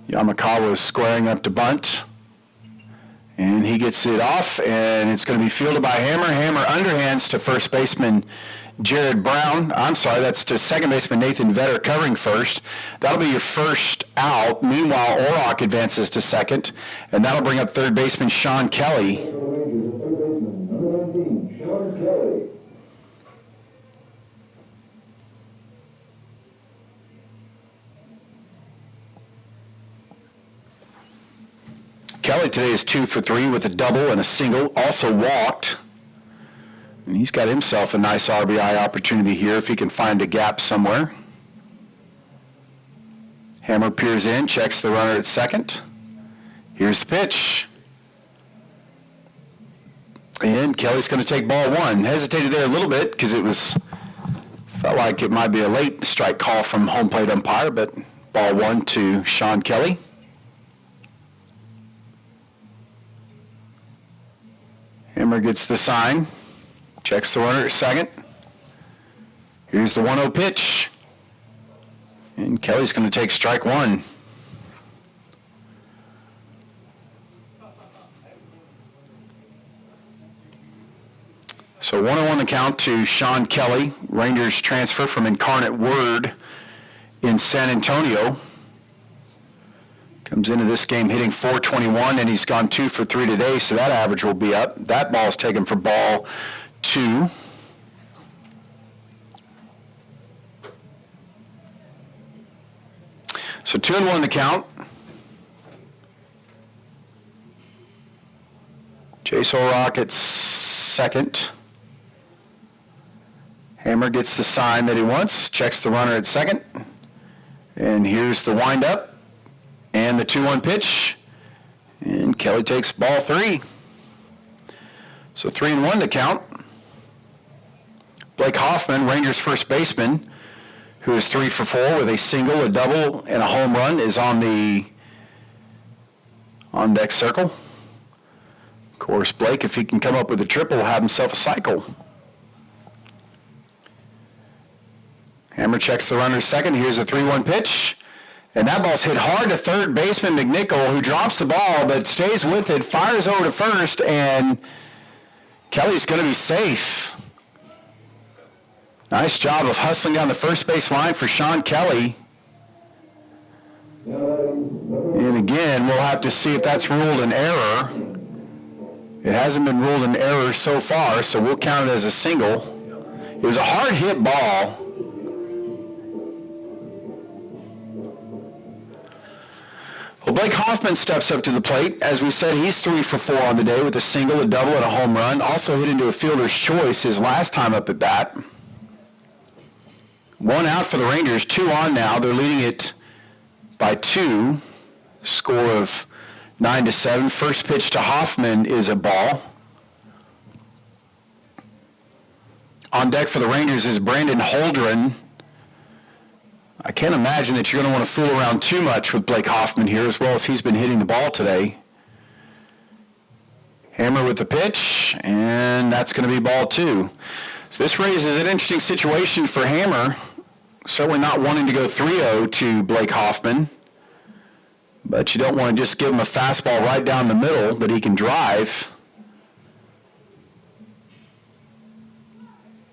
Speaker 1: Yamakawa is squaring up to bunt. And he gets it off, and it's going to be fielded by Hammer. Hammer underhands to first baseman Jared Brown. I'm sorry, that's to second baseman Nathan Vetter covering first. That'll be your first out. Meanwhile, Orrock advances to second, and that'll bring up third baseman Sean Kelly. Kelly today is 2 for 3 with a double and a single, also walked. And he's got himself a nice RBI opportunity here if he can find a gap somewhere. Hammer peers in, checks the runner at second. Here's the pitch. And Kelly's going to take ball 1. Hesitated there a little bit because felt like it might be a late strike call from home plate umpire, but ball 1 to Sean Kelly. Hammer gets the sign, checks the runner at second. Here's the 1-0 pitch. And Kelly's going to take strike 1. So 1-0 the count to Sean Kelly. Rangers transfer from Incarnate Word in San Antonio. Comes into this game hitting .421, and he's gone 2 for 3 today, so that average will be up. That ball's taken for ball 2. So 2-1 the count. Chase Orrock at second. Hammer gets the sign that he wants, checks the runner at second. And here's the windup. And the 2-1 pitch, and Kelly takes ball 3. So 3-1 to count. Blake Hoffman, Rangers first baseman, who is 3 for 4 with a single, a double, and a home run, is on the on-deck circle. Of course, Blake, if he can come up with a triple, will have himself a cycle. Hammer checks the runner second. Here's a 3-1 pitch. And that ball's hit hard to third baseman McNichol, who drops the ball but stays with it, fires over to first, and Kelly's going to be safe. Nice job of hustling down the first base line for Sean Kelly. And again, we'll have to see if that's ruled an error. It hasn't been ruled an error so far, so we'll count it as a single. It was a hard hit ball. Well, Blake Hoffman steps up to the plate. As we said, he's 3 for 4 on the day with a single, a double, and a home run. Also hit into a fielder's choice his last time up at bat. 1 out for the Rangers, 2 on now. They're leading it by 2, score of 9-7. First pitch to Hoffman is a ball. On deck for the Rangers is Brandon Holdren. I can't imagine that you're going to want to fool around too much with Blake Hoffman here, as well as he's been hitting the ball today. Hammer with the pitch, and that's going to be ball 2. So this raises an interesting situation for Hammer. Certainly not wanting to go 3-0 to Blake Hoffman, but you don't want to just give him a fastball right down the middle that he can drive.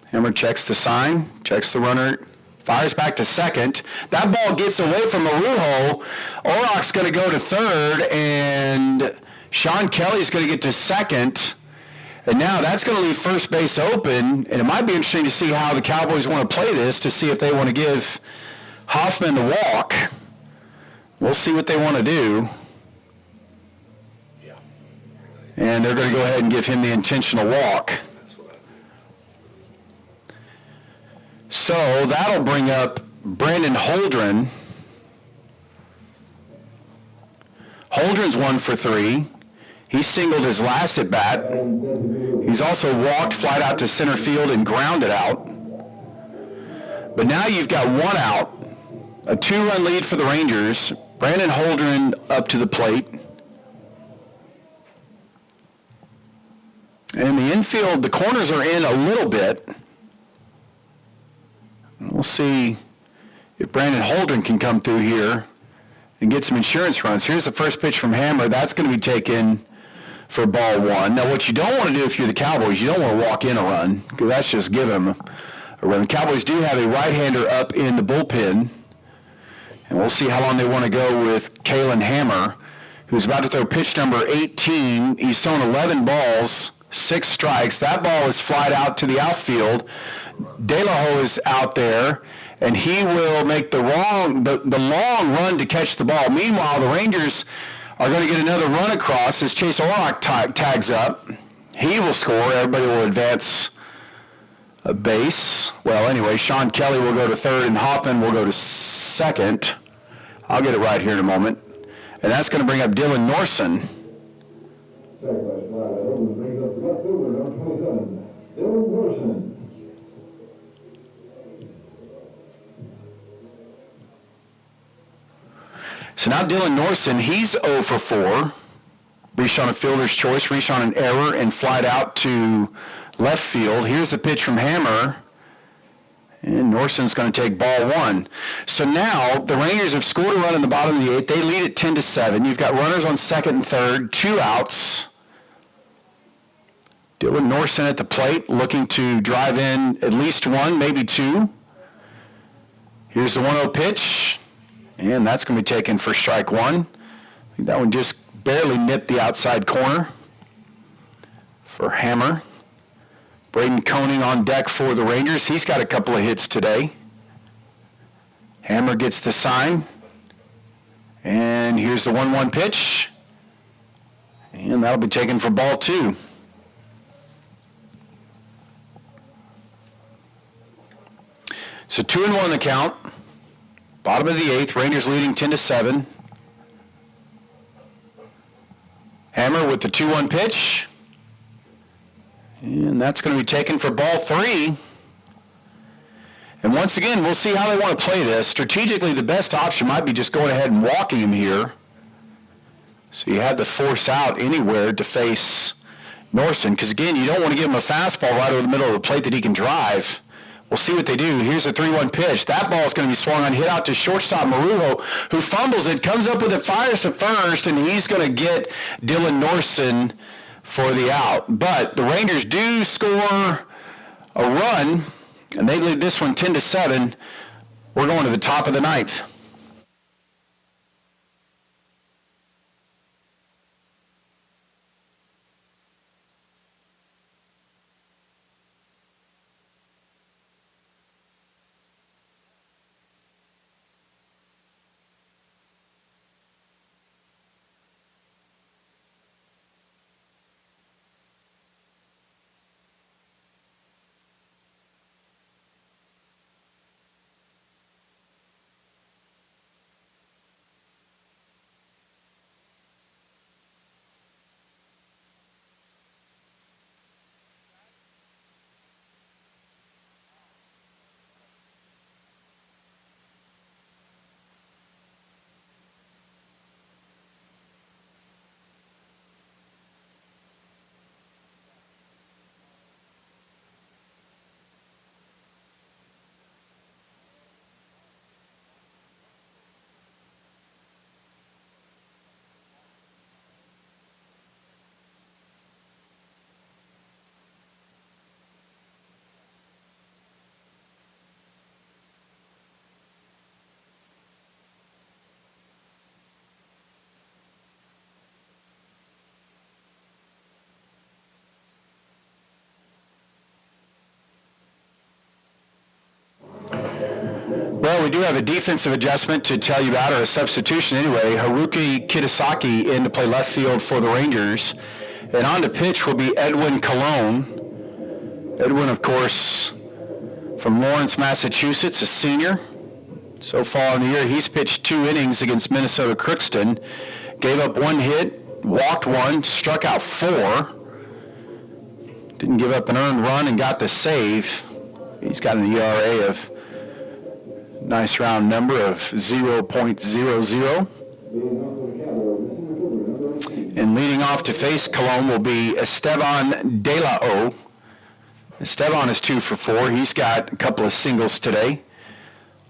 Speaker 1: Hammer checks the sign, checks the runner, fires back to second. That ball gets away from Arujo. Orrock's going to go to third, and Sean Kelly's going to get to second. And now that's going to leave first base open, and it might be interesting to see how the Cowboys want to play this, to see if they want to give Hoffman the walk. We'll see what they want to do. And they're going to go ahead and give him the intentional walk. So that'll bring up Brandon Holdren. Holdren's 1 for 3. He singled his last at bat. He's also walked, flied out to center field, and grounded out. But now you've got 1 out, a 2-run lead for the Rangers. Brandon Holdren up to the plate. And in the infield, the corners are in a little bit. We'll see if Brandon Holdren can come through here and get some insurance runs. Here's the first pitch from Hammer. That's going to be taken for ball 1. Now, what you don't want to do if you're the Cowboys, you don't want to walk in a run, because that's just giving them a run. The Cowboys do have a right-hander up in the bullpen, and we'll see how long they want to go with Kalen Hammer, who's about to throw pitch number 18. He's thrown 11 balls, 6 strikes. That ball is flied out to the outfield. De La Ho is out there, and he will make the long run to catch the ball. Meanwhile, the Rangers are going to get another run across as Chase Orrock tags up. He will score. Everybody will advance a base. Well, anyway, Sean Kelly will go to third, and Hoffman will go to second. I'll get it right here in a moment. And that's going to bring up Dylan Norson. So now Dylan Norson, he's 0 for 4. Reached on a fielder's choice, reached on an error, and flied out to left field. Here's the pitch from Hammer. And Norson's going to take ball 1. So now the Rangers have scored a run in the bottom of the 8th. They lead it 10-7. You've got runners on second and third, 2 outs. Dylan Norson at the plate, looking to drive in at least 1, maybe 2. Here's the 1-0 pitch. And that's going to be taken for strike 1. I think that one just barely nipped the outside corner for Hammer. Braden Koenig on deck for the Rangers. He's got a couple of hits today. Hammer gets the sign. And here's the 1-1 pitch. And that'll be taken for ball 2. So 2-1 the count. Bottom of the 8th, Rangers leading 10-7. Hammer with the 2-1 pitch. And that's going to be taken for ball 3. And once again, we'll see how they want to play this. Strategically, the best option might be just going ahead and walking him here. So you have the force out anywhere to face Norson, because again, you don't want to give him a fastball right over the middle of the plate that he can drive. We'll see what they do. Here's a 3-1 pitch. That ball is going to be swung on, hit out to shortstop Marujo, who fumbles it, comes up with it, fires to first, and he's going to get Dylan Norson for the out. But the Rangers do score a run, and they lead this one 10-7. We're going to the top of the ninth. Well, we do have a defensive adjustment to tell you about, or a substitution anyway. Haruki Kitasaki in to play left field for the Rangers. And on to pitch will be Edwin Colon. Edwin, of course, from Lawrence, Massachusetts, a senior. So far in the year, he's pitched 2 innings against Minnesota Crookston. Gave up 1 hit, walked 1, struck out 4. Didn't give up an earned run and got the save. He's got an ERA of nice round number of 0.00. And leading off to face Cologne will be Esteban De La O. Esteban is 2 for 4. He's got a couple of singles today.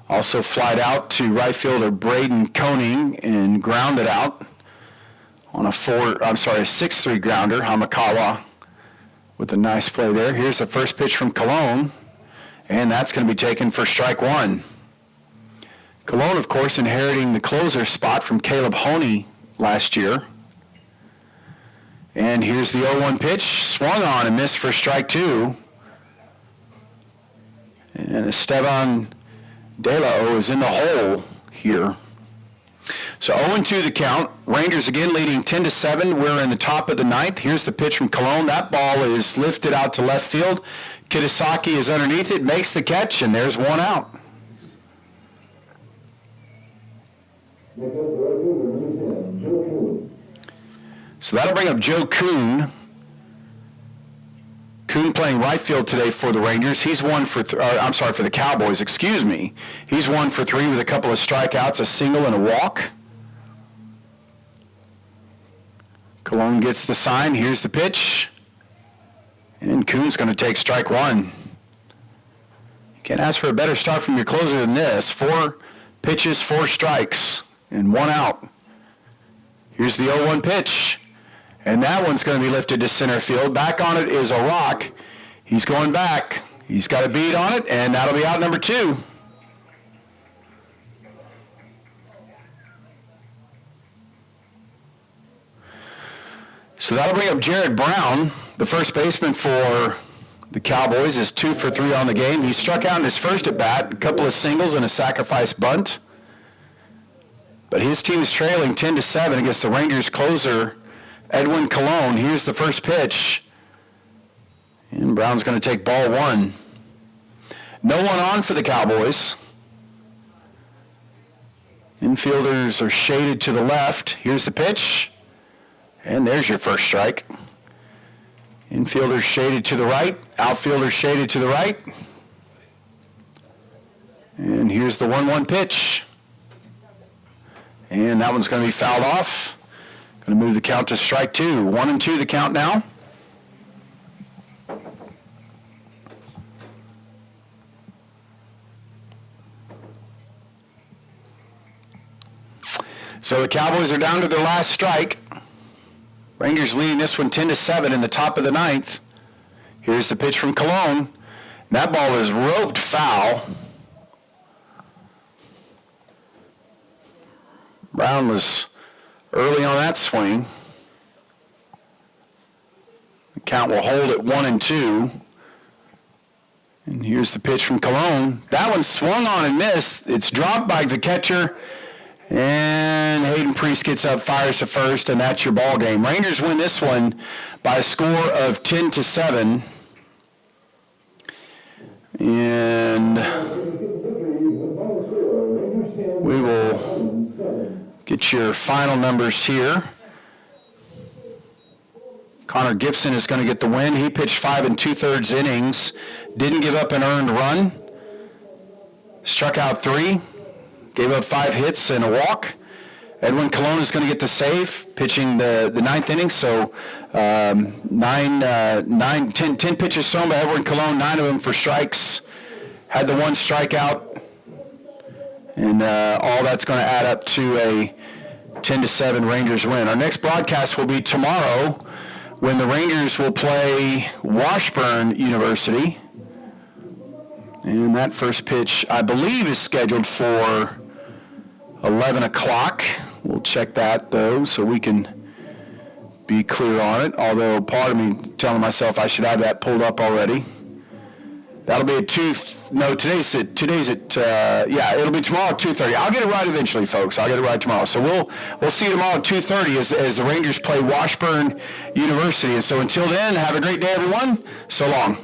Speaker 1: Also flied out to right fielder Braden Koning and grounded out on a 6-3 grounder. Hamakawa with a nice play there. Here's the first pitch from Cologne, and that's going to be taken for strike 1. Cologne, of course, inheriting the closer spot from Caleb Honey last year. And here's the 0-1 pitch, swung on and missed for strike 2. And Esteban De La O is in the hole here. So 0-2 the count. Rangers again leading 10-7. We're in the top of the ninth. Here's the pitch from Cologne. That ball is lifted out to left field. Kitasaki is underneath it, makes the catch, and there's 1 out. So that'll bring up Joe Kuhn. Kuhn playing right field today for the Rangers. He's for the Cowboys, excuse me. He's 1 for 3 with a couple of strikeouts, a single and a walk. Cologne gets the sign. Here's the pitch. And Kuhn's going to take strike 1. You can't ask for a better start from your closer than this. 4 pitches, 4 strikes, and 1 out. Here's the 0-1 pitch. And that one's going to be lifted to center field. Back on it is a rock. He's going back. He's got a beat on it, and that'll be out number 2. So that'll bring up Jared Brown, the first baseman for the Cowboys, is 2 for 3 on the game. He struck out in his first at bat, a couple of singles and a sacrifice bunt. But his team is trailing 10-7 against the Rangers closer, Edwin Colon. Here's the first pitch. And Brown's going to take ball 1. No one on for the Cowboys. Infielders are shaded to the left. Here's the pitch. And there's your first strike. Infielders shaded to the right. Outfielders shaded to the right. And here's the 1-1 pitch. And that one's going to be fouled off. Going to move the count to strike 2. 1-2 the count now. So the Cowboys are down to their last strike. Rangers leading this one 10-7 in the top of the ninth. Here's the pitch from Cologne. That ball is roped foul. Brown was early on that swing. The count will hold at 1-2. And here's the pitch from Cologne. That one swung on and missed. It's dropped by the catcher. And Hayden Priest gets up, fires to first, and that's your ball game. Rangers win this one by a score of 10-7. And we will get your final numbers here. Connor Gibson is going to get the win. He pitched 5 2/3 innings, didn't give up an earned run, struck out 3. Gave up 5 hits and a walk. Edwin Colon is going to get the save, pitching the ninth inning. So 10 pitches thrown by Edwin Colon, 9 of them for strikes. Had the 1 strikeout. And all that's going to add up to a 10-7 Rangers win. Our next broadcast will be tomorrow when the Rangers will play Washburn University. And that first pitch, I believe, is scheduled for 11 o'clock. We'll check that, though, so we can be clear on it, although part of me telling myself I should have that pulled up already. That'll be at it'll be tomorrow at 2:30. I'll get it right eventually, folks. I'll get it right tomorrow. So we'll see you tomorrow at 2:30 as the Rangers play Washburn University. And so until then, have a great day, everyone. So long.